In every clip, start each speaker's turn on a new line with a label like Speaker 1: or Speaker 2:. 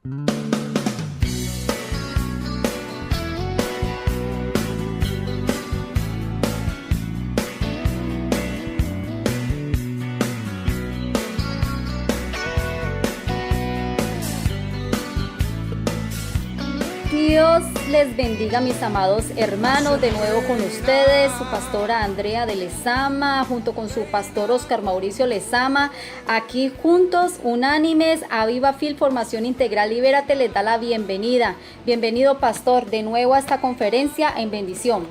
Speaker 1: Dios les bendiga, mis amados hermanos, de nuevo con ustedes, su pastora Andrea de Lezama, junto con su pastor Oscar Mauricio Lezama, aquí juntos, unánimes, a Viva Fil Formación Integral Libérate, les da la bienvenida. Bienvenido, pastor, de nuevo a esta conferencia en bendición.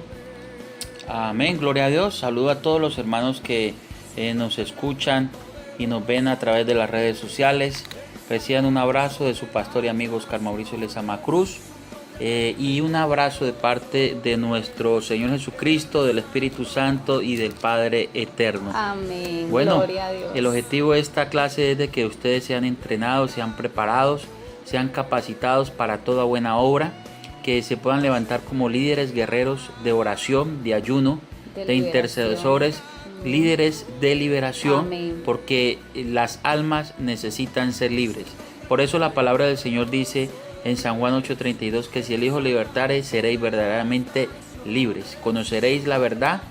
Speaker 2: Amén, gloria a Dios. Saludo a todos los hermanos que nos escuchan y nos ven a través de las redes sociales. Reciban un abrazo de su pastor y amigo Oscar Mauricio Lezama Cruz. Y un abrazo de parte de nuestro Señor Jesucristo, del Espíritu Santo y del Padre Eterno.
Speaker 1: Amén.
Speaker 2: Bueno,
Speaker 1: Gloria a Dios.
Speaker 2: El objetivo de esta clase es de que ustedes sean entrenados, sean preparados, sean capacitados para toda buena obra, que se puedan levantar como líderes guerreros de oración, de ayuno, de intercesores, líderes de liberación.
Speaker 1: Amén.
Speaker 2: Porque las almas necesitan ser libres. Por eso la palabra del Señor dice en San Juan 8:32 que si el Hijo libertare, seréis verdaderamente libres. Conoceréis la verdad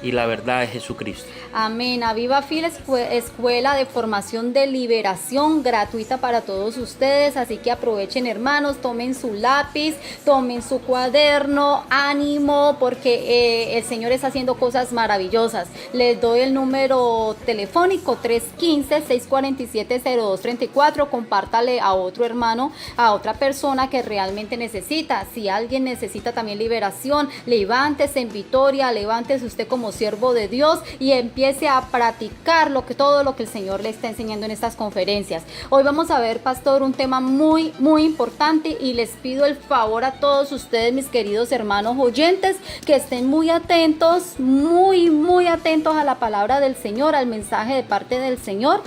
Speaker 2: y la verdad es Jesucristo.
Speaker 1: Amén. A Viva Fil Escuela de Formación de Liberación gratuita para todos ustedes, así que aprovechen, hermanos, tomen su lápiz, tomen su cuaderno, ánimo, porque el Señor está haciendo cosas maravillosas. Les doy el número telefónico 315-647-0234, compártale a otro hermano, a otra persona que realmente necesita. Si alguien necesita también liberación, levántese en victoria, levántese usted como siervo de Dios y empiece a practicar todo lo que el Señor le está enseñando en estas conferencias. Hoy vamos a ver, pastor, un tema muy importante, y les pido el favor a todos ustedes, mis queridos hermanos oyentes, que estén muy atentos, muy atentos a la palabra del Señor, al mensaje de parte del Señor,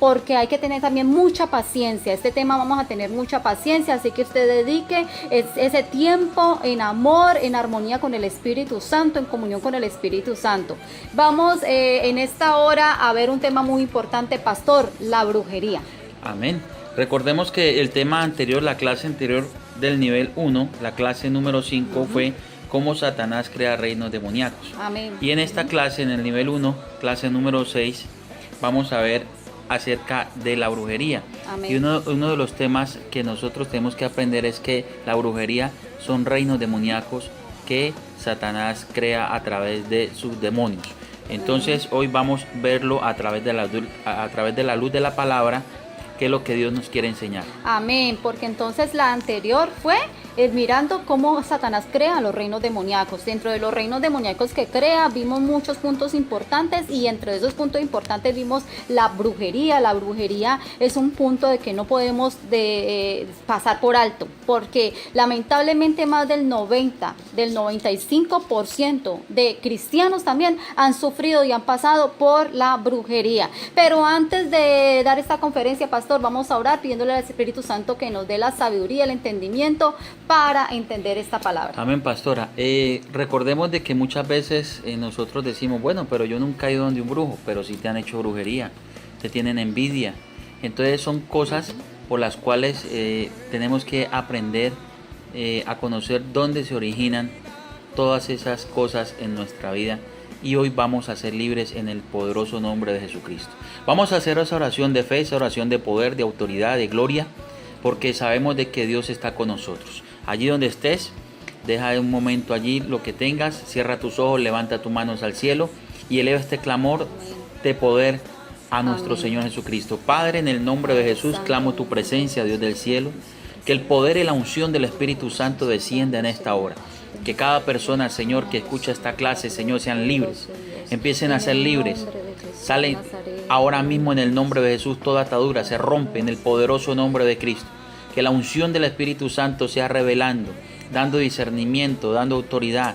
Speaker 1: porque hay que tener también mucha paciencia. Este tema vamos a tener mucha paciencia, así que usted dedique ese tiempo en amor, en armonía con el Espíritu Santo, en comunión con el Espíritu Santo. Vamos en esta hora a ver un tema muy importante, pastor, la brujería.
Speaker 2: Amén. Recordemos que el tema anterior, la clase anterior del nivel 1, la clase número 5 fue cómo Satanás crea reinos demoníacos.
Speaker 1: Amén.
Speaker 2: Y en esta clase, en el nivel 1, clase número 6, vamos a ver acerca de la brujería.
Speaker 1: Amén.
Speaker 2: Y uno de los temas que nosotros tenemos que aprender es que la brujería son reinos demoníacos que Satanás crea a través de sus demonios. Entonces hoy vamos a verlo a través de la luz de la palabra, que es lo que Dios nos quiere enseñar.
Speaker 1: Amén, porque entonces la anterior fue mirando cómo Satanás crea los reinos demoníacos. Dentro de los reinos demoníacos que crea, vimos muchos puntos importantes, y entre esos puntos importantes vimos la brujería. La brujería es un punto de que no podemos pasar por alto, porque lamentablemente más del 95% de cristianos también han sufrido y han pasado por la brujería. Pero antes de dar esta conferencia, pastor, vamos a orar pidiéndole al Espíritu Santo que nos dé la sabiduría, el entendimiento para entender esta palabra.
Speaker 2: Amén, pastora. Recordemos de que muchas veces nosotros decimos, bueno, pero yo nunca he ido donde un brujo, pero sí te han hecho brujería, te tienen envidia. Entonces son cosas por las cuales tenemos que aprender a conocer dónde se originan todas esas cosas en nuestra vida. Y hoy vamos a ser libres en el poderoso nombre de Jesucristo. Vamos a hacer esa oración de fe, esa oración de poder, de autoridad, de gloria, porque sabemos de que Dios está con nosotros. Allí donde estés, deja un momento allí lo que tengas, cierra tus ojos, levanta tus manos al cielo y eleva este clamor de poder a nuestro Señor Jesucristo. Padre, en el nombre de Jesús, clamo tu presencia, Dios del cielo, que el poder y la unción del Espíritu Santo descienda en esta hora. Que cada persona, Señor, que escucha esta clase, Señor, sean libres, empiecen a ser libres. Salen ahora mismo en el nombre de Jesús, toda atadura se rompe en el poderoso nombre de Cristo. Que la unción del Espíritu Santo sea revelando, dando discernimiento, dando autoridad.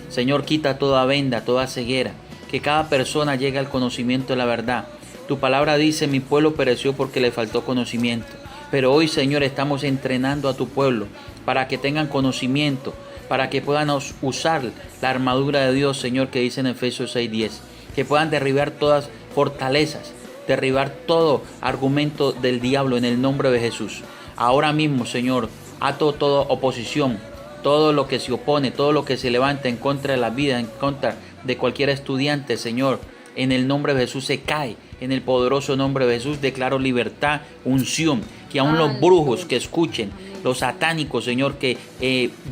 Speaker 2: Señor, quita toda venda, toda ceguera. Que cada persona llegue al conocimiento de la verdad. Tu palabra dice, mi pueblo pereció porque le faltó conocimiento. Pero hoy, Señor, estamos entrenando a tu pueblo para que tengan conocimiento, para que puedan usar la armadura de Dios, Señor, que dice en Efesios 6:10. Que puedan derribar todas fortalezas, derribar todo argumento del diablo en el nombre de Jesús. Ahora mismo, Señor, ato toda oposición, todo lo que se opone, todo lo que se levanta en contra de la vida, en contra de cualquier estudiante, Señor, en el nombre de Jesús se cae. En el poderoso nombre de Jesús declaro libertad, unción, que aún los brujos que escuchen, los satánicos, Señor, que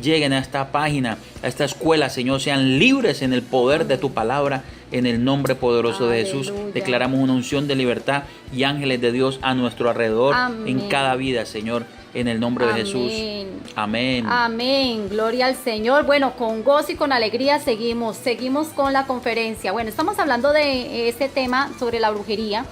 Speaker 2: lleguen a esta página, a esta escuela, Señor, sean libres en el poder de tu palabra. En el nombre poderoso de Jesús declaramos una unción de libertad y ángeles de Dios a nuestro alrededor. Amén. En cada vida, Señor, en el nombre de Jesús. Amén.
Speaker 1: Amén. Gloria al Señor. Bueno, con gozo y con alegría seguimos con la conferencia. Bueno, estamos hablando de este tema sobre la brujería.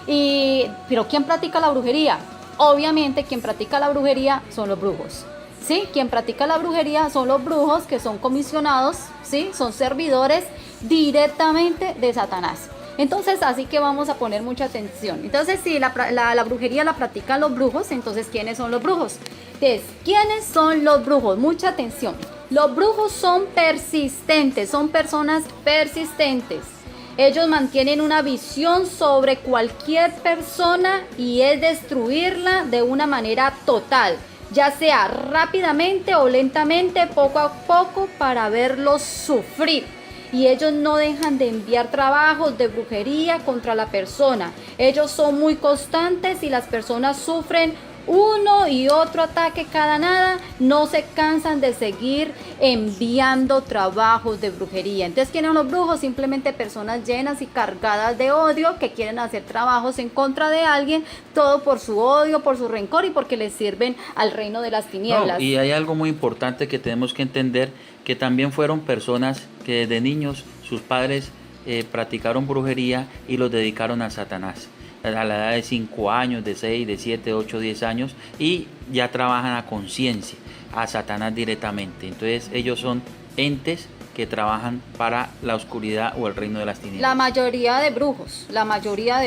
Speaker 1: Pero ¿quién practica la brujería? Obviamente quien practica la brujería son los brujos. ¿Sí? Quien practica la brujería son los brujos, que son comisionados, ¿sí? Son servidores directamente de Satanás. Entonces, así que vamos a poner mucha atención. Entonces, si la brujería la practican los brujos, entonces, ¿quiénes son los brujos? Entonces, ¿quiénes son los brujos? Mucha atención. Los brujos son persistentes, son personas persistentes. Ellos mantienen una visión sobre cualquier persona y es destruirla de una manera total, ya sea rápidamente o lentamente, poco a poco, para verlos sufrir. Y ellos no dejan de enviar trabajos de brujería contra la persona. Ellos son muy constantes y las personas sufren uno y otro ataque cada nada, no se cansan de seguir enviando trabajos de brujería. Entonces, ¿quiénes son los brujos? Simplemente personas llenas y cargadas de odio que quieren hacer trabajos en contra de alguien, todo por su odio, por su rencor y porque les sirven al reino de las tinieblas.
Speaker 2: No, y hay algo muy importante que tenemos que entender, que también fueron personas que desde niños sus padres practicaron brujería y los dedicaron a Satanás. A la edad de 5 años, de 6, de 7, 8, 10 años, y ya trabajan a conciencia, a Satanás directamente. Entonces ellos son entes que trabajan para la oscuridad o el reino de las tinieblas.
Speaker 1: La mayoría de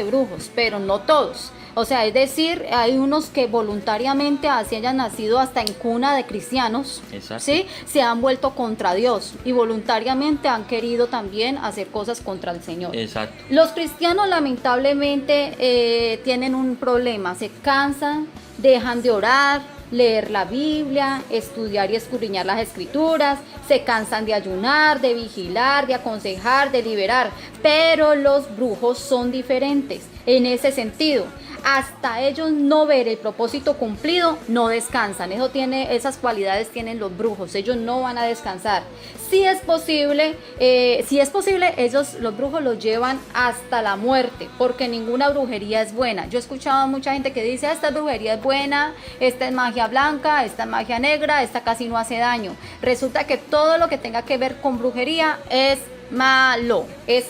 Speaker 1: brujos, pero no todos. O sea, es decir, hay unos que voluntariamente, así hayan nacido hasta en cuna de cristianos, ¿sí? Se han vuelto contra Dios y voluntariamente han querido también hacer cosas contra el Señor.
Speaker 2: Exacto.
Speaker 1: Los cristianos lamentablemente tienen un problema, se cansan, dejan de orar, leer la Biblia, estudiar y escudriñar las escrituras, se cansan de ayunar, de vigilar, de aconsejar, de liberar, pero los brujos son diferentes en ese sentido. Hasta ellos no ver el propósito cumplido, no descansan. Esas cualidades tienen los brujos. Ellos no van a descansar. Si es posible, los brujos los llevan hasta la muerte, porque ninguna brujería es buena. Yo he escuchado a mucha gente que dice, esta brujería es buena, esta es magia blanca, esta es magia negra, esta casi no hace daño. Resulta que todo lo que tenga que ver con brujería es malo, es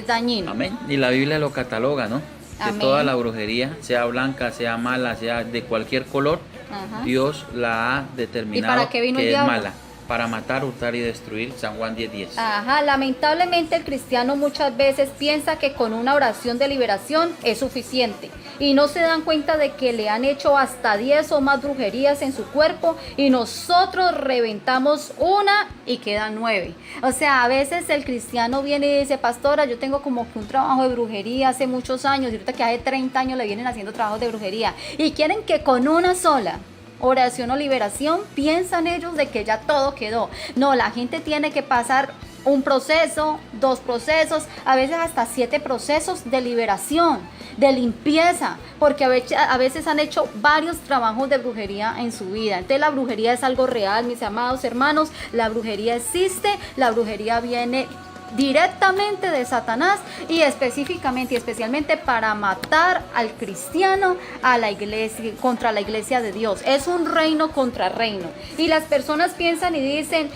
Speaker 1: dañino.
Speaker 2: Amén. Y la Biblia lo cataloga, ¿no? Que
Speaker 1: Amén.
Speaker 2: Toda la brujería, sea blanca, sea mala, sea de cualquier color,
Speaker 1: Ajá.
Speaker 2: Dios la ha determinado.
Speaker 1: ¿Y para qué vino el
Speaker 2: que es
Speaker 1: diablo?
Speaker 2: mala, para matar, hurtar y destruir. San Juan 10:10.
Speaker 1: Ajá, lamentablemente el cristiano muchas veces piensa que con una oración de liberación es suficiente y no se dan cuenta de que le han hecho hasta 10 o más brujerías en su cuerpo y nosotros reventamos una y quedan 9. O sea, a veces el cristiano viene y dice, pastora, yo tengo como que un trabajo de brujería hace muchos años y ahorita que hace 30 años le vienen haciendo trabajos de brujería y quieren que con una sola oración o liberación piensan ellos de que ya todo quedó. No, la gente tiene que pasar un proceso, 2 procesos, a veces hasta 7 procesos de liberación, de limpieza, porque a veces han hecho varios trabajos de brujería en su vida. Entonces la brujería es algo real, mis amados hermanos, la brujería existe, la brujería viene directamente de Satanás y específicamente y especialmente para matar al cristiano, a la iglesia, contra la iglesia de Dios. Es un reino contra reino y las personas piensan y dicen,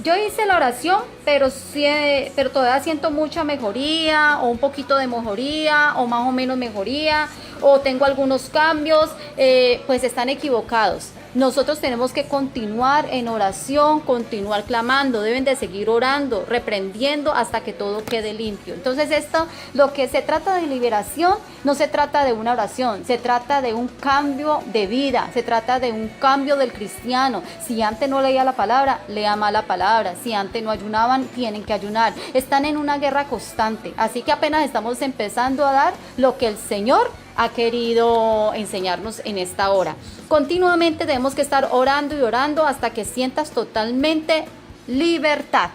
Speaker 1: yo hice la oración, pero todavía siento mucha mejoría o un poquito de mejoría o más o menos mejoría o tengo algunos cambios. Pues están equivocados. Nosotros tenemos que continuar en oración, continuar clamando, deben de seguir orando, reprendiendo hasta que todo quede limpio. Entonces lo que se trata de liberación, no se trata de una oración, se trata de un cambio de vida, se trata de un cambio del cristiano. Si antes no leía la palabra, lea más la palabra. Si antes no ayunaban, tienen que ayunar. Están en una guerra constante, así que apenas estamos empezando a dar lo que el Señor ha querido enseñarnos en esta hora. Continuamente tenemos que estar orando y orando hasta que sientas totalmente libertad.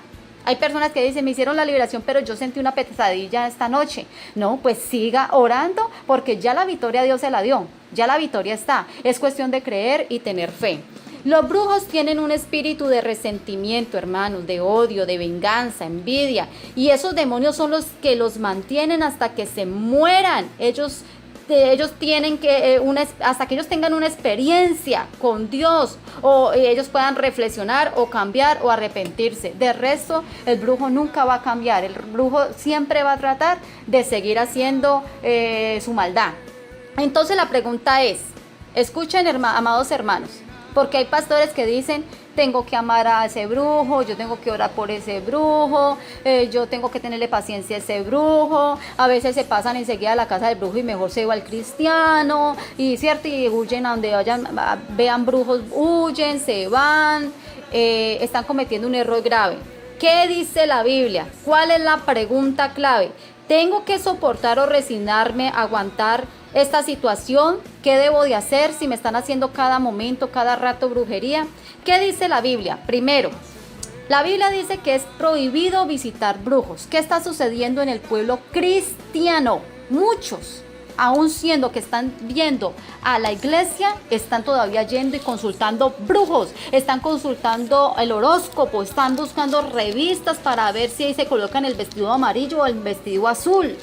Speaker 1: Hay personas que dicen, me hicieron la liberación, pero yo sentí una pesadilla esta noche. No, pues siga orando, porque ya la victoria Dios se la dio, ya la victoria está. Es cuestión de creer y tener fe. Los brujos tienen un espíritu de resentimiento, hermanos, de odio, de venganza, envidia. Y esos demonios son los que los mantienen hasta que se mueran. Ellos tienen que, hasta que ellos tengan una experiencia con Dios, o ellos puedan reflexionar o cambiar o arrepentirse. De resto, el brujo nunca va a cambiar. El brujo siempre va a tratar de seguir haciendo su maldad. Entonces la pregunta es, escuchen, amados hermanos, porque hay pastores que dicen, tengo que amar a ese brujo, yo tengo que orar por ese brujo, yo tengo que tenerle paciencia a ese brujo. A veces se pasan enseguida a la casa del brujo y mejor se va al cristiano, y cierto, y huyen a donde vayan, vean brujos, huyen, se van, están cometiendo un error grave. ¿Qué dice la Biblia? ¿Cuál es la pregunta clave? ¿Tengo que soportar o resignarme, aguantar esta situación? ¿Qué debo de hacer si me están haciendo cada momento, cada rato brujería? ¿Qué dice la Biblia? Primero, la Biblia dice que es prohibido visitar brujos. ¿Qué está sucediendo en el pueblo cristiano? Muchos, aún siendo que están viendo a la iglesia, están todavía yendo y consultando brujos, están consultando el horóscopo, están buscando revistas para ver si ahí se colocan el vestido amarillo o el vestido azul,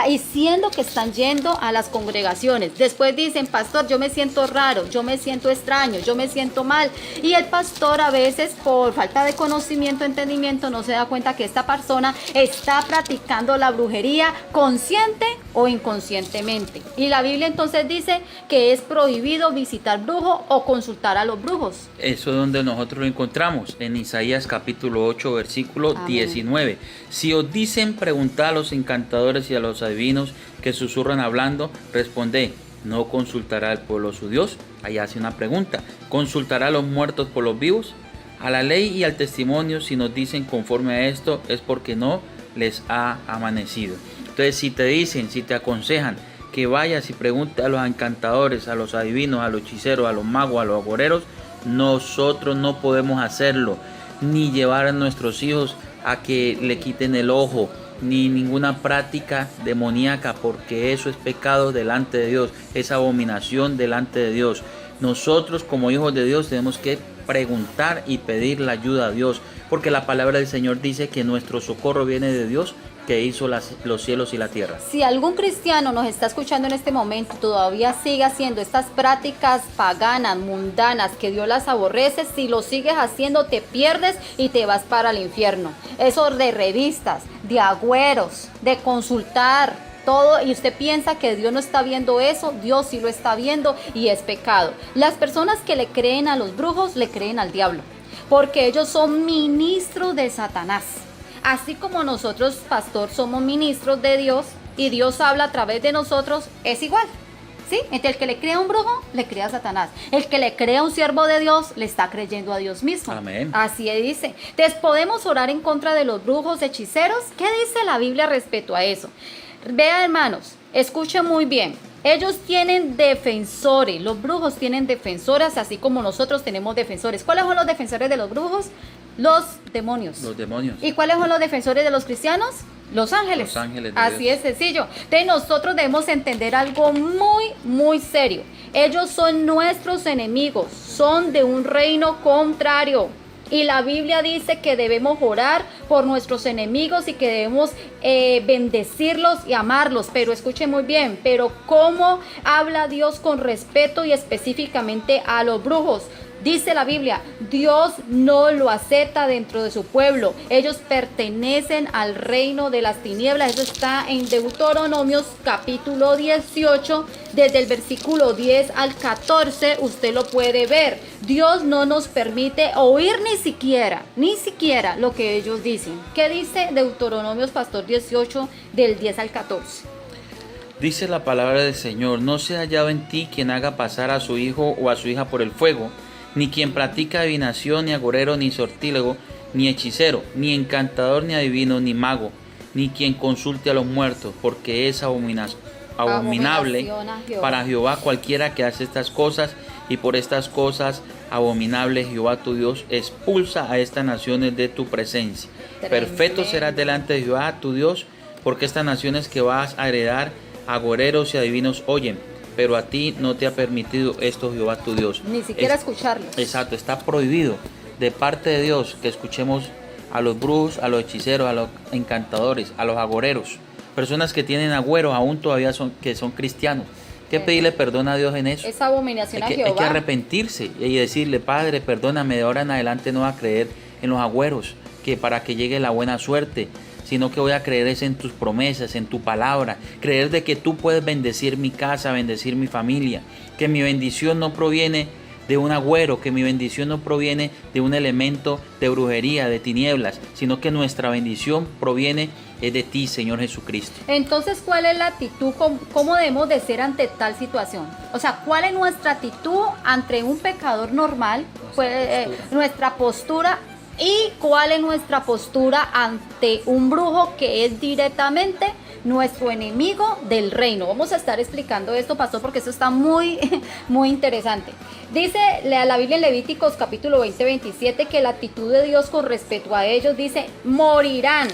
Speaker 1: y siendo que están yendo a las congregaciones. Después dicen, pastor, yo me siento raro, yo me siento extraño, yo me siento mal, y el pastor a veces por falta de conocimiento, entendimiento, no se da cuenta que esta persona está practicando la brujería consciente o inconscientemente. Y la Biblia entonces dice que es prohibido visitar brujos o consultar a los brujos.
Speaker 2: Eso es donde nosotros lo encontramos, en Isaías capítulo 8, versículo Amén. 19. Si os dicen, preguntad a los encantadores y a los adivinos que susurran hablando, responded, ¿no consultará el pueblo su Dios? Ahí hace una pregunta. ¿Consultará a los muertos por los vivos? A la ley y al testimonio, si nos dicen conforme a esto, es porque no les ha amanecido. Entonces, si te dicen, si te aconsejan que vayas y preguntes a los encantadores, a los adivinos, a los hechiceros, a los magos, a los agoreros, nosotros no podemos hacerlo, ni llevar a nuestros hijos a que le quiten el ojo, ni ninguna práctica demoníaca, porque eso es pecado delante de Dios, es abominación delante de Dios. Nosotros como hijos de Dios tenemos que preguntar y pedir la ayuda a Dios, porque la palabra del Señor dice que nuestro socorro viene de Dios, que hizo los cielos y la tierra.
Speaker 1: Si algún cristiano nos está escuchando en este momento, todavía sigue haciendo estas prácticas paganas, mundanas, que Dios las aborrece, si lo sigues haciendo te pierdes y te vas para el infierno. Eso de revistas, de agüeros, de consultar todo, y usted piensa que Dios no está viendo eso, Dios sí lo está viendo y es pecado. Las personas que le creen a los brujos, le creen al diablo, porque ellos son ministros de Satanás. Así como nosotros, pastor, somos ministros de Dios y Dios habla a través de nosotros, es igual, ¿sí? Entre el que le crea a un brujo, le crea a Satanás. El que le crea a un siervo de Dios, le está creyendo a Dios mismo.
Speaker 2: Amén.
Speaker 1: Así dice. Entonces, ¿podemos orar en contra de los brujos hechiceros? ¿Qué dice la Biblia respecto a eso? Vea, hermanos, escuchen muy bien. Ellos tienen defensores, los brujos tienen defensores, así como nosotros tenemos defensores. ¿Cuáles son los defensores de los brujos? Los demonios.
Speaker 2: Los demonios.
Speaker 1: ¿Y cuáles son los defensores de los cristianos? Los ángeles.
Speaker 2: Los ángeles de
Speaker 1: Así
Speaker 2: Dios.
Speaker 1: es sencillo. Entonces nosotros debemos entender algo muy, muy serio. Ellos son nuestros enemigos, son de un reino contrario. Y la Biblia dice que debemos orar por nuestros enemigos y que debemos bendecirlos y amarlos. Pero escuchen muy bien, pero ¿cómo habla Dios con respeto y específicamente a los brujos? Dice la Biblia, Dios no lo acepta dentro de su pueblo. Ellos pertenecen al reino de las tinieblas. Eso está en Deuteronomios capítulo 18, desde el versículo 10 al 14. Usted lo puede ver. Dios no nos permite oír ni siquiera lo que ellos dicen. ¿Qué dice Deuteronomios, pastor 18, del 10 al 14?
Speaker 2: Dice la palabra del Señor, no sea hallado en ti quien haga pasar a su hijo o a su hija por el fuego, ni quien practica adivinación, ni agorero, ni sortílego, ni hechicero, ni encantador, ni adivino, ni mago, ni quien consulte a los muertos, porque es abominable
Speaker 1: Abominación a Jehová.
Speaker 2: para Jehová cualquiera que hace estas cosas, y por estas cosas abominables Jehová tu Dios expulsa a estas naciones de tu presencia. Perfecto serás delante de Jehová tu Dios, porque estas naciones que vas a heredar, agoreros y adivinos oyen, pero a ti no te ha permitido esto Jehová tu Dios.
Speaker 1: Ni siquiera escucharlos.
Speaker 2: Exacto, está prohibido de parte de Dios que escuchemos a los brujos, a los hechiceros, a los encantadores, a los agoreros, personas que tienen agüeros aún todavía que son cristianos. ¿Qué pedirle perdón a Dios en eso?
Speaker 1: Esa abominación a
Speaker 2: Hay
Speaker 1: Jehová.
Speaker 2: que arrepentirse y decirle, Padre, perdóname, de ahora en adelante no voy a creer en los agüeros, que para que llegue la buena suerte, sino que voy a creer es en tus promesas, en tu palabra, creer de que tú puedes bendecir mi casa, bendecir mi familia, que mi bendición no proviene de un agüero, que mi bendición no proviene de un elemento de brujería, de tinieblas, sino que nuestra bendición proviene es de ti, Señor Jesucristo.
Speaker 1: Entonces, ¿cuál es la actitud? ¿Cómo debemos de ser ante tal situación? O sea, ¿cuál es nuestra actitud ante un pecador normal? Nuestra postura. ¿Y cuál es nuestra postura ante un brujo que es directamente nuestro enemigo del reino? Vamos a estar explicando esto, pastor, porque eso está muy, muy interesante. Dice la Biblia en Levíticos capítulo 27 que la actitud de Dios con respecto a ellos dice: morirán,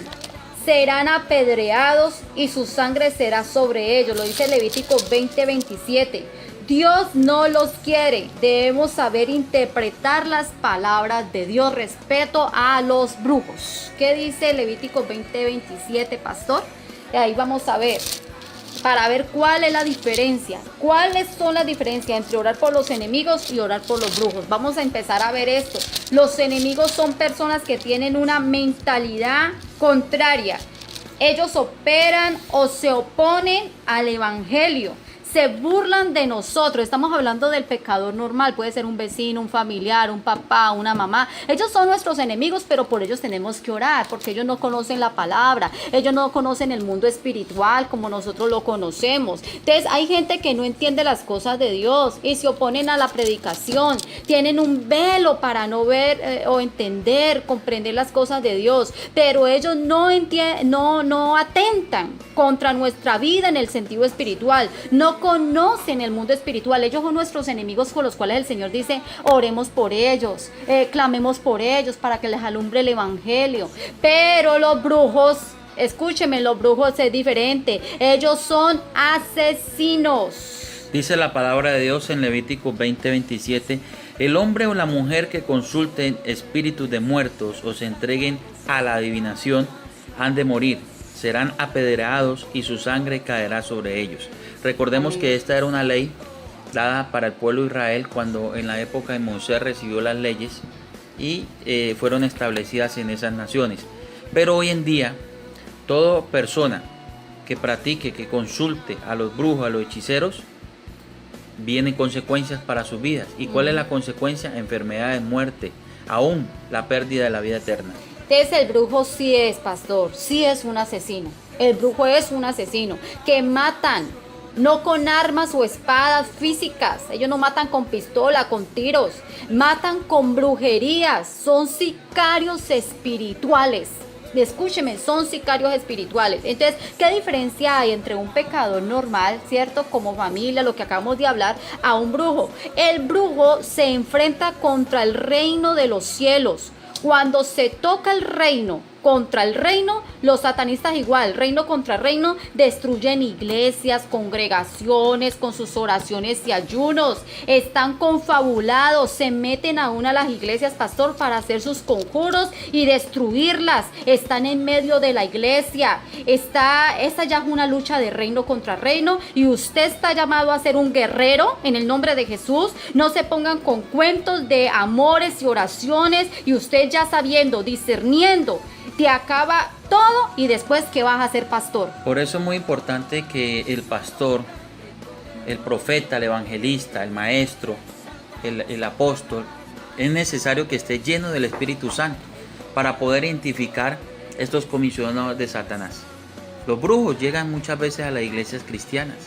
Speaker 1: serán apedreados y su sangre será sobre ellos. Lo dice Levíticos 27. Dios no los quiere. Debemos saber interpretar las palabras de Dios. Respeto a los brujos. ¿Qué dice Levíticos 27, pastor? Y ahí vamos a ver, para ver cuál es la diferencia. ¿Cuáles son las diferencias entre orar por los enemigos y orar por los brujos? Vamos a empezar a ver esto. Los enemigos son personas que tienen una mentalidad contraria. Ellos operan o se oponen al evangelio. Se burlan de nosotros. Estamos hablando del pecador normal. Puede ser un vecino, un familiar, un papá, una mamá. Ellos son nuestros enemigos, pero por ellos tenemos que orar, porque ellos no conocen la palabra. Ellos no conocen el mundo espiritual como nosotros lo conocemos. Entonces hay gente que no entiende las cosas de Dios y se oponen a la predicación. Tienen un velo para no ver o entender, comprender las cosas de Dios. Pero ellos no atentan contra nuestra vida en el sentido espiritual. No conocen el mundo espiritual. Ellos son nuestros enemigos, con los cuales el Señor dice: oremos por ellos, clamemos por ellos para que les alumbre el evangelio. Pero los brujos, escúcheme, los brujos es diferente. Ellos son asesinos.
Speaker 2: Dice la palabra de Dios en Levítico 27: el hombre o la mujer que consulten espíritus de muertos o se entreguen a la adivinación han de morir, serán apedreados y su sangre caerá sobre ellos. Recordemos que esta era una ley dada para el pueblo de Israel cuando en la época de Moisés recibió las leyes y fueron establecidas en esas naciones. Pero hoy en día, toda persona que practique, que consulte a los brujos, a los hechiceros, vienen consecuencias para sus vidas. ¿Y cuál es la consecuencia? Enfermedades, muerte, aún la pérdida de la vida eterna.
Speaker 1: Entonces el brujo sí es, pastor, sí es un asesino. El brujo es un asesino que matan, no con armas o espadas físicas. Ellos no matan con pistola, con tiros. Matan con brujerías. Son sicarios espirituales. Escúcheme, son sicarios espirituales. Entonces, ¿qué diferencia hay entre un pecador normal, cierto, como familia, lo que acabamos de hablar, a un brujo? El brujo se enfrenta contra el reino de los cielos. Cuando se toca el reino contra el reino, los satanistas igual, reino contra reino, destruyen iglesias, congregaciones con sus oraciones y ayunos. Están confabulados, se meten aún a las iglesias, pastor, para hacer sus conjuros y destruirlas. Están en medio de la iglesia. Esta ya es una lucha de reino contra reino y usted está llamado a ser un guerrero en el nombre de Jesús. No se pongan con cuentos de amores y oraciones y usted ya sabiendo, discerniendo, te acaba todo y después ¿qué vas a ser, pastor?
Speaker 2: Por eso es muy importante que el pastor, el profeta, el evangelista, el maestro, el apóstol, es necesario que esté lleno del Espíritu Santo para poder identificar estos comisionados de Satanás. Los brujos llegan muchas veces a las iglesias cristianas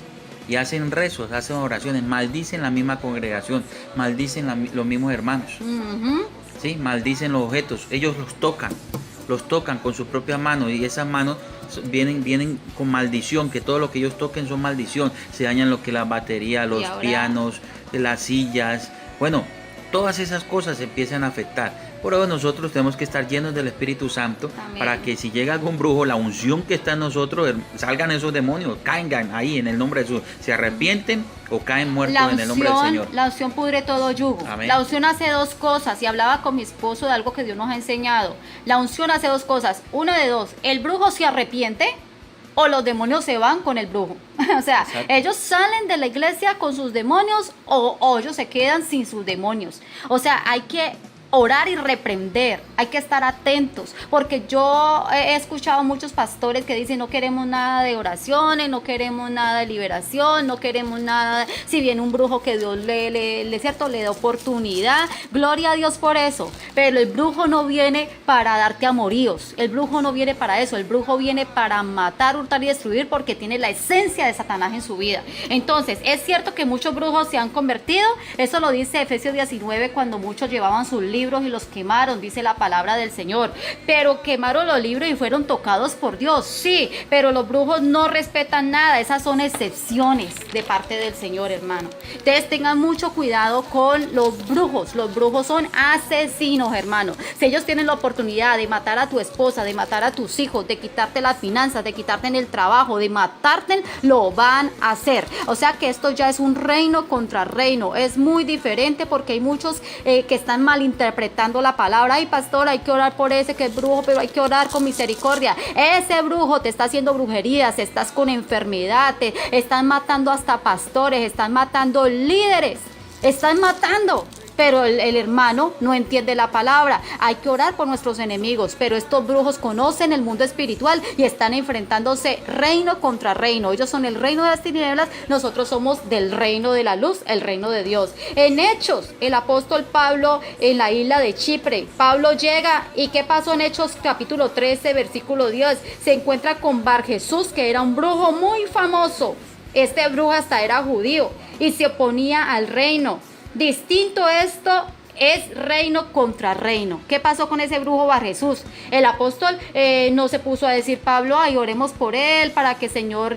Speaker 2: y hacen rezos, hacen oraciones, maldicen la misma congregación, maldicen los mismos hermanos, ¿sí? Maldicen los objetos, ellos los tocan con sus propias manos y esas manos vienen con maldición, que todo lo que ellos toquen son maldición, se dañan lo que la batería, los pianos, las sillas, bueno, todas esas cosas empiezan a afectar. Por eso nosotros tenemos que estar llenos del Espíritu Santo. Amén. Para que si llega algún brujo, la unción que está en nosotros, salgan esos demonios, caigan ahí en el nombre de Jesús, se arrepienten o caen muertos en el nombre del Señor.
Speaker 1: La unción pudre todo yugo. Amén. La unción hace dos cosas, y hablaba con mi esposo de algo que Dios nos ha enseñado. La unción hace dos cosas, una de dos: el brujo se arrepiente o los demonios se van con el brujo. O sea, exacto, ellos salen de la iglesia con sus demonios o ellos se quedan sin sus demonios. O sea, hay que orar y reprender, hay que estar atentos, porque yo he escuchado muchos pastores que dicen: no queremos nada de oraciones, no queremos nada de liberación, no queremos nada, si viene un brujo que Dios le da oportunidad, gloria a Dios por eso, pero el brujo no viene para darte amoríos, el brujo no viene para eso, el brujo viene para matar, hurtar y destruir, porque tiene la esencia de Satanás en su vida. Entonces, es cierto que muchos brujos se han convertido, eso lo dice Efesios 19, cuando muchos llevaban sus libros y los quemaron, dice la palabra del Señor, pero quemaron los libros y fueron tocados por Dios, sí, pero los brujos no respetan nada, esas son excepciones de parte del Señor, hermano. Entonces tengan mucho cuidado con los brujos son asesinos, hermano. Si ellos tienen la oportunidad de matar a tu esposa, de matar a tus hijos, de quitarte las finanzas, de quitarte en el trabajo, de matarte, lo van a hacer. O sea que esto ya es un reino contra reino, es muy diferente, porque hay muchos que están malinterpretando la palabra. Ay, pastor, hay que orar por ese que es brujo, pero hay que orar con misericordia. Ese brujo te está haciendo brujerías, estás con enfermedad, te están matando hasta pastores, están matando líderes, están matando. Pero el hermano no entiende la palabra. Hay que orar por nuestros enemigos, pero estos brujos conocen el mundo espiritual y están enfrentándose reino contra reino. Ellos son el reino de las tinieblas, nosotros somos del reino de la luz, el reino de Dios. En Hechos, el apóstol Pablo en la isla de Chipre, Pablo llega, y ¿qué pasó en Hechos capítulo 13, versículo 10? Se encuentra con Bar Jesús, que era un brujo muy famoso. Este brujo hasta era judío y se oponía al reino. Distinto esto es reino contra reino. ¿Qué pasó con ese brujo Bar Jesús? El apóstol no se puso a decir: Pablo, ay, oremos por él para que el Señor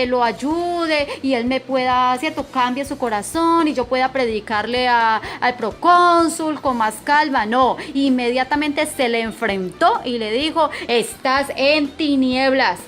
Speaker 1: lo ayude y él me pueda, ¿cierto?, cambie su corazón y yo pueda predicarle al procónsul con más calma. No, inmediatamente se le enfrentó y le dijo: estás en tinieblas.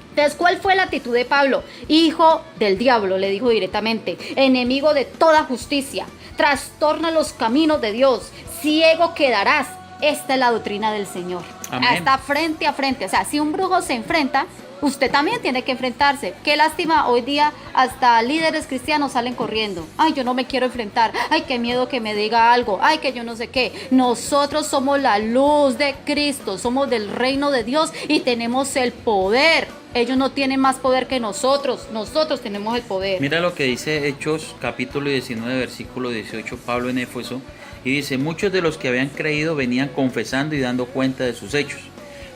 Speaker 1: Entonces, ¿cuál fue la actitud de Pablo? Hijo del diablo, le dijo directamente, enemigo de toda justicia, trastorna los caminos de Dios, ciego quedarás. Esta es la doctrina del Señor. Amén. Está frente a frente. O sea, si un brujo se enfrenta, usted también tiene que enfrentarse. Qué lástima, hoy día hasta líderes cristianos salen corriendo. Ay, yo no me quiero enfrentar. Ay, qué miedo que me diga algo. Ay, que yo no sé qué. Nosotros somos la luz de Cristo, somos del reino de Dios y tenemos el poder. Ellos no tienen más poder que nosotros tenemos el poder.
Speaker 2: Mira lo que dice Hechos capítulo 19, versículo 18, Pablo en Éfeso, y dice: muchos de los que habían creído venían confesando y dando cuenta de sus hechos.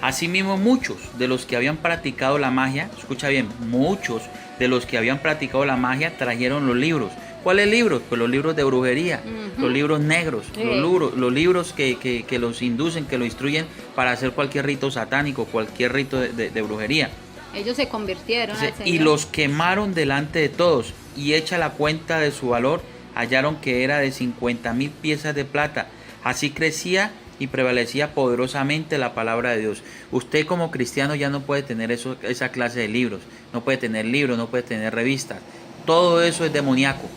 Speaker 2: Asimismo, muchos de los que habían practicado la magia, escucha bien, muchos de los que habían practicado la magia trajeron los libros. ¿Cuáles libros? Pues los libros de brujería, los libros negros, sí, los libros que los inducen, que los instruyen para hacer cualquier rito satánico, cualquier rito de brujería.
Speaker 1: Ellos se convirtieron.
Speaker 2: Y los quemaron delante de todos, y hecha la cuenta de su valor, hallaron que era de 50,000 piezas de plata. Así crecía y prevalecía poderosamente la palabra de Dios. Usted como cristiano ya no puede tener esa clase de libros, no puede tener libros, no puede tener revistas. Todo eso es demoníaco.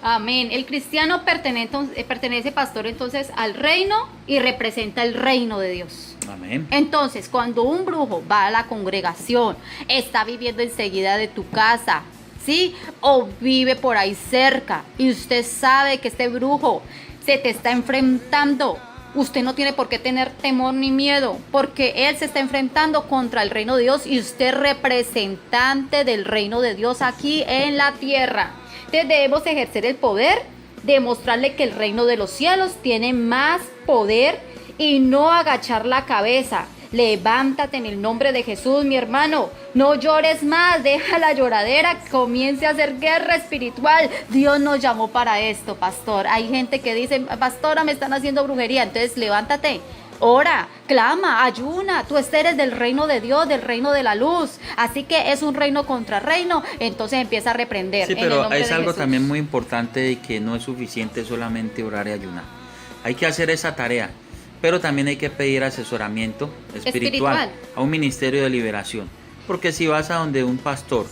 Speaker 1: Amén. El cristiano pertenece, pastor, entonces al reino y representa el reino de Dios.
Speaker 2: Amén.
Speaker 1: Entonces, cuando un brujo va a la congregación, está viviendo enseguida de tu casa, ¿sí? O vive por ahí cerca y usted sabe que este brujo se te está enfrentando, usted no tiene por qué tener temor ni miedo, porque él se está enfrentando contra el reino de Dios y usted es representante del reino de Dios aquí en la tierra. Entonces debemos ejercer el poder, demostrarle que el reino de los cielos tiene más poder y no agachar la cabeza. Levántate en el nombre de Jesús, mi hermano. No llores más, deja la lloradera, comience a hacer guerra espiritual. Dios nos llamó para esto, pastor. Hay gente que dice: pastora, me están haciendo brujería. Entonces levántate, ora, clama, ayuna. Tú eres del reino de Dios, del reino de la luz. Así que es un reino contra reino. Entonces empieza a reprender.
Speaker 2: Sí,
Speaker 1: en el
Speaker 2: pero
Speaker 1: nombre
Speaker 2: es
Speaker 1: de
Speaker 2: algo
Speaker 1: Jesús.
Speaker 2: también muy importante de que no es suficiente solamente orar y ayunar. Hay que hacer esa tarea, pero también hay que pedir asesoramiento espiritual a un ministerio de liberación. Porque si vas a donde un pastor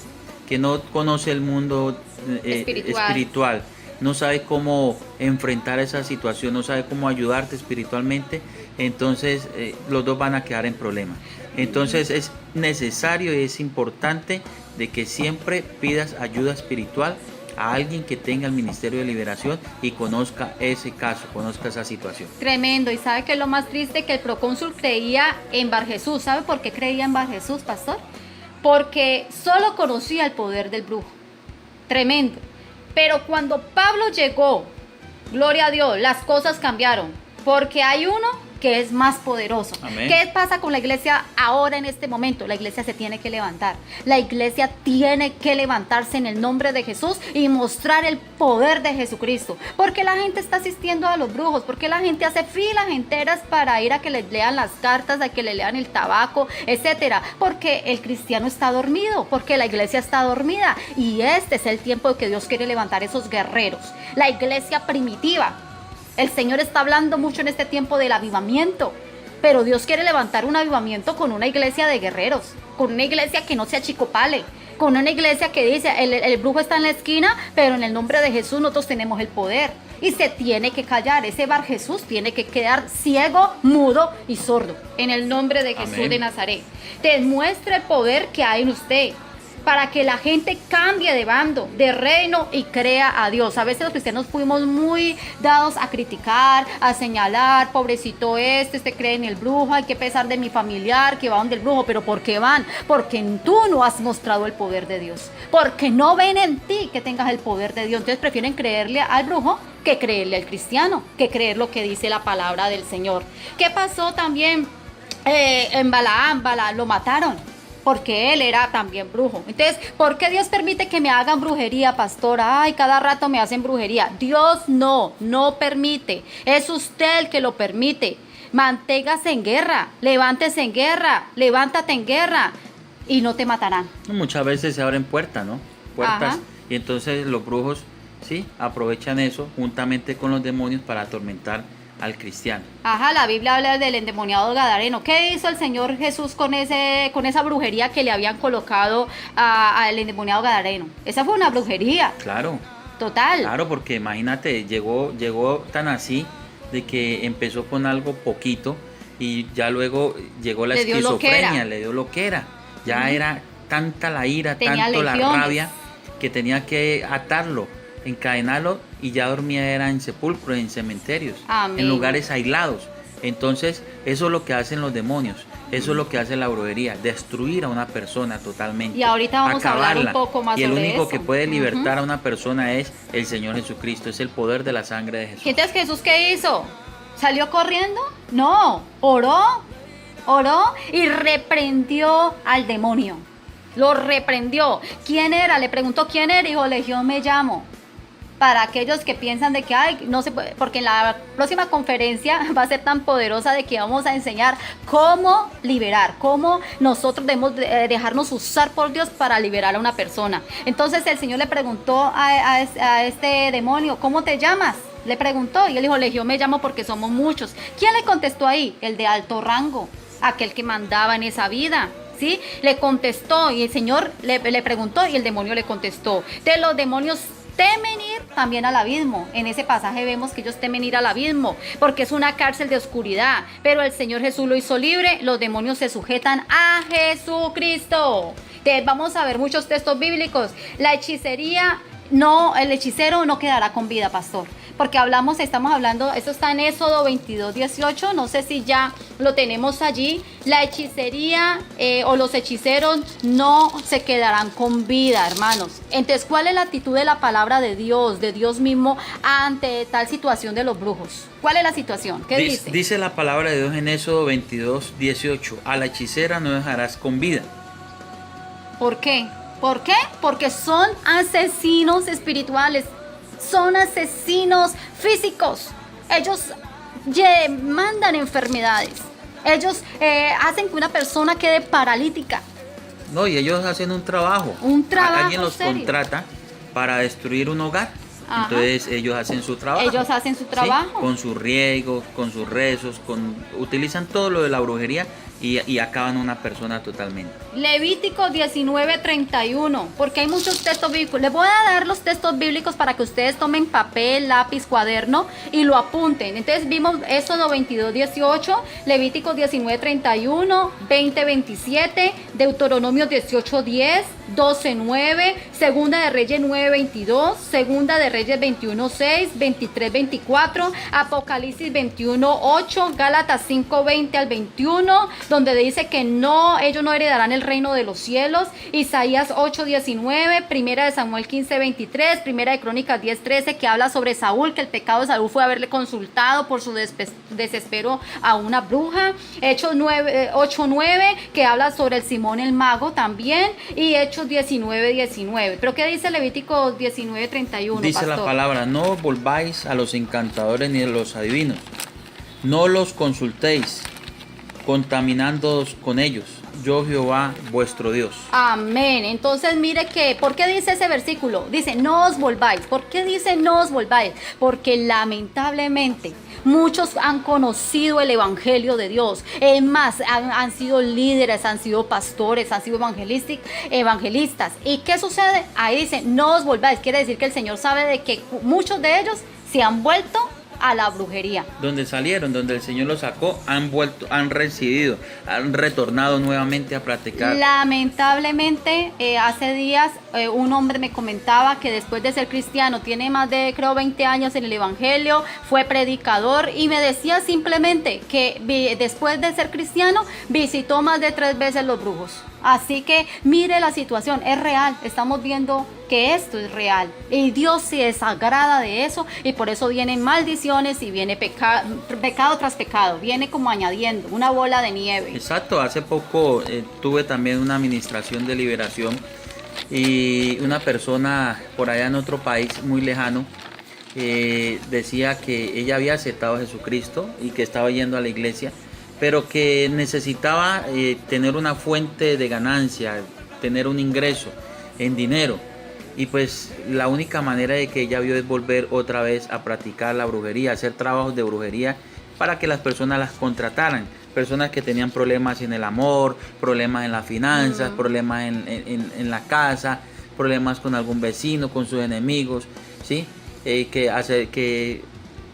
Speaker 2: que no conoce el mundo espiritual, no sabe cómo enfrentar esa situación, no sabe cómo ayudarte espiritualmente, entonces los dos van a quedar en problemas. Entonces es necesario y es importante de que siempre pidas ayuda espiritual a alguien que tenga el ministerio de liberación y conozca ese caso, conozca esa situación.
Speaker 1: Tremendo. Y sabe que es lo más triste, que el procónsul creía en Bar Jesús. ¿Sabe por qué creía en Bar Jesús, pastor? Porque solo conocía el poder del brujo. Tremendo. Pero cuando Pablo llegó, gloria a Dios, las cosas cambiaron. Porque hay uno que es más poderoso.
Speaker 2: Amén.
Speaker 1: ¿Qué pasa con la iglesia ahora en este momento? La iglesia se tiene que levantar. La iglesia tiene que levantarse en el nombre de Jesús y mostrar el poder de Jesucristo. Porque la gente está asistiendo a los brujos, porque la gente hace filas enteras para ir a que les lean las cartas, a que le lean el tabaco, etcétera. Porque el cristiano está dormido, porque la iglesia está dormida. Y este es el tiempo de que Dios quiere levantar esos guerreros. La iglesia primitiva. El Señor está hablando mucho en este tiempo del avivamiento, pero Dios quiere levantar un avivamiento con una iglesia de guerreros, con una iglesia que no se achicopale, con una iglesia que dice, el brujo está en la esquina, pero en el nombre de Jesús nosotros tenemos el poder. Y se tiene que callar, ese Bar Jesús tiene que quedar ciego, mudo y sordo, en el nombre de Jesús. Amén. De Nazaret. Demuestre el poder que hay en usted, para que la gente cambie de bando, de reino y crea a Dios. A veces los cristianos fuimos muy dados a criticar, a señalar, pobrecito este cree en el brujo, hay que pesar de mi familiar que va donde el brujo. ¿Pero por qué van? Porque tú no has mostrado el poder de Dios, porque no ven en ti que tengas el poder de Dios. Entonces prefieren creerle al brujo que creerle al cristiano, que creer lo que dice la palabra del Señor. ¿Qué pasó también en Balaam? Balaam lo mataron porque él era también brujo. Entonces, ¿por qué Dios permite que me hagan brujería, pastora? Ay, cada rato me hacen brujería. Dios no permite. Es usted el que lo permite. Manténgase en guerra, levántese en guerra, levántate en guerra y no te matarán.
Speaker 2: Muchas veces se abren puertas, ¿no? Puertas. Ajá. Y entonces los brujos, sí, aprovechan eso juntamente con los demonios para atormentar al cristiano.
Speaker 1: Ajá, la Biblia habla del endemoniado gadareno. ¿Qué hizo el Señor Jesús con esa brujería que le habían colocado al endemoniado gadareno? Esa fue una brujería.
Speaker 2: Claro.
Speaker 1: Total.
Speaker 2: Claro, porque imagínate, llegó tan así de que empezó con algo poquito y ya luego llegó la esquizofrenia, le dio loquera. Ya era tanta la ira, tanto la rabia, que tenía que atarlo, encadenarlo, y ya dormía era en sepulcros, en cementerios. Amén. En lugares aislados. Entonces eso es lo que hacen los demonios, eso es lo que hace la brujería, destruir a una persona totalmente.
Speaker 1: Y ahorita vamos a hablar un poco más sobre eso.
Speaker 2: Y el único que puede libertar a una persona es el Señor Jesucristo, es el poder de la sangre de Jesús.
Speaker 1: Entonces, ¿Jesús qué hizo? ¿Salió corriendo? No, oró y reprendió al demonio. Lo reprendió. ¿Quién era? Le preguntó quién era, dijo, Legión me llamo. Para aquellos que piensan de que ay, no se puede, porque en la próxima conferencia va a ser tan poderosa de que vamos a enseñar cómo liberar, cómo nosotros debemos dejarnos usar por Dios para liberar a una persona. Entonces el Señor le preguntó a este demonio, ¿cómo te llamas? Le preguntó y él dijo, Legión me llamo porque somos muchos. ¿Quién le contestó ahí? El de alto rango, aquel que mandaba en esa vida. ¿Sí? Le contestó y el Señor le preguntó y el demonio le contestó. De los demonios temen ir también al abismo. En ese pasaje vemos que ellos temen ir al abismo porque es una cárcel de oscuridad, pero el Señor Jesús lo hizo libre. Los demonios se sujetan a Jesucristo. Entonces vamos a ver muchos textos bíblicos. La hechicería, no, el hechicero no quedará con vida, pastor, porque estamos hablando, esto está en Éxodo 22:18, no sé si ya lo tenemos allí. La hechicería o los hechiceros no se quedarán con vida, hermanos. Entonces, ¿cuál es la actitud de la palabra de Dios mismo ante tal situación de los brujos? ¿Cuál es la situación? ¿Qué dice?
Speaker 2: Dice la palabra de Dios en Éxodo 22:18, a la hechicera no dejarás con vida.
Speaker 1: ¿Por qué? ¿Por qué? Porque son asesinos espirituales. Son asesinos físicos. Ellos mandan enfermedades. Ellos hacen que una persona quede paralítica.
Speaker 2: No, y ellos hacen un trabajo. Alguien los
Speaker 1: serio.
Speaker 2: contrata para destruir un hogar.
Speaker 1: Ajá.
Speaker 2: Entonces ellos hacen su trabajo.
Speaker 1: Ellos hacen su trabajo.
Speaker 2: ¿Sí? Con sus riegos, con sus rezos, utilizan todo lo de la brujería y acaban una persona totalmente.
Speaker 1: Levítico 19:31, porque hay muchos textos bíblicos. Les voy a dar los textos bíblicos para que ustedes tomen papel, lápiz, cuaderno y lo apunten. Entonces vimos Éxodo 22:18, Levítico 19:31, 20:27, Deuteronomio 18:10, 12:9, Segunda de Reyes 9:22, Segunda de Reyes 21:6, 23:24, Apocalipsis 21:8, Gálatas 5:20 al 21, donde dice que ellos no heredarán el reino de los cielos, Isaías 8:19, Primera de Samuel 15:23, Primera de Crónicas 10:13, que habla sobre Saúl, que el pecado de Saúl fue haberle consultado por su desespero a una bruja, Hechos 8:9, que habla sobre el Simón el mago también, y Hechos 19:19. ¿Pero qué dice Levítico 19:31,
Speaker 2: Dice
Speaker 1: pastor?
Speaker 2: la palabra: no os volváis a los encantadores ni a los adivinos, no los consultéis, contaminándoos con ellos. Yo Jehová vuestro Dios.
Speaker 1: Amén. Entonces mire que, ¿por qué dice ese versículo? Dice, no os volváis. ¿Por qué dice no os volváis? Porque lamentablemente muchos han conocido el evangelio de Dios. Es más, han sido líderes, han sido pastores, han sido evangelistas. ¿Y qué sucede? Ahí dice, no os volváis. Quiere decir que el Señor sabe de que muchos de ellos se han vuelto a la brujería.
Speaker 2: Donde salieron, donde el Señor los sacó, han vuelto, han residido, han retornado nuevamente a practicar.
Speaker 1: Lamentablemente, hace días un hombre me comentaba que después de ser cristiano, tiene más de, creo, 20 años en el evangelio, fue predicador y me decía simplemente que después de ser cristiano visitó más de 3 veces los brujos. Así que mire la situación, es real, estamos viendo que esto es real y Dios se desagrada de eso y por eso vienen maldiciones y viene pecado tras pecado, viene como añadiendo una bola de nieve.
Speaker 2: Exacto, hace poco tuve también una administración de liberación y una persona por allá en otro país muy lejano decía que ella había aceptado a Jesucristo y que estaba yendo a la iglesia, pero que necesitaba tener una fuente de ganancia, tener un ingreso en dinero. Y pues la única manera de que ella vio es volver otra vez a practicar la brujería, hacer trabajos de brujería para que las personas las contrataran. Personas que tenían problemas en el amor, problemas en las finanzas, problemas en la casa, problemas con algún vecino, con sus enemigos, ¿sí? Que hace que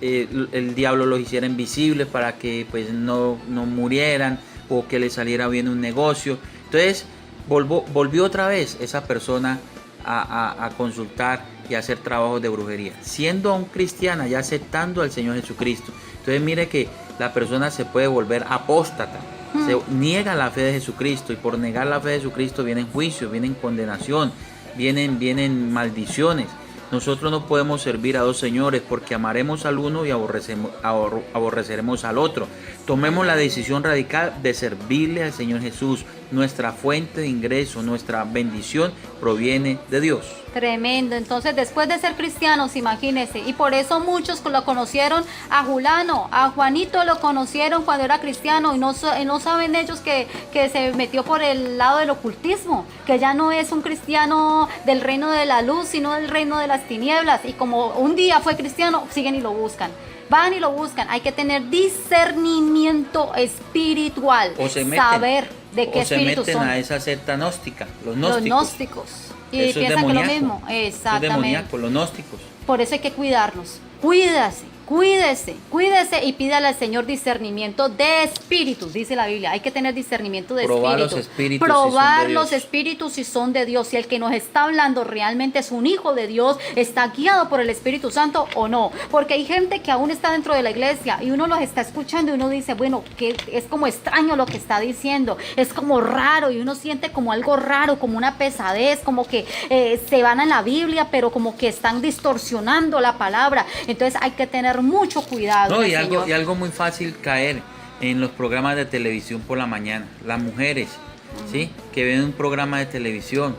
Speaker 2: el diablo los hiciera invisibles para que pues no murieran o que les saliera bien un negocio. Entonces volvió otra vez esa persona a consultar y a hacer trabajos de brujería, siendo aún cristiana, ya aceptando al Señor Jesucristo. Entonces mire que la persona se puede volver apóstata, se niega la fe de Jesucristo y por negar la fe de Jesucristo vienen juicios, vienen condenación, vienen maldiciones. Nosotros no podemos servir a dos señores porque amaremos al uno y aborreceremos al otro. Tomemos la decisión radical de servirle al Señor Jesús. Nuestra fuente de ingreso, nuestra bendición proviene de Dios.
Speaker 1: Tremendo. Entonces, después de ser cristianos, imagínense, y por eso muchos lo conocieron a Julano, a Juanito lo conocieron cuando era cristiano y no saben ellos que se metió por el lado del ocultismo, que ya no es un cristiano del reino de la luz, sino del reino de las tinieblas. Y como un día fue cristiano, siguen y lo buscan. Van y lo buscan. Hay que tener discernimiento espiritual, saber de qué espíritus son.
Speaker 2: O se meten a esa secta gnóstica, los
Speaker 1: gnósticos. Y
Speaker 2: eso
Speaker 1: piensan que
Speaker 2: es
Speaker 1: lo mismo. Exactamente.
Speaker 2: Eso es demoníaco, los gnósticos.
Speaker 1: Por eso hay que cuidarnos. Cuídese y pídale al Señor discernimiento de espíritus, dice la Biblia. Hay que tener discernimiento de espíritus. Probar los espíritus si son de Dios. Si el que nos está hablando realmente es un hijo de Dios, está guiado por el Espíritu Santo o no. Porque hay gente que aún está dentro de la iglesia y uno los está escuchando y uno dice, bueno, que es como extraño lo que está diciendo, es como raro y uno siente como algo raro, como una pesadez, como que se van a la Biblia, pero como que están distorsionando la palabra. Entonces hay que tener mucho cuidado.
Speaker 2: No, y algo muy fácil caer en los programas de televisión por la mañana. Las mujeres, ¿sí? Que ven un programa de televisión,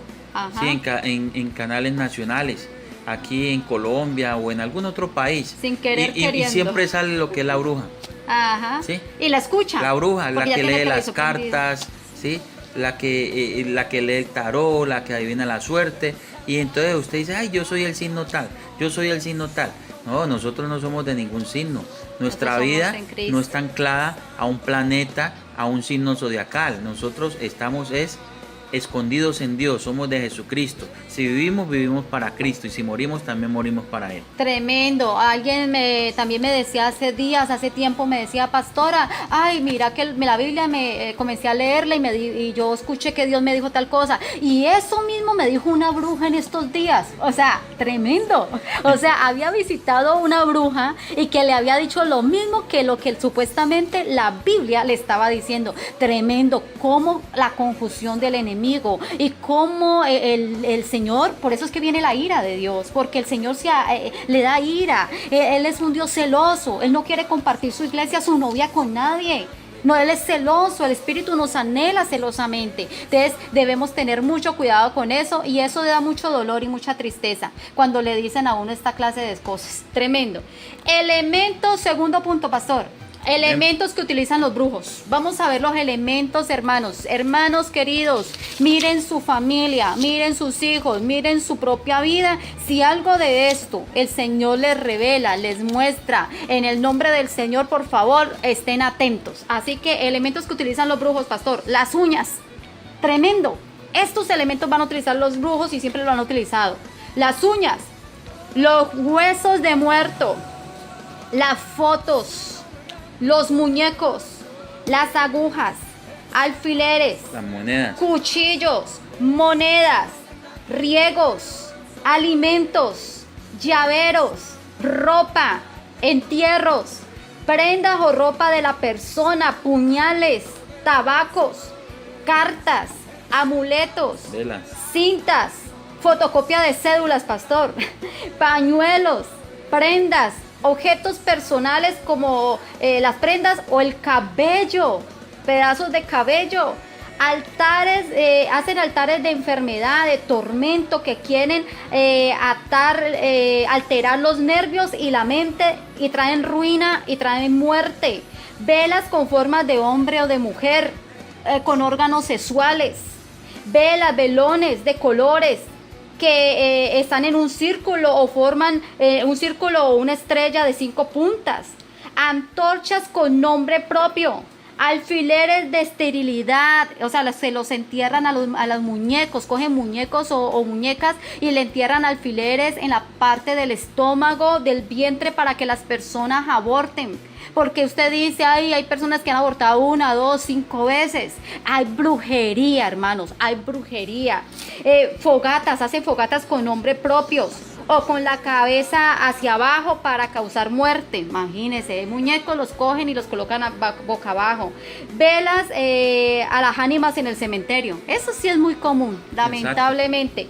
Speaker 2: ¿sí? En canales nacionales. aquí en Colombia o en algún otro país.
Speaker 1: Sin querer,
Speaker 2: y
Speaker 1: queriendo.
Speaker 2: siempre sale lo que es la bruja.
Speaker 1: Ajá.
Speaker 2: ¿Sí?
Speaker 1: Y la escucha.
Speaker 2: La bruja, la
Speaker 1: porque ya
Speaker 2: que
Speaker 1: tiene
Speaker 2: lee
Speaker 1: el
Speaker 2: las
Speaker 1: cabello prendido.
Speaker 2: cartas, ¿sí? La que lee el tarot, la que adivina la suerte. Y entonces usted dice, ay, yo soy el signo tal, yo soy el signo tal. No, nosotros no somos de ningún signo. Nuestra
Speaker 1: Nosotros
Speaker 2: vida
Speaker 1: somos en Cristo.
Speaker 2: no está anclada a un planeta, a un signo zodiacal. Nosotros estamos escondidos en Dios, somos de Jesucristo. Si vivimos, vivimos para Cristo, y si morimos, también morimos para Él.
Speaker 1: Tremendo. También me decía hace tiempo, me decía, pastora, ay, mira que la Biblia comencé a leerla y yo escuché que Dios me dijo tal cosa. Y eso mismo me dijo una bruja en estos días. O sea, tremendo. O sea, había visitado una bruja y que le había dicho lo mismo que lo que supuestamente la Biblia le estaba diciendo. Tremendo. Cómo la confusión del enemigo y cómo el Señor, por eso es que viene la ira de Dios, porque el Señor le da ira. Él es un Dios celoso, Él no quiere compartir su iglesia, su novia con nadie. No, Él es celoso, el Espíritu nos anhela celosamente. Entonces debemos tener mucho cuidado con eso, y eso da mucho dolor y mucha tristeza cuando le dicen a uno esta clase de cosas. Tremendo. Elementos, segundo punto, pastor. Elementos que utilizan los brujos. Vamos a ver los elementos, hermanos. Hermanos queridos, miren su familia, miren sus hijos, miren su propia vida. Si algo de esto el Señor les revela, les muestra, en el nombre del Señor, por favor, estén atentos. Así que elementos que utilizan los brujos, pastor. Las uñas. Tremendo. Estos elementos van a utilizar los brujos y siempre lo han utilizado. Las uñas, los huesos de muerto, las fotos, los muñecos, las agujas, alfileres,
Speaker 2: Las monedas.
Speaker 1: cuchillos, monedas, riegos, alimentos, llaveros, ropa, entierros, prendas o ropa de la persona, puñales, tabacos, cartas, amuletos,
Speaker 2: Velas.
Speaker 1: cintas, fotocopia de cédulas, pastor, pañuelos, prendas, objetos personales como las prendas o el cabello, pedazos de cabello, altares, hacen altares de enfermedad, de tormento, que quieren alterar los nervios y la mente, y traen ruina y traen muerte. Velas con formas de hombre o de mujer, con órganos sexuales, velas, velones de colores, que están en un círculo o forman un círculo o una estrella de 5 puntas, antorchas con nombre propio, alfileres de esterilidad, o sea, se los entierran a los muñecos, cogen muñecos o muñecas y le entierran alfileres en la parte del estómago, del vientre, para que las personas aborten. Porque usted dice, ay, hay personas que han abortado 1, 2, 5 veces. Hay brujería, hermanos, hay brujería. Fogatas, hacen fogatas con nombre propios o con la cabeza hacia abajo para causar muerte. Imagínense, muñecos los cogen y los colocan boca abajo. Velas a las ánimas en el cementerio. Eso sí es muy común, lamentablemente.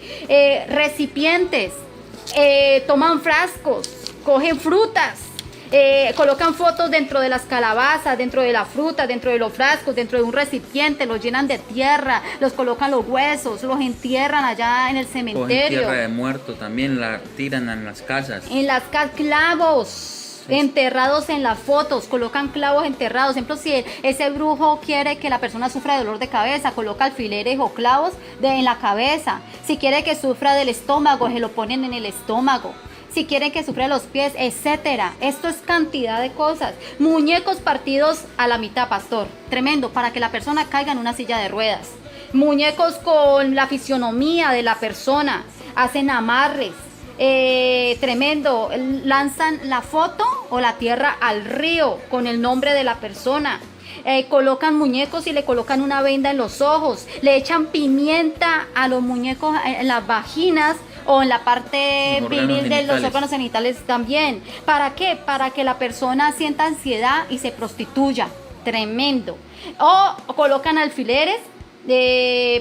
Speaker 1: Recipientes, toman frascos, cogen frutas. Colocan fotos dentro de las calabazas, dentro de la fruta, dentro de los frascos, dentro de un recipiente, los llenan de tierra, los colocan los huesos, los entierran allá en el cementerio.
Speaker 2: Cogen tierra de muerto también, la tiran en las casas.
Speaker 1: En las casas, clavos enterrados en las fotos, colocan clavos enterrados. Por ejemplo, si ese brujo quiere que la persona sufra de dolor de cabeza, coloca alfileres o clavos en la cabeza. Si quiere que sufra del estómago, se lo ponen en el estómago. Si quieren que sufra los pies, etcétera. Esto es cantidad de cosas. Muñecos partidos a la mitad, pastor. Tremendo, para que la persona caiga en una silla de ruedas. Muñecos con la fisionomía de la persona. Hacen amarres. Tremendo. Lanzan la foto o la tierra al río con el nombre de la persona. Colocan muñecos y le colocan una venda en los ojos. Le echan pimienta a los muñecos en las vaginas o en la parte viril de los órganos genitales también. ¿Para qué? Para que la persona sienta ansiedad y se prostituya. Tremendo. O colocan alfileres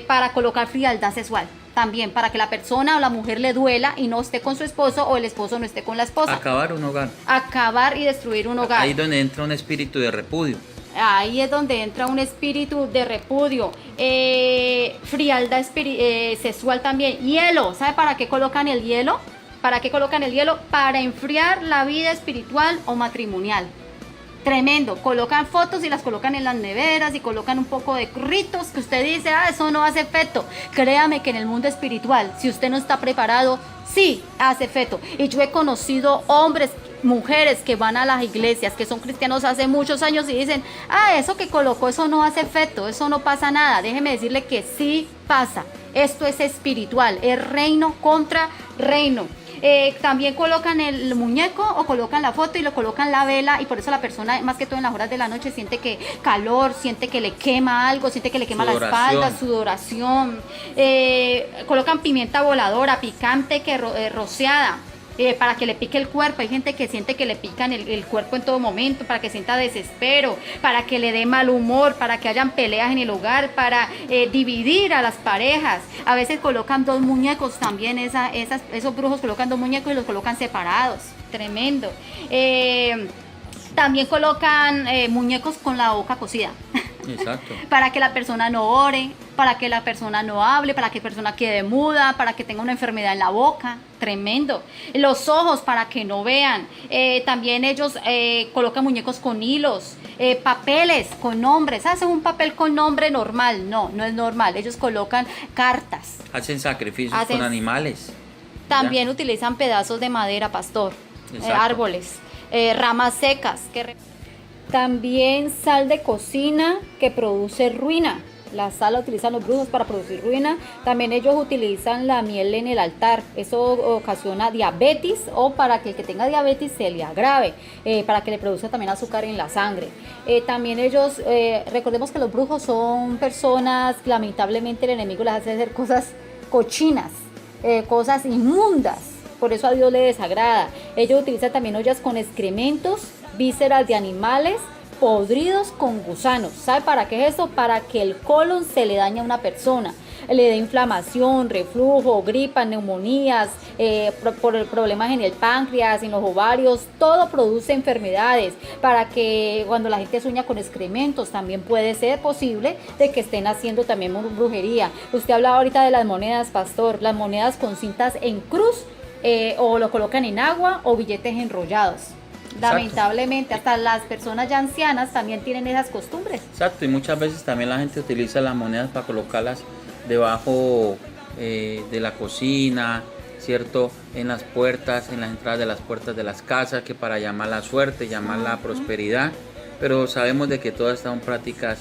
Speaker 1: para colocar frialdad sexual. También para que la persona o la mujer le duela y no esté con su esposo, o el esposo no esté con la esposa.
Speaker 2: Acabar un hogar.
Speaker 1: Acabar y destruir un hogar.
Speaker 2: Ahí es donde entra un espíritu de repudio.
Speaker 1: Ahí es donde entra un espíritu de repudio, frialdad sexual también. Hielo, ¿sabe para qué colocan el hielo? ¿Para qué colocan el hielo? Para enfriar la vida espiritual o matrimonial. Tremendo, colocan fotos y las colocan en las neveras y colocan un poco de ritos que usted dice, eso no hace efecto. Créame que en el mundo espiritual, si usted no está preparado, sí hace efecto. Y yo he conocido hombres, mujeres que van a las iglesias, que son cristianos hace muchos años y dicen, eso que colocó, eso no hace efecto, eso no pasa nada. Déjeme decirle que sí pasa. Esto es espiritual, es reino contra reino. También colocan el muñeco o colocan la foto y lo colocan la vela, y por eso la persona, más que todo en las horas de la noche, siente que calor, siente que le quema algo, siente que le quema la espalda, sudoración. Colocan pimienta voladora, picante, rociada. Para que le pique el cuerpo. Hay gente que siente que le pican el cuerpo en todo momento, para que sienta desespero, para que le dé mal humor, para que hayan peleas en el hogar, para dividir a las parejas. A veces colocan dos muñecos también, esos brujos colocan dos muñecos y los colocan separados. Tremendo. También colocan muñecos con la boca cosida.
Speaker 2: Exacto.
Speaker 1: Para que la persona no ore, para que la persona no hable, para que la persona quede muda, para que tenga una enfermedad en la boca. Tremendo. Los ojos para que no vean. También ellos colocan muñecos con hilos, papeles con nombres. ¿Hacen un papel con nombre normal? No, no es normal. Ellos colocan cartas.
Speaker 2: Hacen sacrificios con animales.
Speaker 1: También utilizan pedazos de madera, pastor, árboles, ramas secas. También sal de cocina que produce ruina. La sal la utilizan los brujos para producir ruina. También ellos utilizan la miel en el altar. Eso ocasiona diabetes, o para que el que tenga diabetes se le agrave, para que le produzca también azúcar en la sangre. También ellos, recordemos que los brujos son personas que lamentablemente el enemigo les hace hacer cosas cochinas, cosas inmundas. Por eso a Dios le desagrada. Ellos utilizan también ollas con excrementos, vísceras de animales podridos con gusanos. ¿Sabe para qué es eso? Para que el colon se le dañe a una persona, le dé inflamación, reflujo, gripa, neumonías, por problemas en el páncreas, en los ovarios. Todo produce enfermedades. Para que cuando la gente sueña con excrementos, también puede ser posible de que estén haciendo también brujería. Usted hablaba ahorita de las monedas, pastor. Las monedas con cintas en cruz, o lo colocan en agua, o billetes enrollados. Exacto. Lamentablemente hasta las personas ya ancianas también tienen esas costumbres.
Speaker 2: Exacto, y muchas veces también la gente utiliza las monedas para colocarlas debajo de la cocina, ¿cierto? En las puertas, en las entradas de las puertas de las casas, que para llamar la suerte, llamar la prosperidad, pero sabemos de que todas son prácticas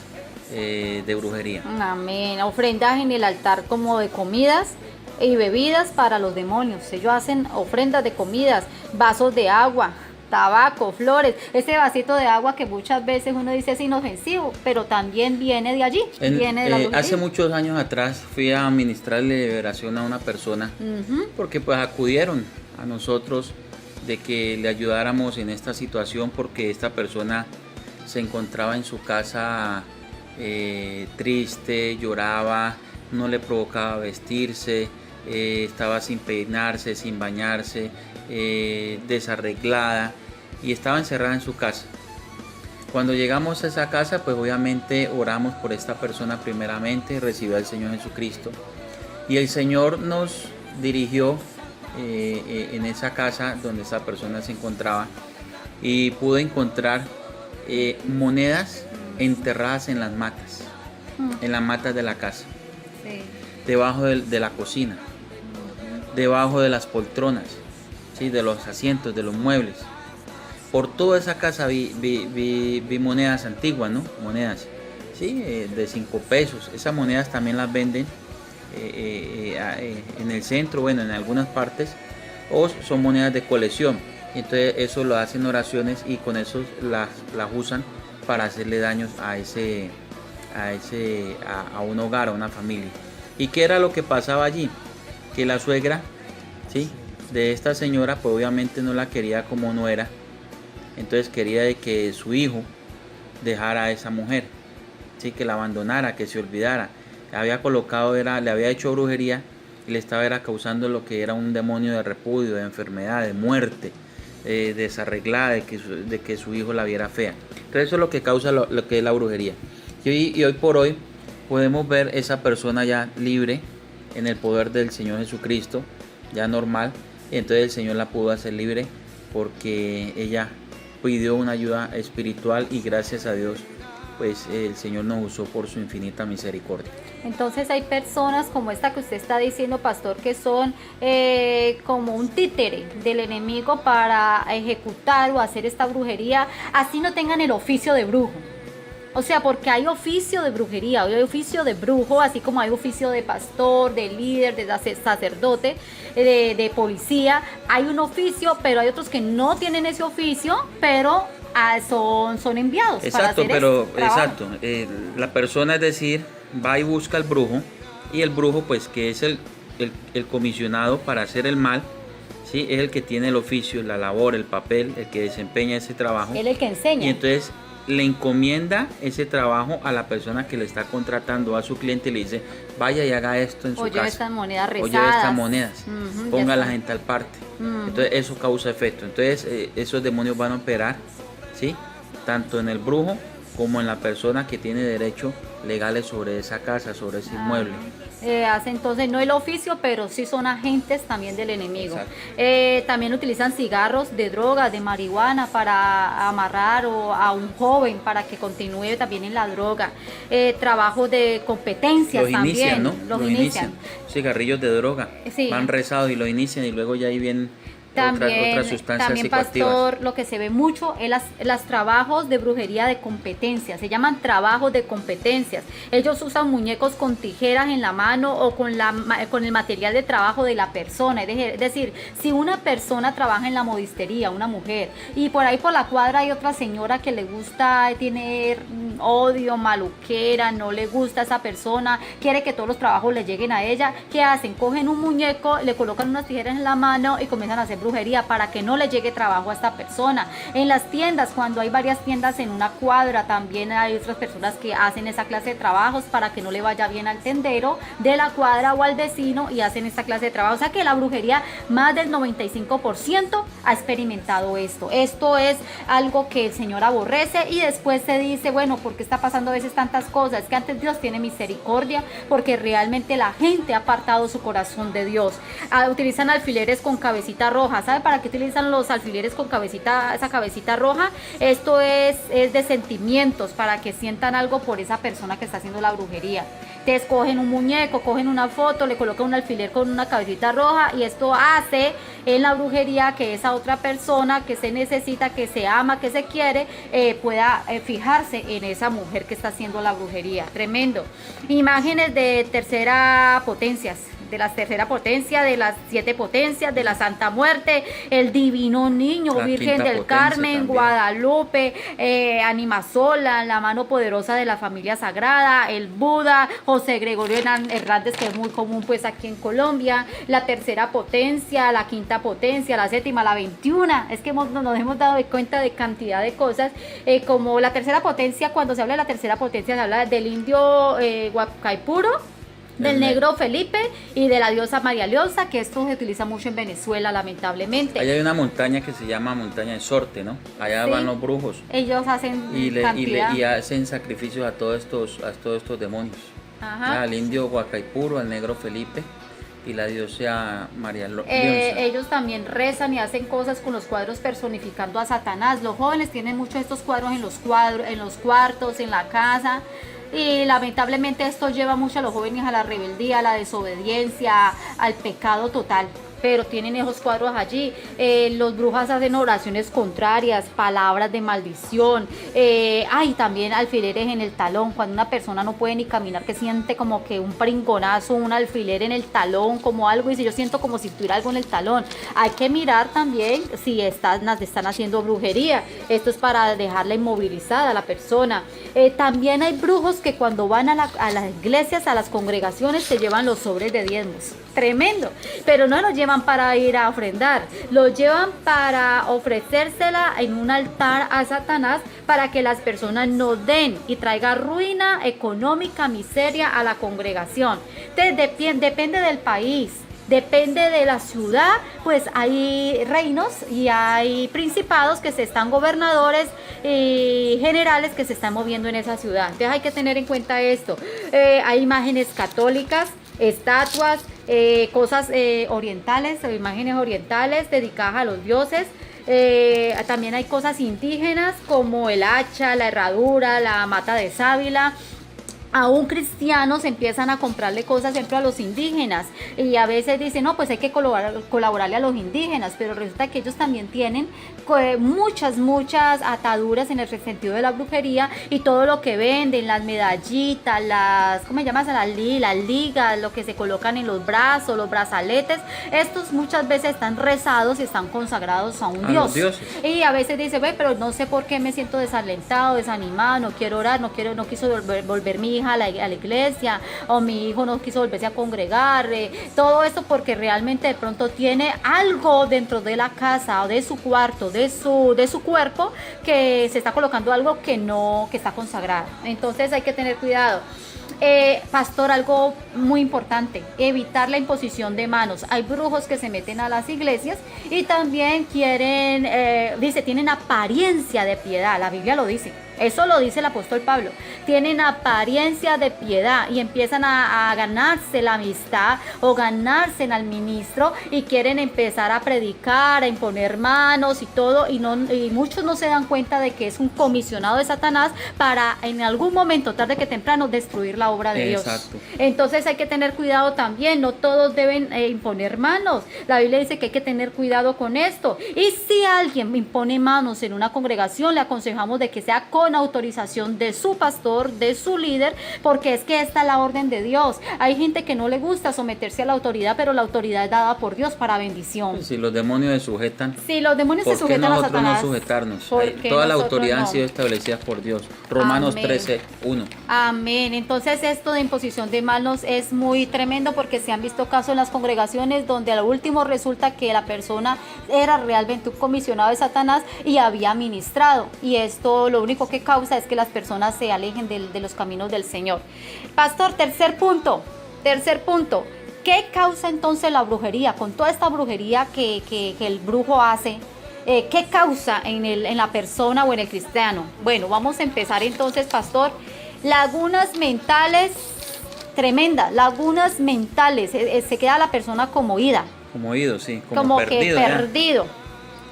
Speaker 2: de brujería.
Speaker 1: Amén. Ofrendas en el altar como de comidas y bebidas para los demonios. Ellos hacen ofrendas de comidas, vasos de agua, tabaco, flores. Ese vasito de agua que muchas veces uno dice es inofensivo, pero también viene de allí, viene de la brujería.
Speaker 2: Hace muchos años atrás fui a ministrarle liberación a una persona, porque pues acudieron a nosotros de que le ayudáramos en esta situación, porque esta persona se encontraba en su casa triste, lloraba, no le provocaba vestirse, estaba sin peinarse, sin bañarse, desarreglada, y estaba encerrada en su casa. Cuando llegamos a esa casa, pues obviamente oramos por esta persona primeramente, recibió al Señor Jesucristo, y el Señor nos dirigió en esa casa donde esa persona se encontraba, y pude encontrar monedas enterradas en las matas, en las matas de la casa, debajo de la cocina, debajo de las poltronas, ¿sí? De los asientos, de los muebles. Por toda esa casa vi monedas antiguas, ¿no? Monedas, ¿sí? De 5 pesos. Esas monedas también las venden en el centro, bueno, en algunas partes, o son monedas de colección. Entonces eso lo hacen oraciones, y con eso las usan para hacerle daños a un hogar, a una familia. ¿Y qué era lo que pasaba allí? Que la suegra, ¿sí?, de esta señora, pues obviamente no la quería como nuera. Entonces quería de que su hijo dejara a esa mujer, ¿sí?, que la abandonara, que se olvidara. Le había hecho brujería y le estaba causando lo que era un demonio de repudio, de enfermedad, de muerte, desarreglada, de que su hijo la viera fea. Entonces eso es lo que causa lo que es la brujería. Y hoy por hoy podemos ver esa persona ya libre en el poder del Señor Jesucristo, ya normal, Y entonces el Señor la pudo hacer libre porque ella pidió una ayuda espiritual y gracias a Dios pues el Señor nos usó por su infinita misericordia.
Speaker 1: Entonces hay personas como esta que usted está diciendo, pastor, que son como un títere del enemigo para ejecutar o hacer esta brujería, así no tengan el oficio de brujo. O sea, porque hay oficio de brujería, hay oficio de brujo, así como hay oficio de pastor, de líder, de sacerdote, de policía. Hay un oficio, pero hay otros que no tienen ese oficio, pero son enviados.
Speaker 2: Exacto,
Speaker 1: para hacer
Speaker 2: la persona, es decir, va y busca al brujo, y el brujo, pues que es el comisionado para hacer el mal, ¿sí? Es el que tiene el oficio, la labor, el papel, el que desempeña ese trabajo.
Speaker 1: Él es el que enseña.
Speaker 2: Y entonces le encomienda ese trabajo a la persona que le está contratando, a su cliente, y le dice, vaya y haga esto en su casa.
Speaker 1: Oye estas monedas rezadas.
Speaker 2: Oye estas monedas, póngalas en tal parte. Entonces eso causa efecto. Entonces esos demonios van a operar, ¿sí? Tanto en el brujo como en la persona que tiene derechos legales sobre esa casa, sobre ese inmueble.
Speaker 1: Hace entonces no el oficio, pero sí son agentes también del enemigo. También utilizan cigarros de droga, de marihuana para amarrar a un joven para que continúe también en la droga. Trabajo de competencias
Speaker 2: los
Speaker 1: también.
Speaker 2: Inician, ¿no? Los inician. Cigarrillos de droga.
Speaker 1: Sí.
Speaker 2: Van rezados y los inician y luego ya ahí vienen otras sustancias
Speaker 1: también,
Speaker 2: psicoactivas.
Speaker 1: pastor, lo que se ve mucho es las trabajos de brujería de competencias. Se llaman trabajos de competencias. Ellos usan muñecos con tijeras en la mano o con el material de trabajo de la persona. Es decir, si una persona trabaja en la modistería, una mujer, y por ahí por la cuadra hay otra señora que le gusta tener odio, maluquera, no le gusta a esa persona, quiere que todos los trabajos le lleguen a ella, ¿qué hacen? Cogen un muñeco, le colocan unas tijeras en la mano y comienzan a hacer brujería para que no le llegue trabajo a esta persona. En las tiendas, cuando hay varias tiendas en una cuadra, también hay otras personas que hacen esa clase de trabajos para que no le vaya bien al tendero de la cuadra o al vecino, y hacen esta clase de trabajo. O sea que la brujería, más del 95% ha experimentado esto. Esto es algo que el Señor aborrece, y después se dice, bueno, ¿por qué está pasando a veces tantas cosas? Es que antes Dios tiene misericordia porque realmente la gente ha apartado su corazón de Dios. Utilizan alfileres con cabecita roja. ¿Sabe para qué utilizan los alfileres con esa cabecita roja? Esto es de sentimientos, para que sientan algo por esa persona que está haciendo la brujería. Entonces cogen un muñeco, cogen una foto, le colocan un alfiler con una cabecita roja, y esto hace en la brujería que esa otra persona que se necesita, que se ama, que se quiere, pueda fijarse en esa mujer que está haciendo la brujería. Tremendo. Imágenes de tercera potencias, de la tercera potencia, de las 7 potencias, de la Santa Muerte, el Divino Niño, la Virgen del Carmen, también. Guadalupe, Animasola, la mano poderosa de la familia sagrada, el Buda, José Gregorio Hernández, que es muy común pues aquí en Colombia, la tercera potencia, la quinta potencia, la séptima, la 21. Es que nos hemos dado cuenta de cantidad de cosas, como la tercera potencia. Cuando se habla de la tercera potencia se habla del indio Huaycaipuro, del negro Felipe y de la diosa María Leonza, que esto se utiliza mucho en Venezuela, lamentablemente.
Speaker 2: Allá hay una montaña que se llama Montaña de Sorte, ¿no? Allá sí, van los brujos.
Speaker 1: Ellos hacen
Speaker 2: y hacen sacrificios a todos estos demonios.
Speaker 1: Ajá.
Speaker 2: Al indio Huaycaipuro, al negro Felipe y la diosa María Leonza.
Speaker 1: Ellos también rezan y hacen cosas con los cuadros personificando a Satanás. Los jóvenes tienen muchos estos cuadros en los cuartos, en la casa. Y lamentablemente esto lleva mucho a los jóvenes a la rebeldía, a la desobediencia, al pecado total. Pero tienen esos cuadros allí. Los brujos hacen oraciones contrarias, palabras de maldición. Hay también alfileres en el talón. Cuando una persona no puede ni caminar, que siente como que un pringonazo, un alfiler en el talón, como algo, y si yo siento como si tuviera algo en el talón. Hay que mirar también si están haciendo brujería. Esto es para dejarla inmovilizada a la persona. También hay brujos que cuando van a las iglesias, a las congregaciones, se llevan los sobres de diezmos. Tremendo. Pero no los llevan para ir a ofrendar, lo llevan para ofrecérsela en un altar a Satanás, para que las personas no den y traiga ruina económica, miseria a la congregación. Entonces depende del país, depende de la ciudad, pues hay reinos y hay principados que se están, gobernadores y generales que se están moviendo en esa ciudad. Entonces hay que tener en cuenta esto. Hay imágenes católicas, estatuas, cosas orientales, imágenes orientales dedicadas a los dioses. También hay cosas indígenas como el hacha, la herradura, la mata de sábila. Aún cristianos empiezan a comprarle cosas siempre a los indígenas y a veces dicen, no, pues hay que colaborarle a los indígenas, pero resulta que ellos también tienen muchas ataduras en el sentido de la brujería, y todo lo que venden, las medallitas, ¿cómo se llama? Las ligas, lo que se colocan en los brazos, los brazaletes, estos muchas veces están rezados y están consagrados a un dios. Y a veces dice, pero no sé por qué me siento desalentado, desanimado, no quiero orar, no quiso volver mi hija a la iglesia, o mi hijo no quiso volverse a congregar, todo esto porque realmente de pronto tiene algo dentro de la casa o de su cuarto, de su cuerpo, que se está colocando algo que está consagrado. Entonces hay que tener cuidado. Pastor, algo muy importante, evitar la imposición de manos. Hay brujos que se meten a las iglesias y también tienen apariencia de piedad, la Biblia lo dice. Eso lo dice el apóstol Pablo. Tienen apariencia de piedad y empiezan a ganarse la amistad o ganarse al ministro y quieren empezar a predicar, a imponer manos y todo, y muchos no se dan cuenta de que es un comisionado de Satanás para en algún momento, tarde que temprano, destruir la obra de Dios. Entonces hay que tener cuidado también, no todos deben imponer manos. La Biblia dice que hay que tener cuidado con esto. Y si alguien impone manos en una congregación, le aconsejamos de que sea con autorización de su pastor, de su líder, porque es que esta es la orden de Dios. Hay gente que no le gusta someterse a la autoridad, pero la autoridad es dada por Dios para bendición.
Speaker 2: Si los demonios se sujetan,
Speaker 1: si los demonios se sujetan a Satanás,
Speaker 2: no sujetarnos? Toda la autoridad han sido establecidas por Dios. Romanos 13:1.
Speaker 1: Amén. Entonces esto de imposición de manos es muy tremendo, porque se han visto casos en las congregaciones donde al último resulta que la persona era realmente un comisionado de Satanás y había ministrado, y esto lo único que causa es que las personas se alejen de los caminos del Señor. Pastor, tercer punto, ¿qué causa entonces la brujería? Con toda esta brujería que el brujo hace, ¿qué causa en la persona o en el cristiano? Bueno, vamos a empezar entonces, pastor. Lagunas mentales tremendas, lagunas mentales, se queda la persona como ida.
Speaker 2: Como ido, sí,
Speaker 1: como perdido,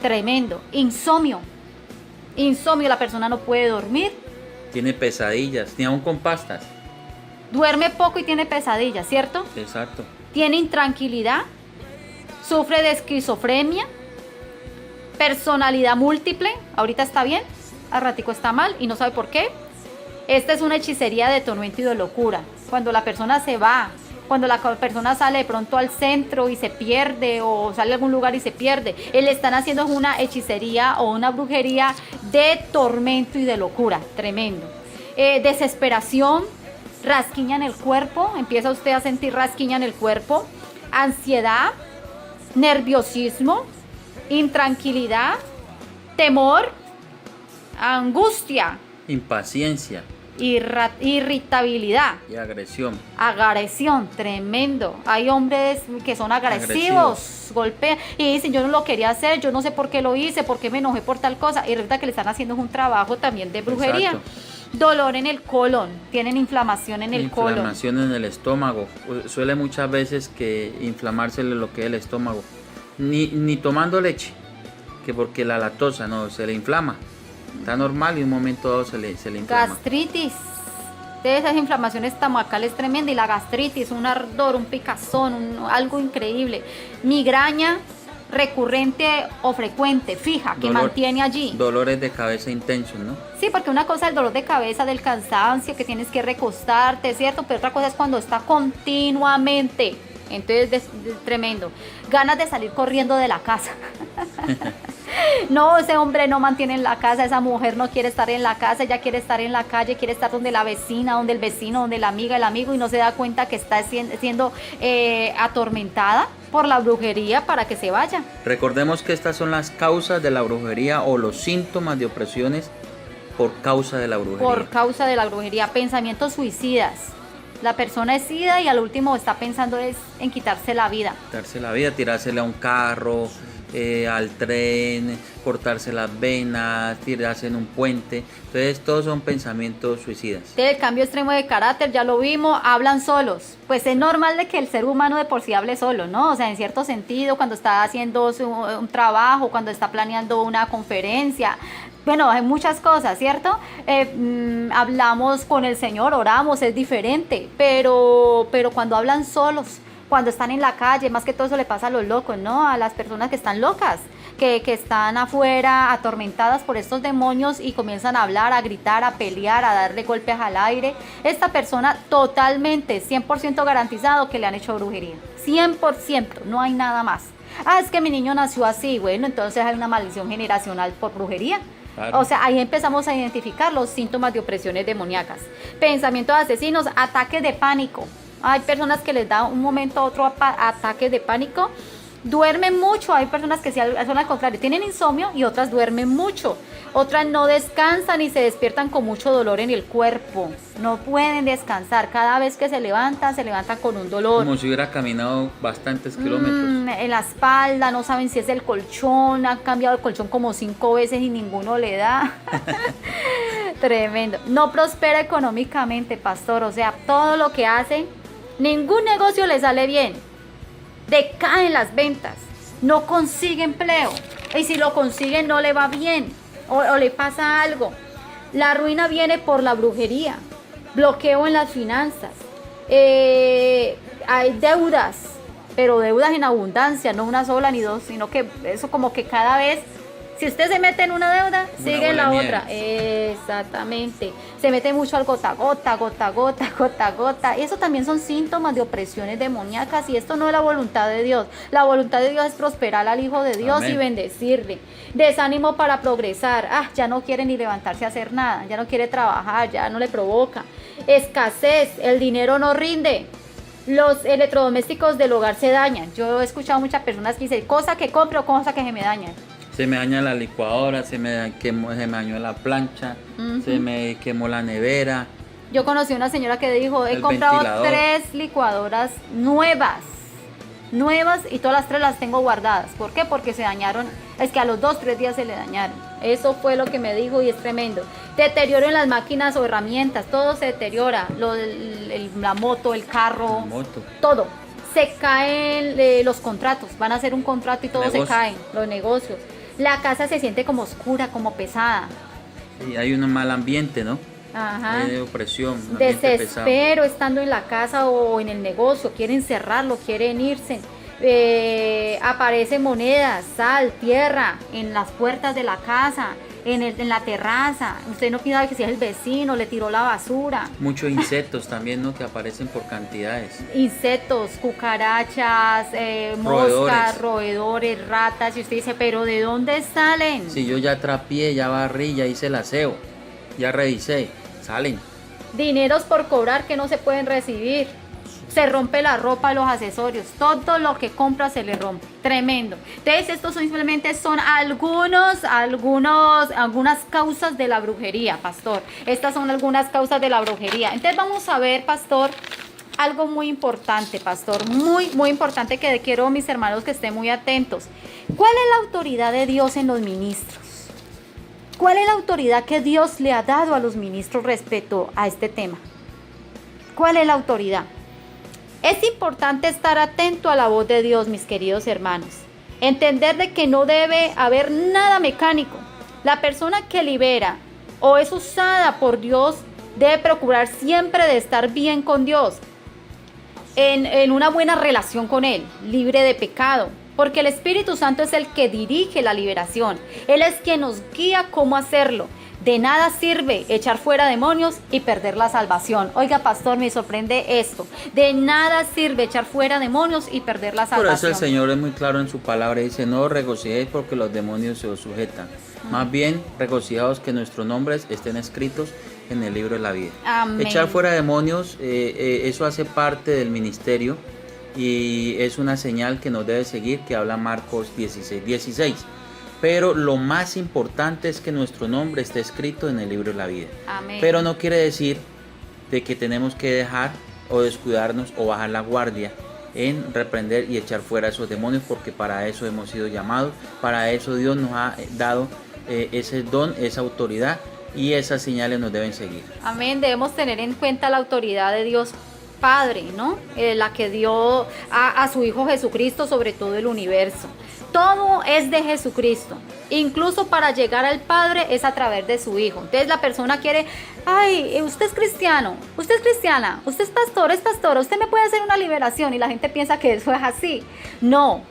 Speaker 1: tremendo. Insomnio, la persona no puede dormir.
Speaker 2: Tiene pesadillas, ni aún con pastas.
Speaker 1: Duerme poco y tiene pesadillas, ¿cierto?
Speaker 2: Exacto.
Speaker 1: Tiene intranquilidad, sufre de esquizofrenia, personalidad múltiple, ahorita está bien, al ratico está mal y no sabe por qué. Esta es una hechicería de tormento y de locura. Cuando la persona se va, cuando la persona sale de pronto al centro y se pierde, o sale a algún lugar y se pierde, le están haciendo una hechicería o una brujería de tormento y de locura, tremendo. Desesperación, rasquiña en el cuerpo, empieza usted a sentir rasquiña en el cuerpo, ansiedad, nerviosismo, intranquilidad, temor, angustia,
Speaker 2: impaciencia,
Speaker 1: irritabilidad
Speaker 2: y agresión.
Speaker 1: Tremendo. Hay hombres que son agresivos, golpean y dicen, yo no lo quería hacer, yo no sé por qué lo hice, por qué me enojé por tal cosa, y resulta que le están haciendo un trabajo también de brujería.
Speaker 2: Exacto.
Speaker 1: Dolor en el colon, tienen inflamación en el colon.
Speaker 2: Inflamación en el estómago. Suele muchas veces que inflamársele lo que es el estómago. Ni tomando leche, que porque la lactosa no se le inflama. Está normal y un momento dado se le inflama.
Speaker 1: Gastritis. De esas inflamaciones estomacales tremenda, y la gastritis, un ardor, un picazón, algo increíble. Migraña recurrente o frecuente, fija, que mantiene allí.
Speaker 2: Dolores de cabeza intensos, ¿no?
Speaker 1: Sí, porque una cosa es el dolor de cabeza, del cansancio, que tienes que recostarte, ¿cierto? Pero otra cosa es cuando está continuamente. Entonces, tremendo. Ganas de salir corriendo de la casa. No, ese hombre no mantiene en la casa, esa mujer no quiere estar en la casa, ella quiere estar en la calle, quiere estar donde la vecina, donde el vecino, donde la amiga, el amigo, y no se da cuenta que está siendo atormentada por la brujería para que se vaya.
Speaker 2: Recordemos que estas son las causas de la brujería, o los síntomas de opresiones por causa de la brujería.
Speaker 1: Por causa de la brujería, pensamientos suicidas. La persona es ida y al último está pensando en quitarse la vida.
Speaker 2: Tirársela a un carro, al tren, cortarse las venas, tirarse en un puente. Entonces todos son pensamientos suicidas.
Speaker 1: El cambio extremo de carácter, ya lo vimos, hablan solos. Pues es normal de que el ser humano de por sí hable solo, ¿no? O sea, en cierto sentido, cuando está haciendo un trabajo, cuando está planeando una conferencia. Bueno, hay muchas cosas, ¿cierto? Hablamos con el Señor, oramos, es diferente, pero cuando hablan solos, cuando están en la calle, más que todo eso le pasa a los locos, ¿no? A las personas que están locas, que están afuera atormentadas por estos demonios y comienzan a hablar, a gritar, a pelear, a darle golpes al aire. Esta persona totalmente, 100% garantizado que le han hecho brujería. 100%, no hay nada más. Ah, es que mi niño nació así, bueno, entonces hay una maldición generacional por brujería. Claro. O sea, ahí empezamos a identificar los síntomas de opresiones demoníacas. Pensamientos asesinos, ataques de pánico. Hay personas que les da un momento a otro ataques de pánico. Duermen mucho, hay personas que son al contrario, tienen insomnio y otras duermen mucho. Otras no descansan y se despiertan con mucho dolor en el cuerpo. No pueden descansar. Cada vez que se levantan con un dolor.
Speaker 2: Como si hubiera caminado bastantes kilómetros.
Speaker 1: En la espalda, no saben si es el colchón. Han cambiado el colchón como 5 veces y ninguno le da. Tremendo. No prospera económicamente, pastor. O sea, todo lo que hacen, ningún negocio le sale bien. Decaen las ventas. No consigue empleo. Y si lo consiguen, no le va bien. O le pasa algo. La ruina viene por la brujería, bloqueo en las finanzas, hay deudas, pero deudas en abundancia, no una sola ni dos, sino que eso como que cada vez, si usted se mete en una deuda, sigue en la otra. Exactamente. Se mete mucho al gota a gota, gota a gota, gota a gota. Y eso también son síntomas de opresiones demoníacas y esto no es la voluntad de Dios. La voluntad de Dios es prosperar al Hijo de Dios. Amén. Y bendecirle. Desánimo para progresar. Ya no quiere ni levantarse a hacer nada. Ya no quiere trabajar, ya no le provoca. Escasez, el dinero no rinde. Los electrodomésticos del hogar se dañan. Yo he escuchado muchas personas que dicen, cosa que compro, cosa que se me dañan.
Speaker 2: Se me daña la licuadora, se me dañó la plancha, se me quemó la nevera.
Speaker 1: Yo conocí una señora que dijo, he comprado ventilador. 3 licuadoras nuevas y todas las 3 las tengo guardadas. ¿Por qué? Porque se dañaron, es que a los 2-3 días se le dañaron. Eso fue lo que me dijo y es tremendo. Deterioro en las máquinas o herramientas, todo se deteriora, la moto, el carro, todo. Se caen los contratos, van a hacer un contrato y todo se cae, los negocios. La casa se siente como oscura, como pesada.
Speaker 2: Sí, hay un mal ambiente, ¿no?
Speaker 1: Ajá.
Speaker 2: Hay opresión.
Speaker 1: Desespero estando en la casa o en el negocio. Quieren cerrarlo, quieren irse. Aparecen monedas, sal, tierra en las puertas de la casa, en la terraza. Usted no piensa que si es el vecino, le tiró la basura.
Speaker 2: Muchos insectos también, ¿no? Que aparecen por cantidades.
Speaker 1: Insectos, cucarachas, moscas, roedores, ratas. Y usted dice, ¿pero de dónde salen?
Speaker 2: Si yo ya trapié, ya barrí, ya hice el aseo, ya revisé, salen.
Speaker 1: Dineros por cobrar que no se pueden recibir. Se rompe la ropa, los accesorios, todo lo que compra se le rompe. Tremendo. Entonces, estos simplemente son algunas causas de la brujería, pastor. Estas son algunas causas de la brujería. Entonces, vamos a ver, pastor, algo muy importante, pastor. Muy, muy importante que quiero, mis hermanos, que estén muy atentos. ¿Cuál es la autoridad de Dios en los ministros? ¿Cuál es la autoridad que Dios le ha dado a los ministros respecto a este tema? ¿Cuál es la autoridad? Es importante estar atento a la voz de Dios, mis queridos hermanos. Entender de que no debe haber nada mecánico. La persona que libera o es usada por Dios debe procurar siempre de estar bien con Dios, en una buena relación con Él, libre de pecado. Porque el Espíritu Santo es el que dirige la liberación. Él es quien nos guía cómo hacerlo. De nada sirve echar fuera demonios y perder la salvación. Oiga, pastor, me sorprende esto. De nada sirve echar fuera demonios y perder la salvación.
Speaker 2: Por eso el Señor es muy claro en su palabra. Dice, no os regocijéis porque los demonios se os sujetan. Más bien, regocijaos que nuestros nombres estén escritos en el libro de la vida.
Speaker 1: Amén.
Speaker 2: Echar fuera demonios, eso hace parte del ministerio y es una señal que nos debe seguir, que habla Marcos 16. Pero lo más importante es que nuestro nombre esté escrito en el libro de la vida.
Speaker 1: Amén.
Speaker 2: Pero no quiere decir de que tenemos que dejar o descuidarnos o bajar la guardia en reprender y echar fuera esos demonios, porque para eso hemos sido llamados, para eso Dios nos ha dado ese don, esa autoridad, y esas señales nos deben seguir.
Speaker 1: Amén. Debemos tener en cuenta la autoridad de Dios Padre, ¿no? La que dio a su Hijo Jesucristo sobre todo el universo. Todo es de Jesucristo. Incluso para llegar al Padre es a través de su Hijo. Entonces la persona quiere, ay, usted es cristiano, usted es cristiana, usted es pastor, es pastora, usted me puede hacer una liberación, y la gente piensa que eso es así. No,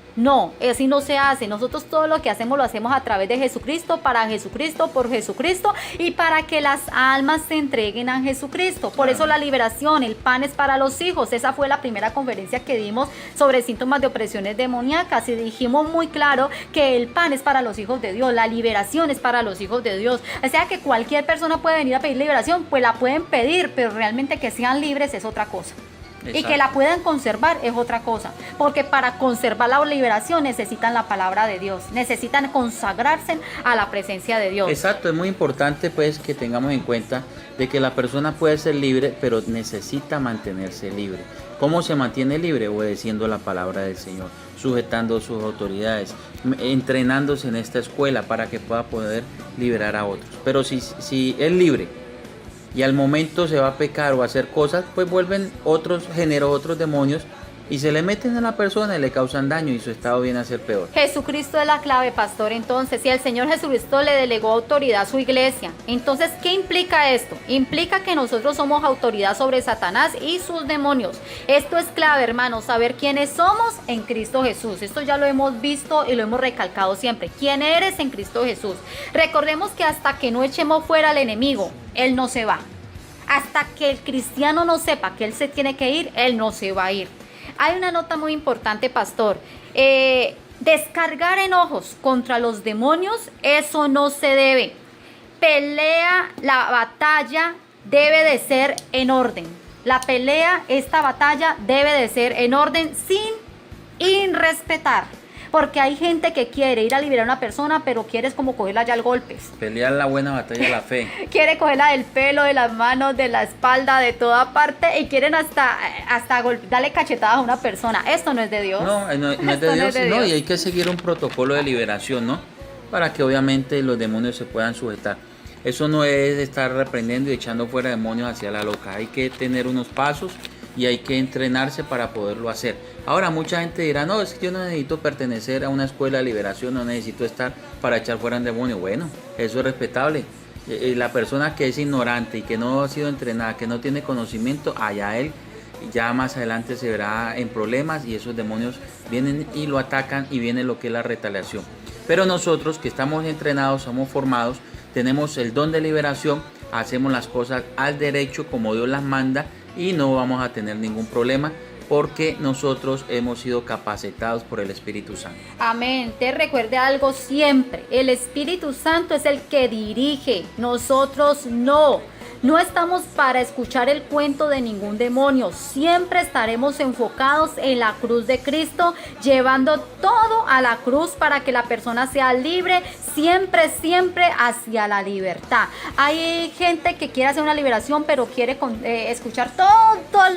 Speaker 1: así no se hace. Nosotros todo lo que hacemos lo hacemos a través de Jesucristo, para Jesucristo, por Jesucristo, y para que las almas se entreguen a Jesucristo. Por eso la liberación, el pan es para los hijos. Esa fue la primera conferencia que dimos sobre síntomas de opresiones demoníacas, y dijimos muy claro que el pan es para los hijos de Dios, la liberación es para los hijos de Dios. O sea que cualquier persona puede venir a pedir liberación, pues la pueden pedir, pero realmente que sean libres es otra cosa. Exacto. Y que la puedan conservar es otra cosa, porque para conservar la liberación necesitan la palabra de Dios, necesitan consagrarse a la presencia de Dios.
Speaker 2: Exacto, es muy importante pues que tengamos en cuenta de que la persona puede ser libre, pero necesita mantenerse libre. ¿Cómo se mantiene libre? Obedeciendo la palabra del Señor, sujetando sus autoridades, entrenándose en esta escuela para que pueda poder liberar a otros. Pero si es libre y al momento se va a pecar o a hacer cosas, pues vuelven otros géneros, otros demonios, y se le meten a la persona y le causan daño, y su estado viene a ser peor.
Speaker 1: Jesucristo es la clave, pastor. Entonces, si el Señor Jesucristo le delegó autoridad a su iglesia, entonces, ¿qué implica esto? Implica que nosotros somos autoridad sobre Satanás y sus demonios. Esto es clave, hermanos, saber quiénes somos en Cristo Jesús. Esto ya lo hemos visto y lo hemos recalcado siempre. ¿Quién eres en Cristo Jesús? Recordemos que hasta que no echemos fuera al enemigo, él no se va. Hasta que el cristiano no sepa que él se tiene que ir, él no se va a ir. Hay una nota muy importante, pastor. Descargar enojos contra los demonios, eso no se debe. La batalla debe de ser en orden. Esta batalla debe de ser en orden, sin irrespetar. Porque hay gente que quiere ir a liberar a una persona, pero quiere como cogerla ya al golpes.
Speaker 2: Pelear la buena batalla de la fe.
Speaker 1: Quiere cogerla del pelo, de las manos, de la espalda, de toda parte, y quieren hasta darle cachetadas a una persona. Esto no es de Dios.
Speaker 2: No es de Dios. No, y hay que seguir un protocolo de liberación, ¿no? Para que obviamente los demonios se puedan sujetar. Eso no es estar reprendiendo y echando fuera demonios hacia la loca. Hay que tener unos pasos y hay que entrenarse para poderlo hacer. Ahora mucha gente dirá, no, es que yo no necesito pertenecer a una escuela de liberación, no necesito estar para echar fuera un demonio. Bueno, eso es respetable. La persona que es ignorante y que no ha sido entrenada, que no tiene conocimiento, allá él ya más adelante se verá en problemas, y esos demonios vienen y lo atacan, y viene lo que es la retaliación. Pero nosotros que estamos entrenados, somos formados, tenemos el don de liberación, hacemos las cosas al derecho como Dios las manda, y no vamos a tener ningún problema, porque nosotros hemos sido capacitados por el Espíritu Santo.
Speaker 1: Amén. Te recuerde algo siempre: el Espíritu Santo es el que dirige, nosotros no. No estamos para escuchar el cuento de ningún demonio. Siempre estaremos enfocados en la cruz de Cristo, llevando todo a la cruz para que la persona sea libre, siempre hacia la libertad. Hay gente que quiere hacer una liberación, pero quiere escuchar todo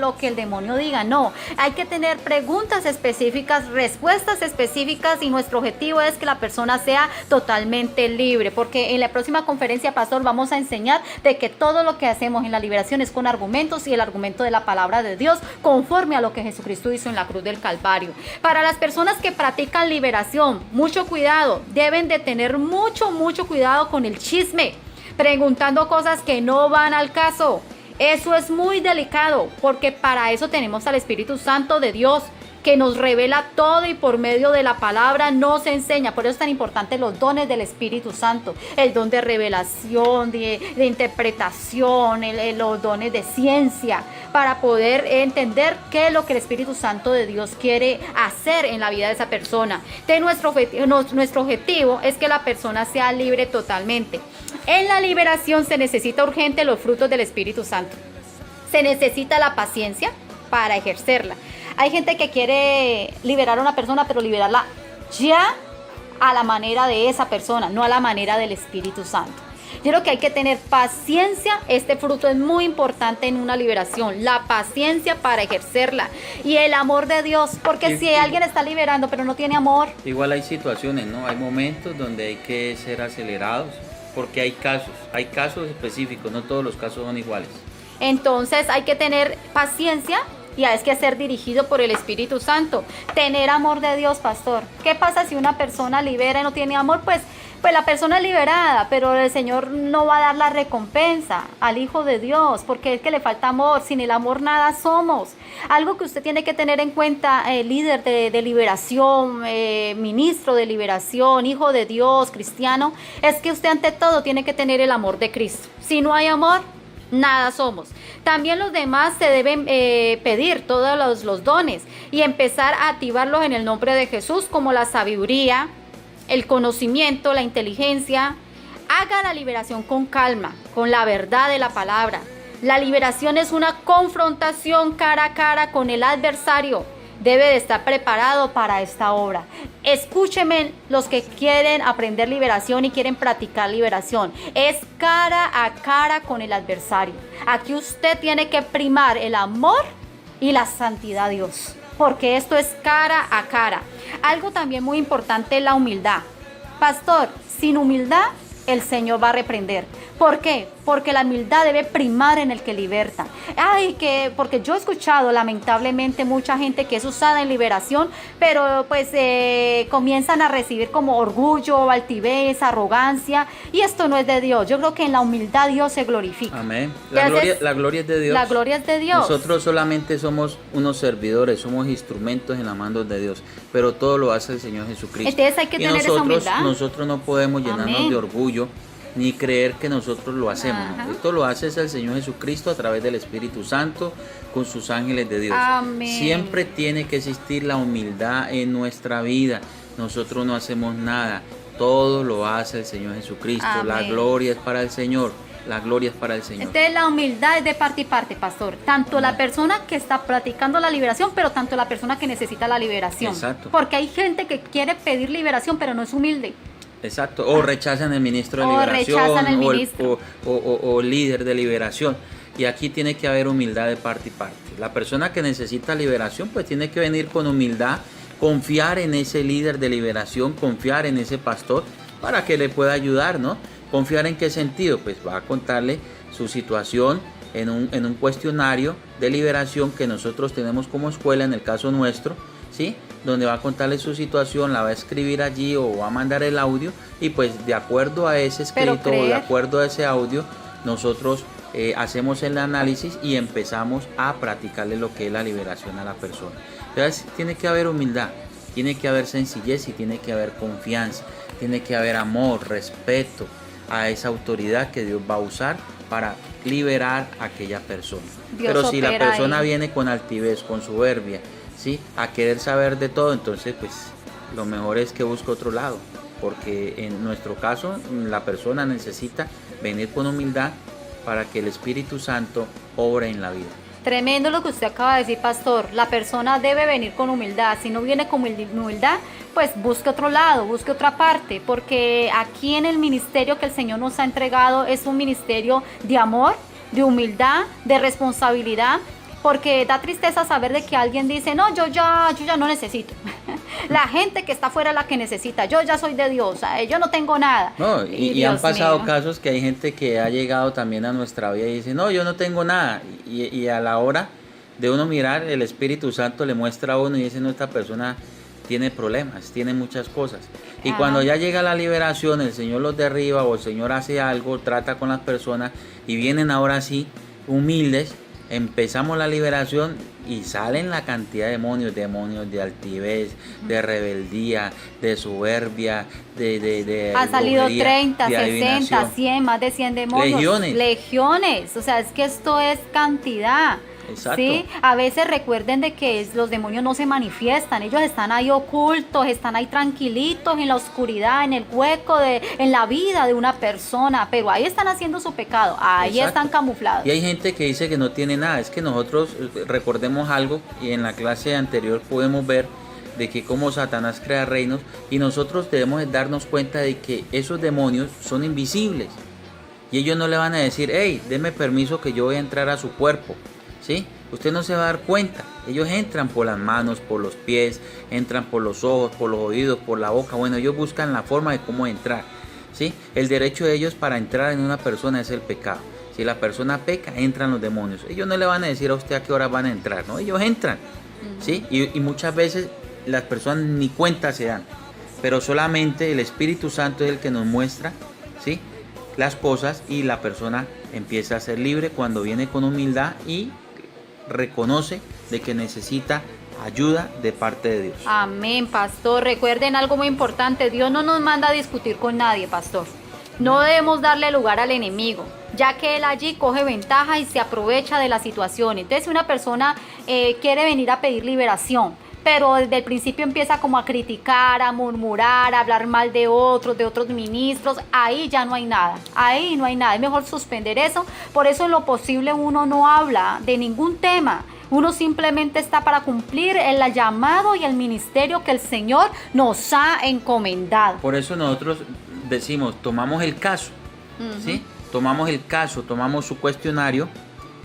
Speaker 1: lo que el demonio diga. No, hay que tener preguntas específicas, respuestas específicas, y nuestro objetivo es que la persona sea totalmente libre, porque en la próxima conferencia, pastor, vamos a enseñar de que todo lo que hacemos en la liberación es con argumentos, y el argumento de la palabra de Dios, conforme a lo que Jesucristo hizo en la cruz del Calvario. Para las personas que practican liberación, mucho cuidado, deben de tener mucho cuidado con el chisme, preguntando cosas que no van al caso. Eso es muy delicado, porque para eso tenemos al Espíritu Santo de Dios, que nos revela todo, y por medio de la palabra nos enseña. Por eso es tan importante los dones del Espíritu Santo: el don de revelación, de interpretación, los dones de ciencia, para poder entender qué es lo que el Espíritu Santo de Dios quiere hacer en la vida de esa persona. Entonces, nuestro objetivo es que la persona sea libre totalmente. En la liberación se necesita urgente los frutos del Espíritu Santo. Se necesita la paciencia para ejercerla. Hay gente que quiere liberar a una persona, pero liberarla ya a la manera de esa persona, no a la manera del Espíritu Santo. Yo creo que hay que tener paciencia. Este fruto es muy importante en una liberación, la paciencia para ejercerla y el amor de Dios, porque si alguien está liberando pero no tiene amor.
Speaker 2: Igual hay situaciones, ¿no? Hay momentos donde hay que ser acelerados, porque hay casos específicos, no todos los casos son iguales.
Speaker 1: Entonces hay que tener paciencia y hay que ser dirigido por el Espíritu Santo. Tener amor de Dios, pastor. ¿Qué pasa si una persona libera y no tiene amor? Pues la persona es liberada, pero el Señor no va a dar la recompensa al Hijo de Dios, porque es que le falta amor. Sin el amor nada somos. Algo que usted tiene que tener en cuenta, líder de liberación, ministro de liberación, hijo de Dios, cristiano, es que usted ante todo tiene que tener el amor de Cristo. Si no hay amor, nada somos. También los demás se deben pedir todos los dones y empezar a activarlos en el nombre de Jesús, como la sabiduría, el conocimiento, la inteligencia. Haga la liberación con calma, con la verdad de la palabra. La liberación es una confrontación cara a cara con el adversario. Debe de estar preparado para esta obra. Escúchenme los que quieren aprender liberación y quieren practicar liberación. Es cara a cara con el adversario. Aquí usted tiene que primar el amor y la santidad de Dios, porque esto es cara a cara. Algo también muy importante es la humildad. Pastor, sin humildad el Señor va a reprender. ¿Por qué? Porque la humildad debe primar en el que liberta. Porque yo he escuchado lamentablemente mucha gente que es usada en liberación, pero pues comienzan a recibir como orgullo, altivez, arrogancia, y esto no es de Dios. Yo creo que en la humildad Dios se glorifica.
Speaker 2: Amén. La gloria es de Dios.
Speaker 1: La gloria es de Dios.
Speaker 2: Nosotros solamente somos unos servidores, somos instrumentos en las manos de Dios, pero todo lo hace el Señor Jesucristo.
Speaker 1: Entonces hay que tener esa humildad.
Speaker 2: Nosotros no podemos llenarnos
Speaker 1: Amén.
Speaker 2: de orgullo ni creer que nosotros lo hacemos, ¿no? Esto lo hace el Señor Jesucristo a través del Espíritu Santo con sus ángeles de Dios.
Speaker 1: Amén.
Speaker 2: Siempre tiene que existir la humildad en nuestra vida. Nosotros no hacemos nada, todo lo hace el Señor Jesucristo.
Speaker 1: Amén.
Speaker 2: La gloria es para el Señor. La gloria es para el Señor.
Speaker 1: Entonces la humildad es de parte y parte, pastor. Tanto la persona que está practicando la liberación, pero tanto la persona que necesita la liberación.
Speaker 2: Exacto.
Speaker 1: Porque hay gente que quiere pedir liberación, pero no es humilde.
Speaker 2: Exacto, o rechazan el ministro de
Speaker 1: O
Speaker 2: liberación
Speaker 1: rechazan el ministro.
Speaker 2: o líder de liberación. Y aquí tiene que haber humildad de parte y parte. La persona que necesita liberación pues tiene que venir con humildad, confiar en ese líder de liberación, confiar en ese pastor para que le pueda ayudar, ¿no? ¿Confiar en qué sentido? Pues va a contarle su situación en un cuestionario de liberación que nosotros tenemos como escuela, en el caso nuestro, ¿sí? Donde va a contarle su situación, la va a escribir allí o va a mandar el audio, y pues de acuerdo a ese escrito o de acuerdo a ese audio, nosotros hacemos el análisis y empezamos a practicarle lo que es la liberación a la persona. Entonces tiene que haber humildad, tiene que haber sencillez y tiene que haber confianza, tiene que haber amor, respeto a esa autoridad que Dios va a usar para liberar a aquella persona. Pero si la persona viene con altivez, con soberbia, ¿sí?, a querer saber de todo, entonces pues lo mejor es que busque otro lado, porque en nuestro caso la persona necesita venir con humildad para que el Espíritu Santo obre en la vida.
Speaker 1: Tremendo lo que usted acaba de decir, pastor. La persona debe venir con humildad. Si no viene con humildad, pues busque otro lado, busque otra parte, porque aquí en el ministerio que el Señor nos ha entregado es un ministerio de amor, de humildad, de responsabilidad. Porque da tristeza saber de que alguien dice, no, yo ya no necesito. La gente que está afuera es la que necesita. Yo ya soy de Dios, yo no tengo nada.
Speaker 2: No, y han pasado casos que hay gente que ha llegado también a nuestra vida y dice, no, yo no tengo nada. Y a la hora de uno mirar, el Espíritu Santo le muestra a uno y dice, no, esta persona tiene problemas, tiene muchas cosas. Y cuando ya llega la liberación, el Señor los derriba o el Señor hace algo, trata con las personas y vienen ahora sí humildes. Empezamos la liberación y salen la cantidad de demonios de altivez, de rebeldía, de soberbia, de
Speaker 1: han salido
Speaker 2: brujería,
Speaker 1: 30,
Speaker 2: de
Speaker 1: 60, 100, más de 100 demonios. Legiones, o sea, es que esto es cantidad.
Speaker 2: Exacto.
Speaker 1: ¿Sí? A veces recuerden de que los demonios no se manifiestan, ellos están ahí ocultos, están ahí tranquilitos en la oscuridad, en el hueco, en la vida de una persona, pero ahí están haciendo su pecado, ahí
Speaker 2: Exacto.
Speaker 1: están camuflados.
Speaker 2: Y hay gente que dice que no tiene nada. Es que nosotros recordemos algo, y en la clase anterior podemos ver de que como Satanás crea reinos, y nosotros debemos darnos cuenta de que esos demonios son invisibles. Y ellos no le van a decir, hey, deme permiso que yo voy a entrar a su cuerpo, ¿sí? Usted no se va a dar cuenta. Ellos entran por las manos, por los pies, entran por los ojos, por los oídos, por la boca. Bueno, ellos buscan la forma de cómo entrar, ¿sí? El derecho de ellos para entrar en una persona es el pecado. Si la persona peca, entran los demonios. Ellos no le van a decir a usted a qué hora van a entrar, ¿no? Ellos entran, ¿sí? Y muchas veces las personas ni cuenta se dan. Pero solamente el Espíritu Santo es el que nos muestra, ¿sí?, las cosas, y la persona empieza a ser libre cuando viene con humildad y reconoce de que necesita ayuda de parte de Dios.
Speaker 1: Amén, pastor. Recuerden algo muy importante, Dios no nos manda a discutir con nadie, pastor. No debemos darle lugar al enemigo, ya que él allí coge ventaja y se aprovecha de la situación. Entonces, si una persona quiere venir a pedir liberación, pero desde el principio empieza como a criticar, a murmurar, a hablar mal de otros ministros, ahí ya no hay nada, ahí no hay nada, es mejor suspender eso. Por eso en lo posible uno no habla de ningún tema, uno simplemente está para cumplir el llamado y el ministerio que el Señor nos ha encomendado.
Speaker 2: Por eso nosotros decimos, tomamos el caso, ¿sí? Tomamos el caso, tomamos su cuestionario,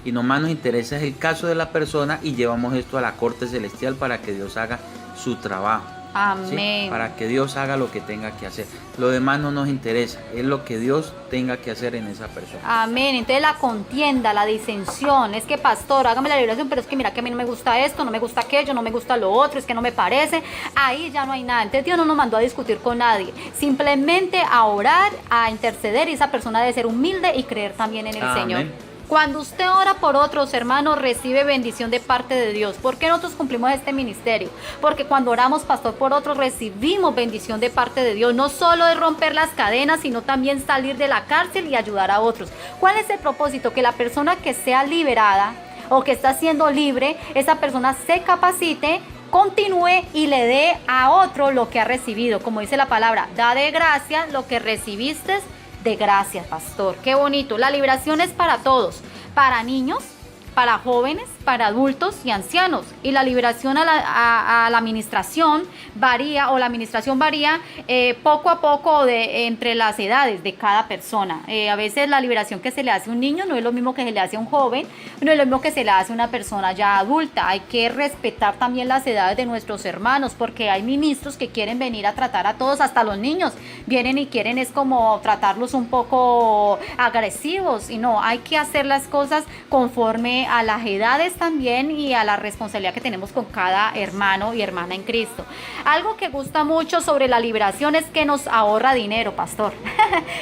Speaker 2: y nomás nos interesa el caso de la persona y llevamos esto a la corte celestial para que Dios haga su trabajo.
Speaker 1: Amén.
Speaker 2: ¿Sí? Para que Dios haga lo que tenga que hacer. Lo demás no nos interesa, es lo que Dios tenga que hacer en esa persona.
Speaker 1: Amén. Entonces la contienda, la disensión, es que pastor, hágame la liberación, pero es que mira que a mí no me gusta esto, no me gusta aquello, no me gusta lo otro, es que no me parece. Ahí ya no hay nada. Entonces Dios no nos mandó a discutir con nadie, simplemente a orar, a interceder, y esa persona debe ser humilde y creer también en el
Speaker 2: Amén.
Speaker 1: Señor. Cuando usted ora por otros, hermanos, recibe bendición de parte de Dios. ¿Por qué nosotros cumplimos este ministerio? Porque cuando oramos, pastor, por otros, recibimos bendición de parte de Dios. No solo es romper las cadenas, sino también salir de la cárcel y ayudar a otros. ¿Cuál es el propósito? Que la persona que sea liberada o que está siendo libre, esa persona se capacite, continúe y le dé a otro lo que ha recibido. Como dice la palabra, da de gracia lo que recibiste de gracias, pastor. Qué bonito. La liberación es para todos, para niños, para jóvenes, para adultos y ancianos. Y la liberación a la administración varía, o la administración varía poco a poco entre las edades de cada persona. A veces la liberación que se le hace a un niño no es lo mismo que se le hace a un joven, no es lo mismo que se le hace a una persona ya adulta. Hay que respetar también las edades de nuestros hermanos, porque hay ministros que quieren venir a tratar a todos, hasta los niños. Vienen y quieren es como tratarlos un poco agresivos, y no, hay que hacer las cosas conforme a las edades también y a la responsabilidad que tenemos con cada hermano y hermana en Cristo. Algo que gusta mucho sobre la liberación es que nos ahorra dinero, pastor.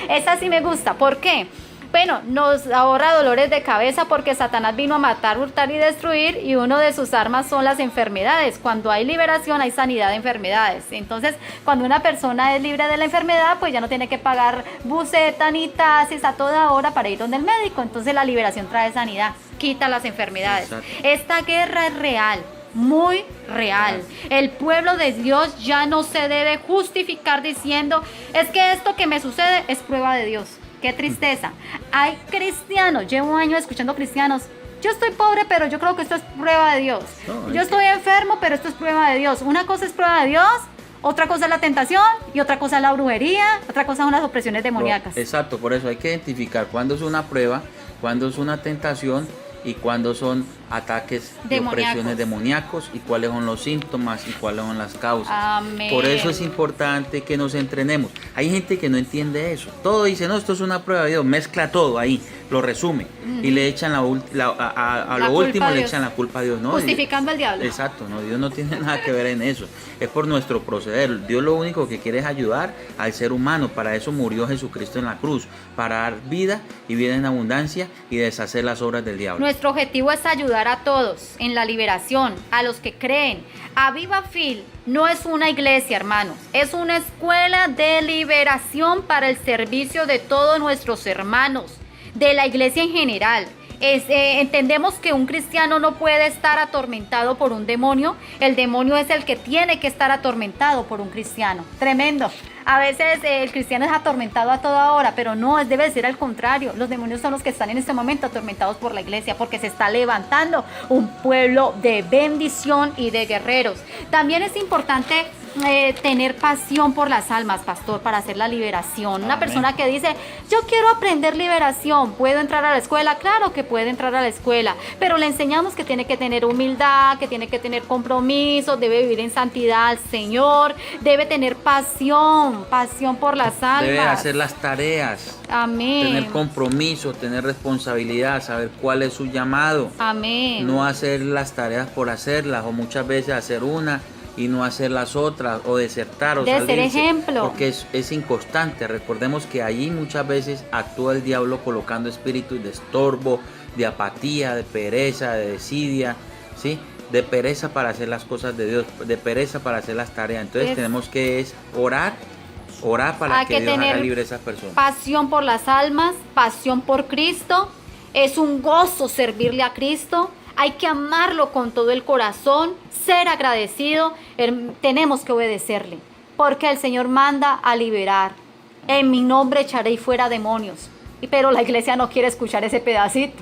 Speaker 1: Esa sí me gusta. ¿Por qué? Bueno, nos ahorra dolores de cabeza, porque Satanás vino a matar, hurtar y destruir, y uno de sus armas son las enfermedades. Cuando hay liberación hay sanidad de enfermedades. Entonces, cuando una persona es libre de la enfermedad, pues ya no tiene que pagar buceta ni taxis a toda hora para ir donde el médico. Entonces la liberación trae sanidad, quita las enfermedades.
Speaker 2: Exacto.
Speaker 1: Esta guerra es real, muy real. El pueblo de Dios ya no se debe justificar diciendo, es que esto que me sucede es prueba de Dios. Qué tristeza. Hay cristianos, llevo años escuchando cristianos, yo estoy pobre, pero yo creo que esto es prueba de Dios. Yo estoy enfermo, pero esto es prueba de Dios. Una cosa es prueba de Dios, otra cosa es la tentación, y otra cosa es la brujería, otra cosa son las opresiones demoníacas.
Speaker 2: Exacto, por eso hay que identificar cuándo es una prueba, cuándo es una tentación y cuándo son ataques de opresiones demoníacos, y cuáles son los síntomas y cuáles son las causas.
Speaker 1: Amén.
Speaker 2: Por eso es importante que nos entrenemos. Hay gente que no entiende eso. Todo dice, no, esto es una prueba de Dios, mezcla todo ahí, lo resume y le echan a lo último le echan la culpa a Dios, ¿no?
Speaker 1: Justificando al diablo.
Speaker 2: Exacto, no, Dios no tiene nada que ver en eso. Es por nuestro proceder. Dios lo único que quiere es ayudar al ser humano. Para eso murió Jesucristo en la cruz, para dar vida y vida en abundancia y deshacer las obras del diablo.
Speaker 1: Nuestro objetivo es ayudar a todos en la liberación, a los que creen. Aviva Fil no es una iglesia, hermanos, es una escuela de liberación para el servicio de todos nuestros hermanos, de la iglesia en general. Entendemos que un cristiano no puede estar atormentado por un demonio. El demonio es el que tiene que estar atormentado por un cristiano. Tremendo. A veces el cristiano es atormentado a toda hora, pero no, debe ser al contrario. Los demonios son los que están en este momento atormentados por la iglesia, porque se está levantando un pueblo de bendición y de guerreros. También es importante tener pasión por las almas, pastor, para hacer la liberación. Una persona que dice, yo quiero aprender liberación, ¿puedo entrar a la escuela? Claro que puede entrar a la escuela, pero le enseñamos que tiene que tener humildad, que tiene que tener compromiso, debe vivir en santidad al Señor, debe tener pasión por las almas.
Speaker 2: Debe hacer las tareas.
Speaker 1: Amén.
Speaker 2: Tener compromiso, tener responsabilidad, saber cuál es su llamado.
Speaker 1: Amén.
Speaker 2: No hacer las tareas por hacerlas, o muchas veces hacer una y no hacer las otras, o desertar, o
Speaker 1: de
Speaker 2: salirse,
Speaker 1: ser ejemplo,
Speaker 2: porque es inconstante. Recordemos que allí muchas veces actúa el diablo colocando espíritus de estorbo, de apatía, de pereza, de desidia, ¿sí? De pereza para hacer las cosas de Dios, de pereza para hacer las tareas. Entonces tenemos que orar para que Dios haga libre a esas personas.
Speaker 1: Pasión por las almas, pasión por Cristo. Es un gozo servirle a Cristo. Hay que amarlo con todo el corazón, ser agradecido. Tenemos que obedecerle, porque el Señor manda a liberar. En mi nombre echaré fuera demonios. Pero la iglesia no quiere escuchar ese pedacito.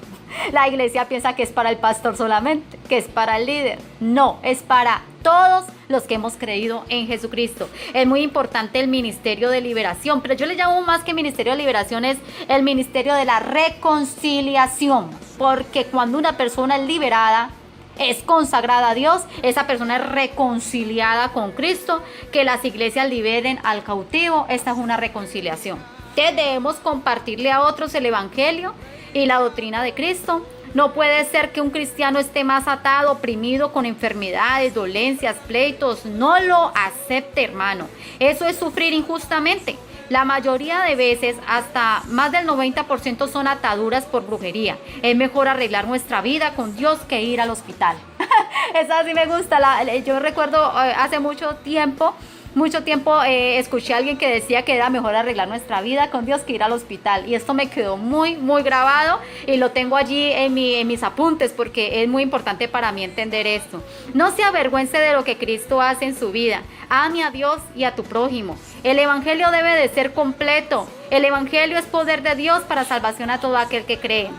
Speaker 1: La iglesia piensa que es para el pastor solamente, que es para el líder. No, es para todos los que hemos creído en Jesucristo. Es muy importante el ministerio de liberación, pero yo le llamo más que ministerio de liberación, es el ministerio de la reconciliación. Porque cuando una persona es liberada, es consagrada a Dios, esa persona es reconciliada con Cristo. Que las iglesias liberen al cautivo, esta es una reconciliación. Entonces debemos compartirle a otros el evangelio y la doctrina de Cristo. No puede ser que un cristiano esté más atado, oprimido, con enfermedades, dolencias, pleitos. No lo acepte, hermano. Eso es sufrir injustamente. La mayoría de veces, hasta más del 90% son ataduras por brujería. Es mejor arreglar nuestra vida con Dios que ir al hospital. Esa sí me gusta. Yo recuerdo hace mucho tiempo escuché a alguien que decía que era mejor arreglar nuestra vida con Dios que ir al hospital. Y esto me quedó muy, muy grabado y lo tengo allí en mis apuntes, porque es muy importante para mí entender esto. No se avergüence de lo que Cristo hace en su vida. Ame a Dios y a tu prójimo. El evangelio debe de ser completo. El evangelio es poder de Dios para salvación a todo aquel que cree.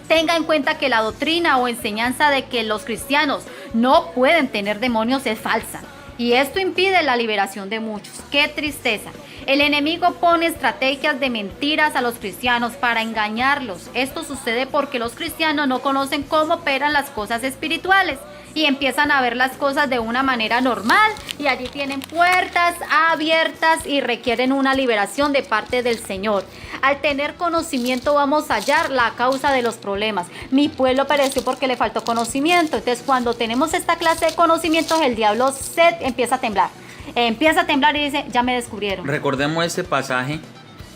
Speaker 1: Tenga en cuenta que la doctrina o enseñanza de que los cristianos no pueden tener demonios es falsa. Y esto impide la liberación de muchos. ¡Qué tristeza! El enemigo pone estrategias de mentiras a los cristianos para engañarlos. Esto sucede porque los cristianos no conocen cómo operan las cosas espirituales y empiezan a ver las cosas de una manera normal, y allí tienen puertas abiertas y requieren una liberación de parte del Señor. Al tener conocimiento vamos a hallar la causa de los problemas. Mi pueblo pereció porque le faltó conocimiento. Entonces, cuando tenemos esta clase de conocimientos, el diablo empieza a temblar. Empieza a temblar y dice, ya me descubrieron.
Speaker 2: Recordemos este pasaje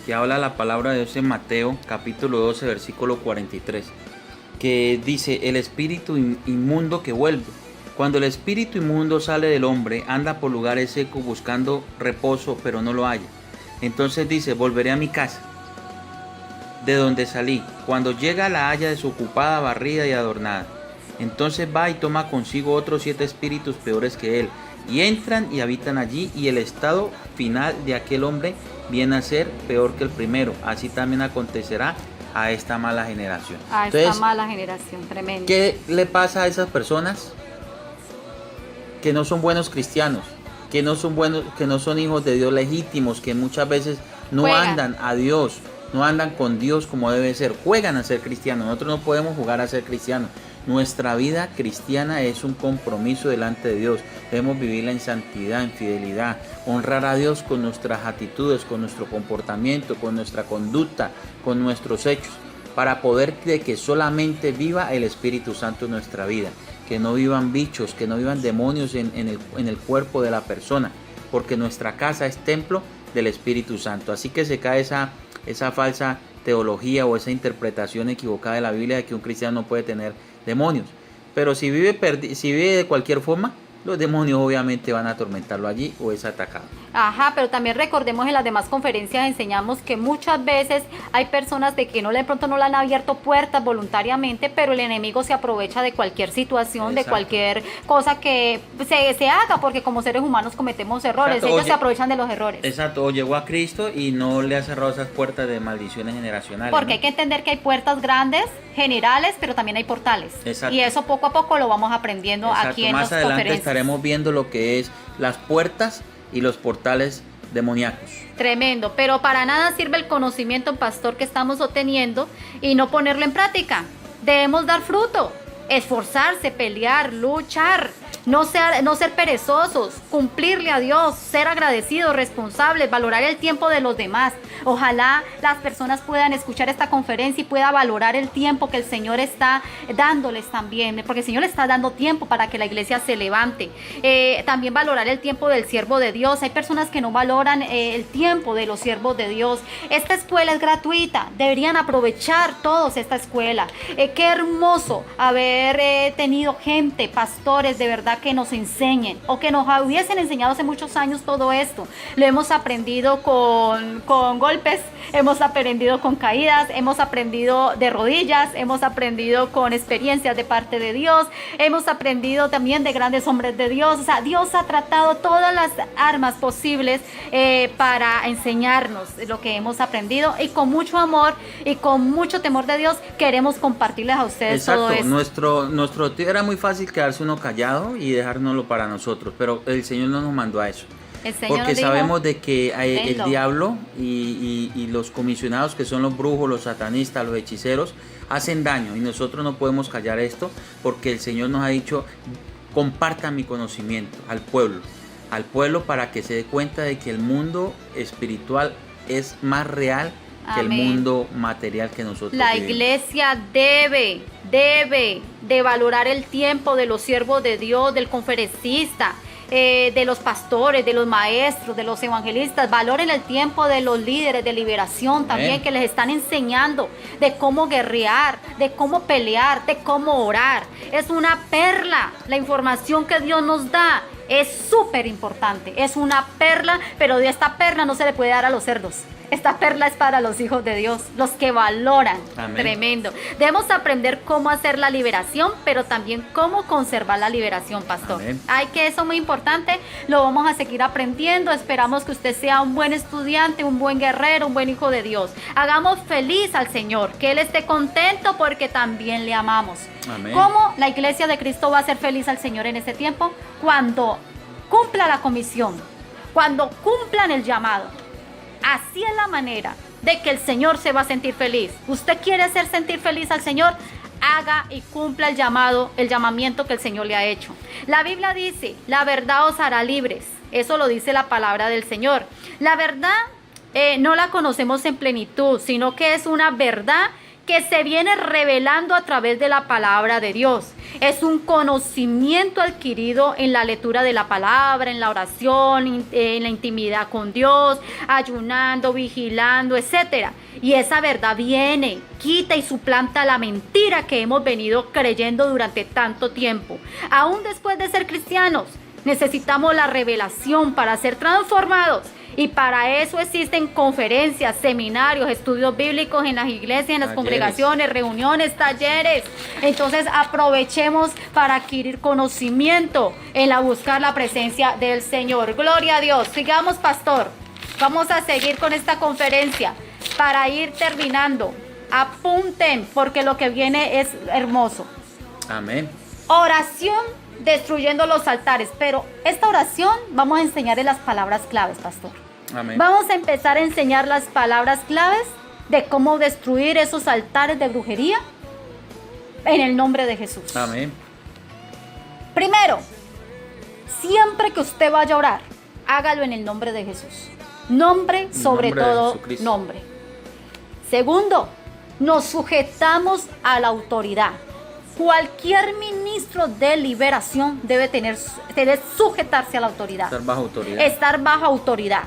Speaker 2: que habla la palabra de Dios en Mateo, capítulo 12, versículo 43. Que dice, el espíritu inmundo que vuelve. Cuando el espíritu inmundo sale del hombre, anda por lugares secos buscando reposo, pero no lo halla. Entonces dice, volveré a mi casa, de donde salí. Cuando llega, la halla desocupada, barrida y adornada. Entonces va y toma consigo otros 7 espíritus peores que él, y entran y habitan allí, y el estado final de aquel hombre viene a ser peor que el primero. Así también acontecerá a esta mala generación.
Speaker 1: Esta mala generación, tremendo.
Speaker 2: ¿Qué le pasa a esas personas que no son buenos cristianos, que no son hijos de Dios legítimos, que muchas veces no andan a Dios, no andan con Dios como debe ser, juegan a ser cristianos? Nosotros no podemos jugar a ser cristianos. Nuestra vida cristiana es un compromiso delante de Dios. Debemos vivirla en santidad, en fidelidad, honrar a Dios con nuestras actitudes, con nuestro comportamiento, con nuestra conducta, con nuestros hechos, para poder que solamente viva el Espíritu Santo en nuestra vida, que no vivan bichos, que no vivan demonios en el cuerpo de la persona, porque nuestra casa es templo del Espíritu Santo. Así que se cae esa falsa teología o esa interpretación equivocada de la Biblia de que un cristiano no puede tener demonios. Pero si vive de cualquier forma, los demonios obviamente van a atormentarlo allí o es atacado.
Speaker 1: Ajá, pero también recordemos en las demás conferencias enseñamos que muchas veces hay personas de que de pronto no le han abierto puertas voluntariamente, pero el enemigo se aprovecha de cualquier situación,
Speaker 2: Exacto.
Speaker 1: de cualquier cosa que se haga, porque como seres humanos cometemos errores,
Speaker 2: Exacto.
Speaker 1: ellos se aprovechan de los errores.
Speaker 2: Exacto, o llegó a Cristo y no le ha cerrado esas puertas de maldiciones generacionales.
Speaker 1: Porque
Speaker 2: ¿no?
Speaker 1: hay que entender que hay puertas grandes, generales, pero también hay portales.
Speaker 2: Exacto.
Speaker 1: Y eso poco a poco lo vamos aprendiendo
Speaker 2: Exacto.
Speaker 1: aquí en
Speaker 2: Más
Speaker 1: las
Speaker 2: adelante
Speaker 1: conferencias.
Speaker 2: estaremos viendo lo que es las puertas y los portales demoníacos.
Speaker 1: Tremendo, pero para nada sirve el conocimiento, pastor, que estamos obteniendo y no ponerlo en práctica. Debemos dar fruto, esforzarse, pelear, luchar, no ser perezosos, cumplirle a Dios, ser agradecidos, responsables, valorar el tiempo de los demás. Ojalá las personas puedan escuchar esta conferencia y puedan valorar el tiempo que el Señor está dándoles también, porque el Señor le está dando tiempo para que la iglesia se levante. También valorar el tiempo del siervo de Dios. Hay personas que no valoran el tiempo de los siervos de Dios. Esta escuela es gratuita, deberían aprovechar todos esta escuela. Qué hermoso haber tenido gente, pastores de verdad que nos enseñen o que nos hubiesen enseñado hace muchos años todo esto. Lo hemos aprendido con golpes, hemos aprendido con caídas, hemos aprendido de rodillas, hemos aprendido con experiencias de parte de Dios, hemos aprendido también de grandes hombres de Dios. O sea, Dios ha tratado todas las armas posibles para enseñarnos lo que hemos aprendido, y con mucho amor y con mucho temor de Dios queremos compartirles a ustedes.
Speaker 2: Exacto.
Speaker 1: Todo esto.
Speaker 2: Nuestro tío era muy fácil quedarse uno callado y dejárnoslo para nosotros, pero el Señor no nos mandó a eso.
Speaker 1: El Señor
Speaker 2: Porque
Speaker 1: nos dijo,
Speaker 2: sabemos de que el
Speaker 1: "Venlo".
Speaker 2: diablo y los comisionados, que son los brujos, los satanistas, los hechiceros, hacen daño, y nosotros no podemos callar esto, porque el Señor nos ha dicho: compartan mi conocimiento al pueblo para que se dé cuenta de que el mundo espiritual es más real que el
Speaker 1: Amén.
Speaker 2: mundo material que nosotros
Speaker 1: La
Speaker 2: vivimos.
Speaker 1: iglesia debe de valorar el tiempo de los siervos de Dios, del conferencista, de los pastores, de los maestros, de los evangelistas. Valoren el tiempo de los líderes de liberación también,
Speaker 2: Amén.
Speaker 1: que les están enseñando de cómo guerrear, de cómo pelear, de cómo orar. Es una perla la información que Dios nos da. Es súper importante, es una perla, pero de esta perla no se le puede dar a los cerdos. Esta perla es para los hijos de Dios, los que valoran.
Speaker 2: Amén.
Speaker 1: Tremendo. Debemos aprender cómo hacer la liberación, pero también cómo conservar la liberación, pastor.
Speaker 2: Amén.
Speaker 1: Hay que eso es muy importante, lo vamos a seguir aprendiendo. Esperamos que usted sea un buen estudiante, un buen guerrero, un buen hijo de Dios. Hagamos feliz al Señor, que Él esté contento porque también le amamos.
Speaker 2: Amén.
Speaker 1: ¿Cómo la iglesia de Cristo va a hacer feliz al Señor en este tiempo? Cuando cumpla la comisión, cuando cumplan el llamado. Así es la manera de que el Señor se va a sentir feliz. ¿Usted quiere hacer sentir feliz al Señor? Haga y cumpla el llamamiento que el Señor le ha hecho. La Biblia dice: la verdad os hará libres. Eso lo dice la palabra del Señor. La verdad no la conocemos en plenitud, sino que es una verdad que se viene revelando a través de la palabra de Dios. Es un conocimiento adquirido en la lectura de la palabra, en la oración, en la intimidad con Dios, ayunando, vigilando, etc. Y esa verdad viene, quita y suplanta la mentira que hemos venido creyendo durante tanto tiempo. Aún después de ser cristianos, necesitamos la revelación para ser transformados. Y para eso existen conferencias, seminarios, estudios bíblicos en las iglesias, en las
Speaker 2: Talleres.
Speaker 1: congregaciones, reuniones, talleres. Entonces aprovechemos para adquirir conocimiento en buscar la presencia del Señor. Gloria a Dios. Sigamos, pastor. Vamos a seguir con esta conferencia para ir terminando. Apunten, porque lo que viene es hermoso.
Speaker 2: Amén.
Speaker 1: Oración destruyendo los altares. Pero esta oración vamos a enseñarles las palabras claves, pastor.
Speaker 2: Amén.
Speaker 1: Vamos a empezar a enseñar las palabras claves de cómo destruir esos altares de brujería en el nombre de Jesús.
Speaker 2: Amén.
Speaker 1: Primero, siempre que usted vaya a orar, hágalo en el nombre de Jesús. Nombre sobre
Speaker 2: nombre de
Speaker 1: todo
Speaker 2: Jesucristo.
Speaker 1: nombre. Segundo, nos sujetamos a la autoridad. Cualquier ministro de liberación debe sujetarse a la autoridad.
Speaker 2: Estar bajo autoridad.
Speaker 1: Estar bajo autoridad.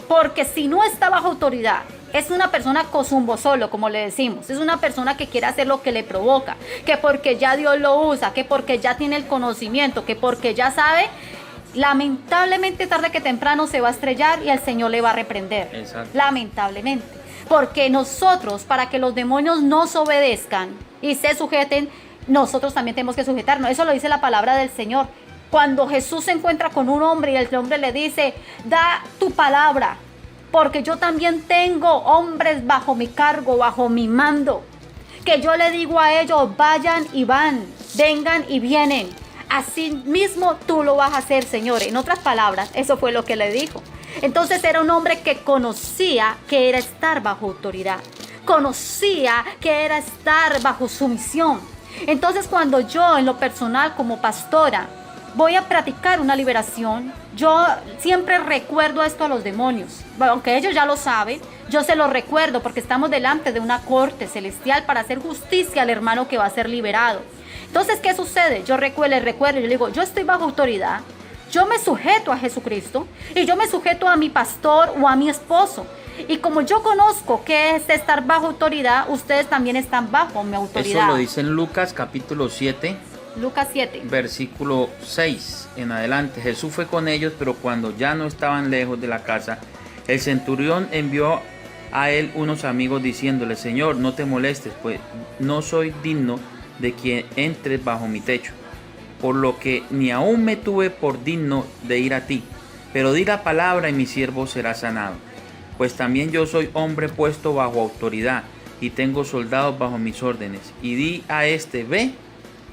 Speaker 1: Porque si no está bajo autoridad es una persona cosumbo solo, como le decimos. Es una persona que quiere hacer lo que le provoca, que porque ya Dios lo usa, que porque ya tiene el conocimiento, que porque ya sabe, lamentablemente tarde que temprano se va a estrellar y el Señor le va a reprender.
Speaker 2: Exacto.
Speaker 1: Lamentablemente. Porque nosotros, para que los demonios nos obedezcan y se sujeten, nosotros también tenemos que sujetarnos. Eso lo dice la palabra del Señor. Cuando Jesús se encuentra con un hombre y el hombre le dice, da tu palabra, porque yo también tengo hombres bajo mi cargo, bajo mi mando, que yo le digo a ellos, vayan y van, vengan y vienen. Así mismo tú lo vas a hacer, Señor. En otras palabras, eso fue lo que le dijo. Entonces era un hombre que conocía que era estar bajo autoridad. Conocía que era estar bajo sumisión. Entonces cuando yo en lo personal como pastora voy a practicar una liberación, yo siempre recuerdo esto a los demonios. Aunque ellos ya lo saben, yo se lo recuerdo porque estamos delante de una corte celestial para hacer justicia al hermano que va a ser liberado. Entonces, ¿qué sucede? Yo recuerdo, yo le digo, yo estoy bajo autoridad, yo me sujeto a Jesucristo y yo me sujeto a mi pastor o a mi esposo. Y como yo conozco qué es estar bajo autoridad, ustedes también están bajo mi autoridad.
Speaker 2: Eso lo dice en Lucas capítulo 7.
Speaker 1: Lucas 7.
Speaker 2: Versículo 6 en adelante. Jesús fue con ellos, pero cuando ya no estaban lejos de la casa, el centurión envió a él unos amigos diciéndole, Señor, no te molestes, pues no soy digno de que entres bajo mi techo, por lo que ni aún me tuve por digno de ir a ti, pero di la palabra y mi siervo será sanado. Pues también yo soy hombre puesto bajo autoridad y tengo soldados bajo mis órdenes. Y di a este, ve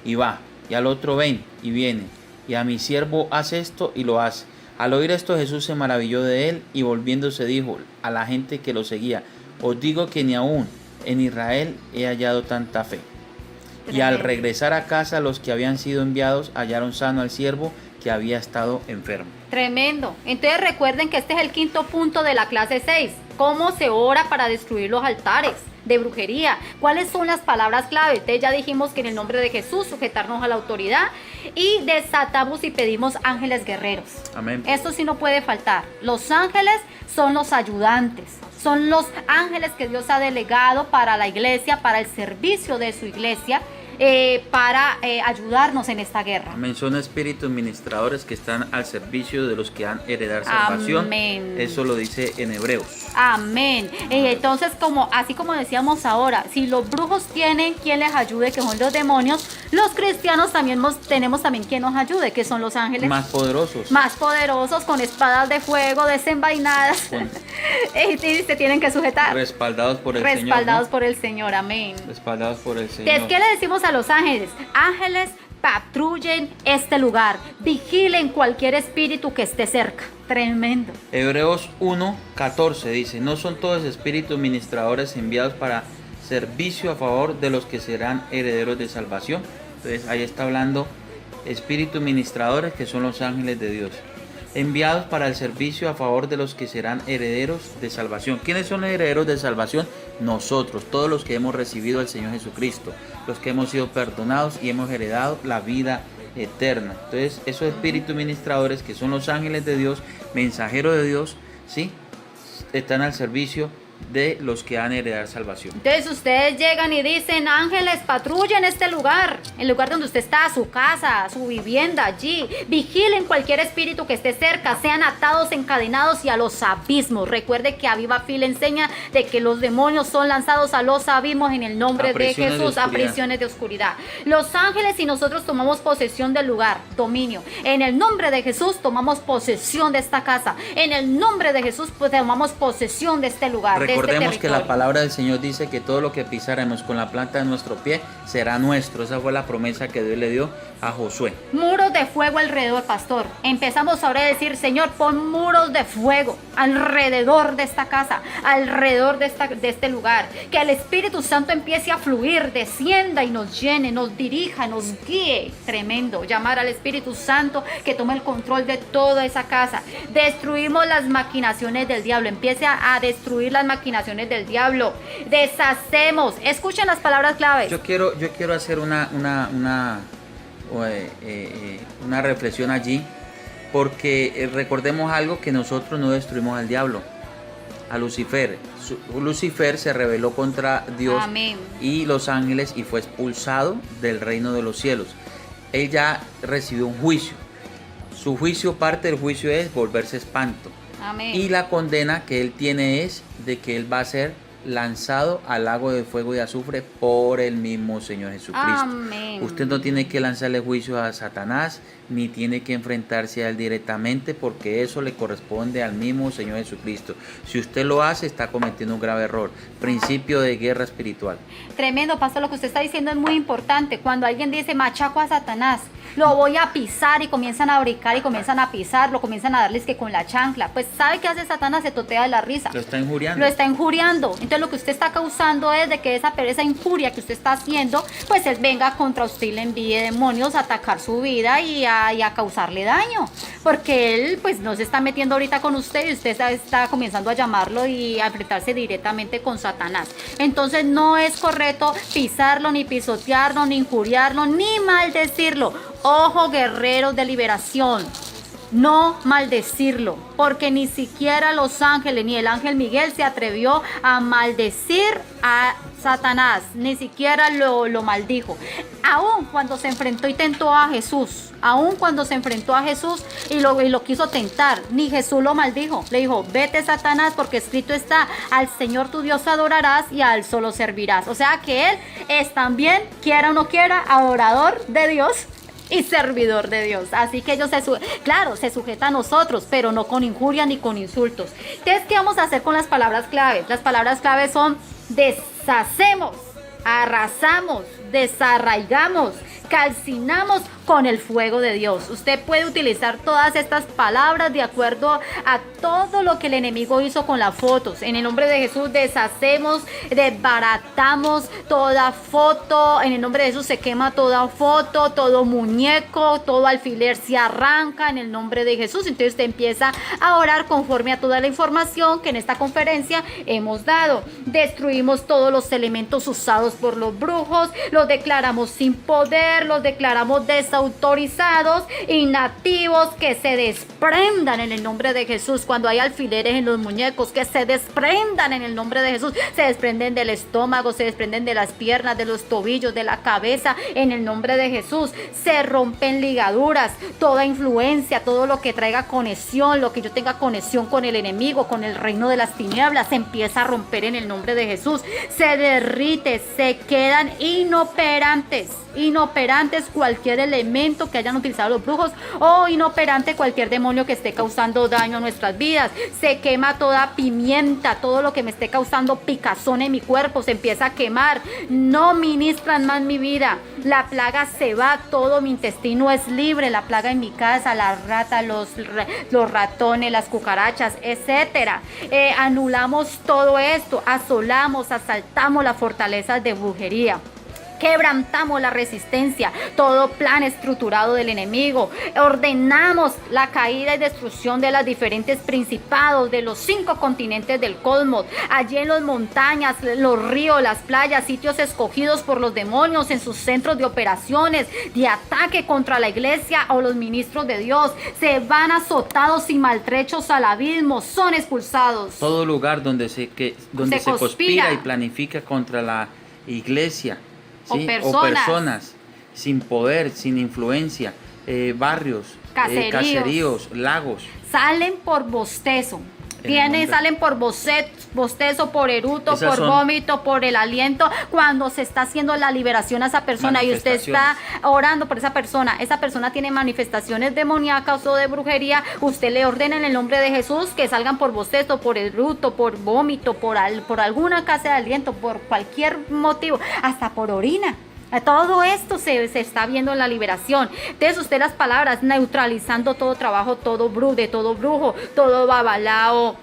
Speaker 2: y va, y al otro ven y viene, y a mi siervo haz esto y lo hace. Al oír esto Jesús se maravilló de él y volviéndose dijo a la gente que lo seguía, os digo que ni aún en Israel he hallado tanta fe. Y al regresar a casa los que habían sido enviados hallaron sano al siervo que había estado enfermo.
Speaker 1: Tremendo. Entonces recuerden que este es el quinto punto de la clase 6. ¿Cómo se ora para destruir los altares de brujería? ¿Cuáles son las palabras clave? Entonces ya dijimos que en el nombre de Jesús sujetarnos a la autoridad y desatamos y pedimos ángeles guerreros.
Speaker 2: Amén.
Speaker 1: Esto sí no puede faltar. Los ángeles son los ayudantes. Son los ángeles que Dios ha delegado para la iglesia, para el servicio de su iglesia. Para ayudarnos en esta guerra.
Speaker 2: Amén. Son espíritus ministradores que están al servicio de los que han heredado salvación.
Speaker 1: Amén.
Speaker 2: Eso lo dice en Hebreos.
Speaker 1: Amén. Entonces, así como decíamos ahora, si los brujos tienen quien les ayude, que son los demonios, los cristianos también tenemos también quien nos ayude, que son los ángeles.
Speaker 2: Más poderosos.
Speaker 1: Más poderosos, con espadas de fuego desenvainadas. Y se tienen que sujetar.
Speaker 2: Respaldados por el Señor.
Speaker 1: Respaldados por el Señor. Amén.
Speaker 2: Respaldados por el Señor.
Speaker 1: Entonces, ¿qué le decimos a los ángeles? Ángeles, patrullen este lugar, vigilen cualquier espíritu que esté cerca. Tremendo.
Speaker 2: Hebreos 1:14 dice, no son todos espíritus ministradores enviados para servicio a favor de los que serán herederos de salvación. Entonces ahí está hablando espíritus ministradores, que son los ángeles de Dios, enviados para el servicio a favor de los que serán herederos de salvación. ¿Quiénes son los herederos de salvación? Nosotros, todos los que hemos recibido al Señor Jesucristo, los que hemos sido perdonados y hemos heredado la vida eterna. Entonces esos espíritus ministradores, que son los ángeles de Dios, mensajeros de Dios, ¿sí?, están al servicio de los que han heredado salvación.
Speaker 1: Entonces ustedes llegan y dicen, ángeles, patrullen este lugar, el lugar donde usted está, su casa, su vivienda, allí. Vigilen cualquier espíritu que esté cerca, sean atados, encadenados y a los abismos. Recuerde que Aviva Fil enseña de que los demonios son lanzados a los abismos en el nombre de Jesús, a prisiones de oscuridad. Los ángeles y nosotros tomamos posesión del lugar, dominio. En el nombre de Jesús tomamos posesión de esta casa. En el nombre de Jesús pues, tomamos posesión de este lugar.
Speaker 2: Recordemos que la palabra del Señor dice que todo lo que pisáramos con la planta de nuestro pie será nuestro. Esa fue la promesa que Dios le dio a Josué.
Speaker 1: Muros de fuego alrededor, pastor. Empezamos ahora a decir, Señor, pon muros de fuego alrededor de esta casa, alrededor de este lugar. Que el Espíritu Santo empiece a fluir, descienda y nos llene, nos dirija, nos guíe. Tremendo. Llamar al Espíritu Santo que tome el control de toda esa casa. Destruimos las maquinaciones del diablo. Empiece a destruir las maquinaciones del diablo. Deshacemos. Escuchen las palabras claves.
Speaker 2: Yo quiero hacer una reflexión allí, porque recordemos algo, que nosotros no destruimos al diablo. a Lucifer. Lucifer se rebeló contra Dios.
Speaker 1: Amén.
Speaker 2: Y los ángeles y fue expulsado del reino de los cielos. Él ya recibió un juicio. Su juicio, parte del juicio es volverse espanto.
Speaker 1: Amén.
Speaker 2: Y la condena que él tiene es de que él va a ser lanzado al lago de fuego y azufre por el mismo Señor Jesucristo.
Speaker 1: Amén.
Speaker 2: Usted no tiene que lanzarle juicio a Satanás, ni tiene que enfrentarse a él directamente, porque eso le corresponde al mismo Señor Jesucristo. Si usted lo hace, está cometiendo un grave error. Principio de guerra espiritual.
Speaker 1: Tremendo, pastor, lo que usted está diciendo es muy importante. Cuando alguien dice machaco a Satanás, lo voy a pisar, y comienzan a brincar y comienzan a pisarlo, comienzan a darles que con la chancla, pues ¿sabe qué hace Satanás? Se totea de la risa.
Speaker 2: Lo está injuriando.
Speaker 1: Lo está injuriando. Entonces lo que usted está causando es de que esa injuria que usted está haciendo, pues él venga contra usted y le envíe demonios a atacar su vida y a causarle daño. Porque él pues no se está metiendo ahorita con usted y usted está comenzando a llamarlo y a enfrentarse directamente con Satanás. Entonces no es correcto pisarlo, ni pisotearlo, ni injuriarlo, ni maldecirlo. Ojo, guerreros de liberación. No maldecirlo, porque ni siquiera los ángeles ni el ángel Miguel se atrevió a maldecir a Satanás, ni siquiera lo maldijo. Aún cuando se enfrentó y tentó a Jesús, aún cuando se enfrentó a Jesús y lo quiso tentar, ni Jesús lo maldijo. Le dijo, vete Satanás, porque escrito está, al Señor tu Dios adorarás y a él solo servirás. O sea que él es también, quiera o no quiera, adorador de Dios y servidor de Dios. Así que ellos se sujetan a nosotros, pero no con injuria ni con insultos. Entonces, ¿qué vamos a hacer con las palabras claves? Las palabras claves son deshacemos, arrasamos, desarraigamos, calcinamos con el fuego de Dios. Usted puede utilizar todas estas palabras de acuerdo a todo lo que el enemigo hizo con las fotos. En el nombre de Jesús deshacemos, desbaratamos toda foto. En el nombre de Jesús se quema toda foto, todo muñeco, todo alfiler se arranca en el nombre de Jesús. Entonces usted empieza a orar conforme a toda la información que en esta conferencia hemos dado. Destruimos todos los elementos usados por los brujos, los declaramos sin poder, los declaramos desautorizados, inactivos, que se desprendan en el nombre de Jesús. Cuando hay alfileres en los muñecos, que se desprendan en el nombre de Jesús. Se desprenden del estómago, se desprenden de las piernas, de los tobillos, de la cabeza, en el nombre de Jesús. Se rompen ligaduras, toda influencia, todo lo que traiga conexión, lo que yo tenga conexión con el enemigo, con el reino de las tinieblas, se empieza a romper en el nombre de Jesús. Se derrite, se quedan inoperantes cualquier elemento que hayan utilizado los brujos, o inoperante cualquier demonio que esté causando daño a nuestras vidas. Se quema toda pimienta, todo lo que me esté causando picazón en mi cuerpo se empieza a quemar. No ministran más mi vida. La plaga se va, todo mi intestino es libre. La plaga en mi casa, las ratas, los ratones, las cucarachas, etcétera. Anulamos todo esto, asolamos, asaltamos las fortalezas de brujería. Quebrantamos la resistencia, todo plan estructurado del enemigo. Ordenamos la caída y destrucción de los diferentes principados de los 5 continentes del cosmos. Allí en las montañas, los ríos, las playas, sitios escogidos por los demonios en sus centros de operaciones, de ataque contra la iglesia o los ministros de Dios, se van azotados y maltrechos al abismo, son expulsados.
Speaker 2: Todo lugar donde se conspira y planifica contra la iglesia, ¿sí? O personas sin poder, sin influencia, barrios, caseríos, lagos.
Speaker 1: Salen por bostezo. Salen por bostezo, por eruto, por vómito, por el aliento, cuando se está haciendo la liberación a esa persona y usted está orando por esa persona tiene manifestaciones demoníacas o de brujería, usted le ordena en el nombre de Jesús que salgan por bostezo, por eruto, por vómito, por alguna clase de aliento, por cualquier motivo, hasta por orina. Todo esto se está viendo en la liberación. Entonces usted las palabras, neutralizando todo trabajo, todo brujo, todo babalao,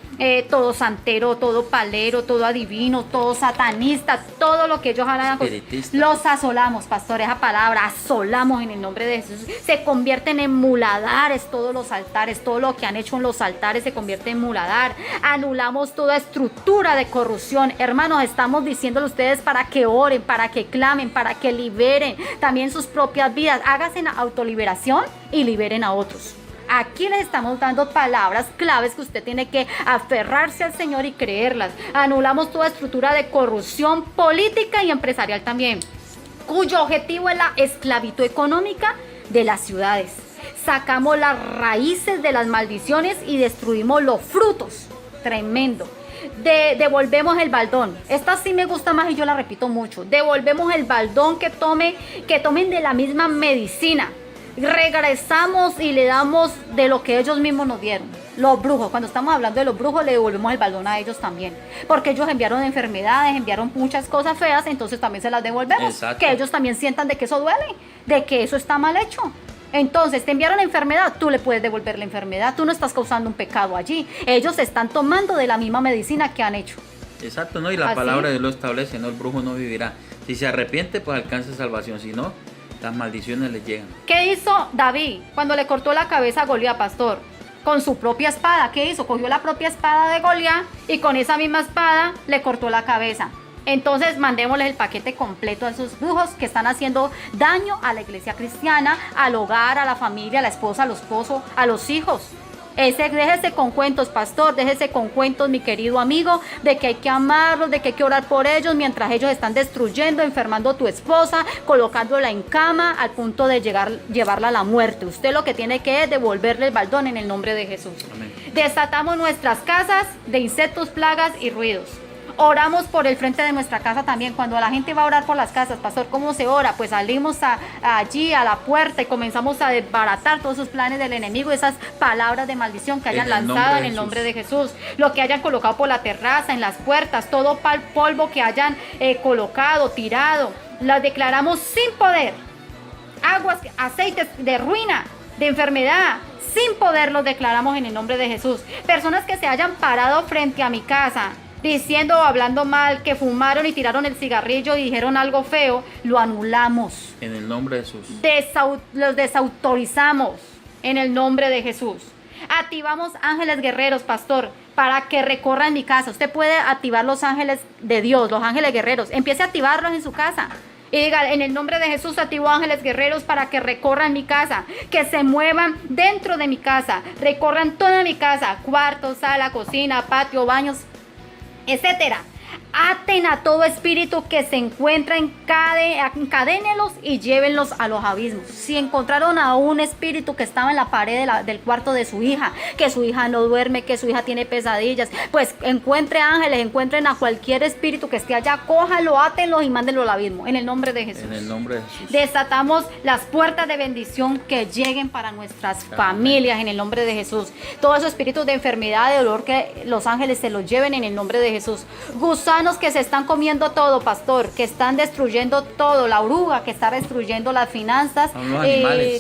Speaker 1: todo santero, todo palero, todo adivino, todo satanista, todo lo que ellos hagan, los asolamos, pastor, esa palabra, asolamos en el nombre de Jesús. Se convierten en muladares todos los altares, todo lo que han hecho en los altares se convierte en muladar. Anulamos toda estructura de corrupción. Hermanos, estamos diciéndole a ustedes para que oren, para que clamen, para que liberen también sus propias vidas. Háganse en autoliberación y liberen a otros. Aquí les estamos dando palabras claves que usted tiene que aferrarse al Señor y creerlas. Anulamos toda estructura de corrupción política y empresarial también, cuyo objetivo es la esclavitud económica de las ciudades. Sacamos las raíces de las maldiciones y destruimos los frutos. Tremendo. Devolvemos el baldón. Esta sí me gusta más y yo la repito mucho. Devolvemos el baldón que tomen de la misma medicina. Regresamos y le damos de lo que ellos mismos nos dieron. Los brujos, cuando estamos hablando de los brujos, le devolvemos el baldón a ellos también, porque ellos enviaron enfermedades, enviaron muchas cosas feas, entonces también se las devolvemos.
Speaker 2: Exacto.
Speaker 1: Que ellos también sientan de que eso duele, de que eso está mal hecho. Entonces, te enviaron enfermedad, tú le puedes devolver la enfermedad, tú no estás causando un pecado allí. Ellos están tomando de la misma medicina que han hecho.
Speaker 2: Exacto, ¿no? Y la
Speaker 1: Así.
Speaker 2: palabra de Dios lo establece, ¿no? El brujo no vivirá. Si se arrepiente, pues alcanza salvación, si no, las maldiciones le llegan.
Speaker 1: ¿Qué hizo David cuando le cortó la cabeza a Goliat, pastor? Con su propia espada. ¿Qué hizo? Cogió la propia espada de Goliat y con esa misma espada le cortó la cabeza. Entonces mandémosles el paquete completo a esos brujos que están haciendo daño a la iglesia cristiana, al hogar, a la familia, a la esposa, al esposo, a los hijos. Déjese con cuentos, pastor, déjese con cuentos, mi querido amigo, de que hay que amarlos, de que hay que orar por ellos mientras ellos están destruyendo, enfermando a tu esposa, colocándola en cama al punto de llevarla a la muerte. Usted lo que tiene que es devolverle el baldón en el nombre de Jesús.
Speaker 2: Amén.
Speaker 1: Desatamos nuestras casas de insectos, plagas y ruidos. Oramos por el frente de nuestra casa también. Cuando la gente va a orar por las casas, pastor, ¿cómo se ora? Pues salimos allí a la puerta y comenzamos a desbaratar todos esos planes del enemigo, esas palabras de maldición que hayan lanzado en el nombre de Jesús, lo que hayan colocado por la terraza, en las puertas, todo polvo que hayan colocado, tirado, las declaramos sin poder. Aguas, aceites de ruina, de enfermedad, sin poder los declaramos en el nombre de Jesús. Personas que se hayan parado frente a mi casa diciendo o hablando mal, que fumaron y tiraron el cigarrillo y dijeron algo feo, lo anulamos.
Speaker 2: En el nombre de Jesús.
Speaker 1: Los desautorizamos en el nombre de Jesús. Activamos ángeles guerreros, pastor, para que recorran mi casa. Usted puede activar los ángeles de Dios, los ángeles guerreros. Empiece a activarlos en su casa. Y diga, en el nombre de Jesús activo ángeles guerreros para que recorran mi casa, que se muevan dentro de mi casa, recorran toda mi casa, cuarto, sala, cocina, patio, baños, etcétera. Aten a todo espíritu que se encuentra, encadénelos y llévenlos a los abismos. Si encontraron a un espíritu que estaba en la pared del cuarto de su hija, que su hija no duerme, que su hija tiene pesadillas, pues encuentre ángeles, encuentren a cualquier espíritu que esté allá, cójalo, átenlo y mándenlo al abismo, en el nombre de Jesús.
Speaker 2: En el nombre de Jesús.
Speaker 1: Desatamos las puertas de bendición que lleguen para nuestras familias en el nombre de Jesús. Todos esos espíritus de enfermedad, de dolor, que los ángeles se los lleven en el nombre de Jesús. Gusanos que se están comiendo todo, pastor, que están destruyendo todo, la oruga que está destruyendo las finanzas,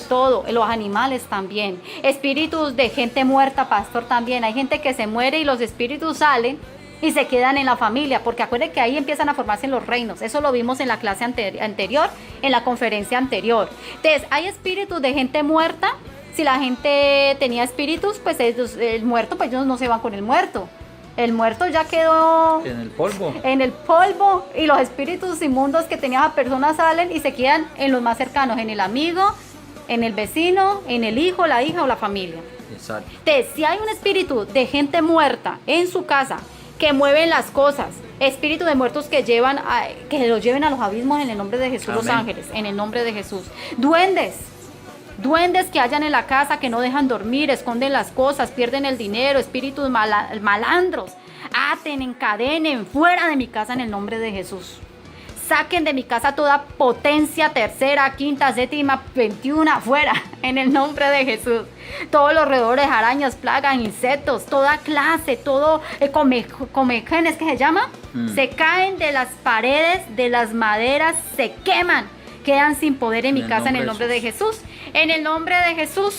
Speaker 1: todo, los animales también. Espíritus de gente muerta, pastor, también. Hay gente que se muere y los espíritus salen y se quedan en la familia, porque acuérdense que ahí empiezan a formarse los reinos. Eso lo vimos en la clase anterior, en la conferencia anterior. Entonces, hay espíritus de gente muerta. Si la gente tenía espíritus, pues el muerto, pues ellos no se van con el muerto. El muerto ya quedó
Speaker 2: en el polvo.
Speaker 1: En el polvo, y los espíritus inmundos que tenía esa persona salen y se quedan en los más cercanos, en el amigo, en el vecino, en el hijo, la hija o la familia.
Speaker 2: Exacto.
Speaker 1: Entonces, si hay un espíritu de gente muerta en su casa que mueven las cosas, espíritu de muertos que que los lleven a los abismos en el nombre de Jesús. Amén. Los ángeles, en el nombre de Jesús. Duendes que hayan en la casa, que no dejan dormir, esconden las cosas, pierden el dinero, espíritus malandros, aten, encadenen, fuera de mi casa en el nombre de Jesús. Saquen de mi casa toda potencia, tercera, quinta, séptima, 21, fuera, en el nombre de Jesús. Todos los roedores, arañas, plagas, insectos, toda clase, todo comegenes, que se llama, se caen de las paredes, de las maderas, se queman. Quedan sin poder en mi casa en el nombre de Jesús. En el nombre de Jesús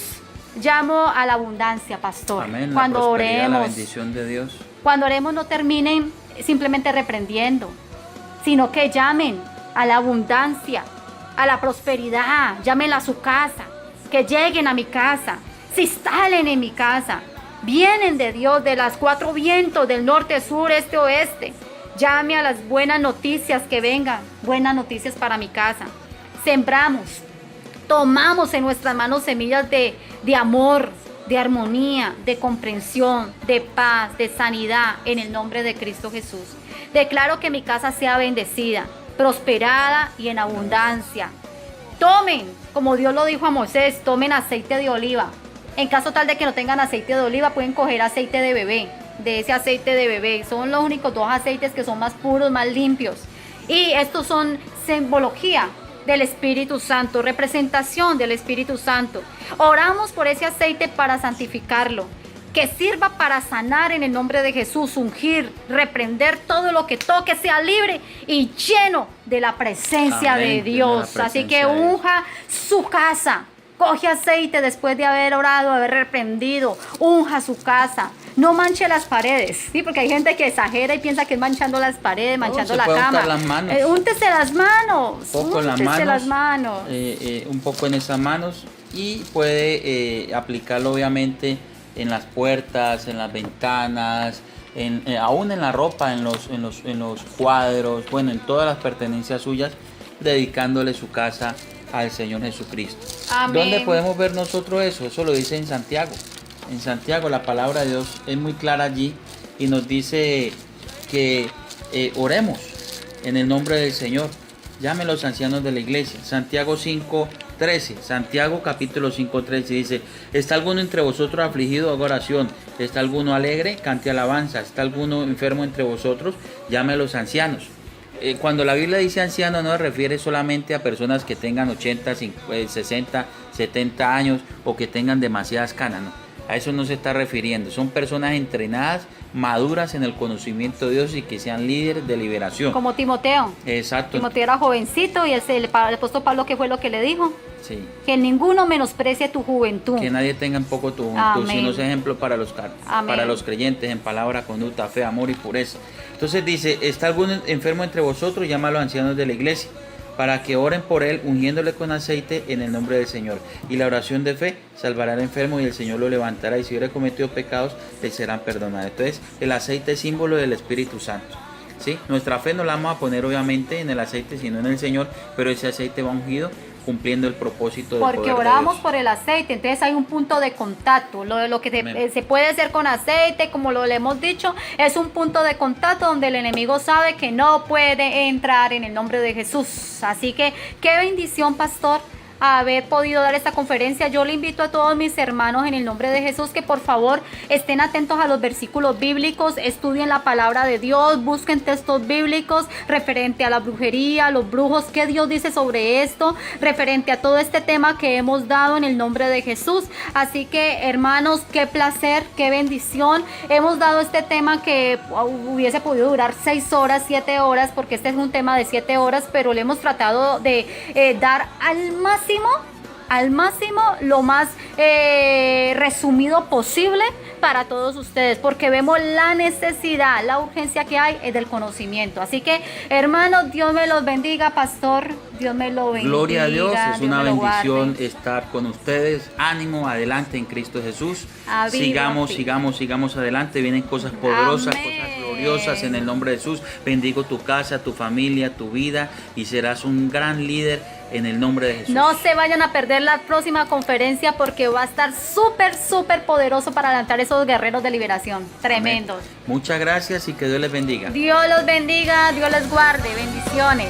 Speaker 1: llamo a la abundancia, pastor.
Speaker 2: Amén.
Speaker 1: Cuando oremos,
Speaker 2: la bendición de Dios.
Speaker 1: Cuando oremos, no terminen simplemente reprendiendo, sino que llamen a la abundancia, a la prosperidad. Llámenla a su casa, que lleguen a mi casa, se instalen en mi casa. Vienen de Dios, de las cuatro vientos, del norte, sur, este, oeste. Llame a las buenas noticias que vengan, buenas noticias para mi casa. Sembramos, tomamos en nuestras manos semillas de amor, de armonía, de comprensión, de paz, de sanidad en el nombre de Cristo Jesús. Declaro que mi casa sea bendecida, prosperada y en abundancia. Tomen, como Dios lo dijo a Moisés, tomen aceite de oliva. En caso tal de que no tengan aceite de oliva, pueden coger aceite de bebé, de ese aceite de bebé. Son los únicos dos aceites que son más puros, más limpios. Y estos son simbología del Espíritu Santo, representación del Espíritu Santo. Oramos por ese aceite para santificarlo, que sirva para sanar en el nombre de Jesús, ungir, reprender todo lo que toque, sea libre y lleno de la presencia
Speaker 2: Amén,
Speaker 1: de Dios.
Speaker 2: de la
Speaker 1: Así
Speaker 2: presencia
Speaker 1: que
Speaker 2: de Dios.
Speaker 1: unja su casa, coge aceite después de haber orado, haber reprendido, unja su casa. No manche las paredes, ¿sí? Porque hay gente que exagera y piensa que es manchando las paredes, manchando
Speaker 2: se
Speaker 1: la
Speaker 2: puede
Speaker 1: cama.
Speaker 2: untar las manos.
Speaker 1: Úntese las manos.
Speaker 2: Un poco en
Speaker 1: Úntese las manos.
Speaker 2: un poco en esas manos, y puede aplicarlo obviamente en las puertas, en las ventanas, aún en la ropa, en los cuadros, bueno, en todas las pertenencias suyas, dedicándole su casa al Señor Jesucristo.
Speaker 1: Amén.
Speaker 2: ¿Dónde podemos ver nosotros eso? Eso lo dice en Santiago. En Santiago la palabra de Dios es muy clara allí y nos dice que oremos en el nombre del Señor. Llame a los ancianos de la iglesia. Santiago 5:13. Santiago capítulo 5:13 dice: ¿Está alguno entre vosotros afligido? Haga oración. ¿Está alguno alegre? Cante alabanza. ¿Está alguno enfermo entre vosotros? Llame a los ancianos. Cuando la Biblia dice anciano, no se refiere solamente a personas que tengan 80, 60, 70 años o que tengan demasiadas canas, no. A eso no se está refiriendo. Son personas entrenadas, maduras en el conocimiento de Dios y que sean líderes de liberación.
Speaker 1: Como Timoteo.
Speaker 2: Exacto.
Speaker 1: Timoteo era jovencito y el apóstol Pablo, ¿qué fue lo que le dijo?
Speaker 2: Sí.
Speaker 1: Que ninguno menosprecie tu juventud.
Speaker 2: Que nadie tenga en poco tu juventud,
Speaker 1: Amén.
Speaker 2: sino sea ejemplo para los creyentes en palabra, conducta, fe, amor y pureza. Entonces dice: ¿está algún enfermo entre vosotros? Llama a los ancianos de la iglesia, para que oren por él, ungiéndole con aceite en el nombre del Señor. Y la oración de fe salvará al enfermo y el Señor lo levantará, y si hubiera cometido pecados, le serán perdonados. Entonces, el aceite es símbolo del Espíritu Santo. ¿Sí? Nuestra fe no la vamos a poner obviamente en el aceite, sino en el Señor, pero ese aceite va ungido, cumpliendo el propósito del
Speaker 1: Porque
Speaker 2: poder de
Speaker 1: oramos
Speaker 2: Dios.
Speaker 1: por el aceite, entonces hay un punto de contacto. Lo que se puede hacer con aceite, como lo le hemos dicho, es un punto de contacto donde el enemigo sabe que no puede entrar en el nombre de Jesús. Así que qué bendición, pastor, haber podido dar esta conferencia. Yo le invito a todos mis hermanos en el nombre de Jesús que por favor estén atentos a los versículos bíblicos, estudien la palabra de Dios, busquen textos bíblicos referente a la brujería, a los brujos, qué Dios dice sobre esto, referente a todo este tema que hemos dado en el nombre de Jesús. Así que, hermanos, qué placer, qué bendición. Hemos dado este tema que hubiese podido durar 6 horas, 7 horas, porque este es un tema de 7 horas, pero le hemos tratado de dar al máximo, lo más resumido posible para todos ustedes, porque vemos la necesidad, la urgencia que hay es del conocimiento. Así que, hermanos, Dios me los bendiga, pastor, Dios me lo bendiga.
Speaker 2: Gloria a Dios, es
Speaker 1: Dios
Speaker 2: una
Speaker 1: me lo
Speaker 2: bendición
Speaker 1: guarde.
Speaker 2: estar con ustedes. Ánimo, adelante en Cristo Jesús.
Speaker 1: Aviva,
Speaker 2: Sigamos adelante. Vienen cosas poderosas,
Speaker 1: Amén.
Speaker 2: cosas gloriosas en el nombre de Jesús. Bendigo tu casa, tu familia, tu vida, y serás un gran líder en el nombre de Jesús.
Speaker 1: No se vayan a perder la próxima conferencia, porque va a estar súper poderoso para levantar esos guerreros de liberación. Tremendos.
Speaker 2: Muchas gracias y que Dios les bendiga.
Speaker 1: Dios los bendiga, Dios les guarde. Bendiciones.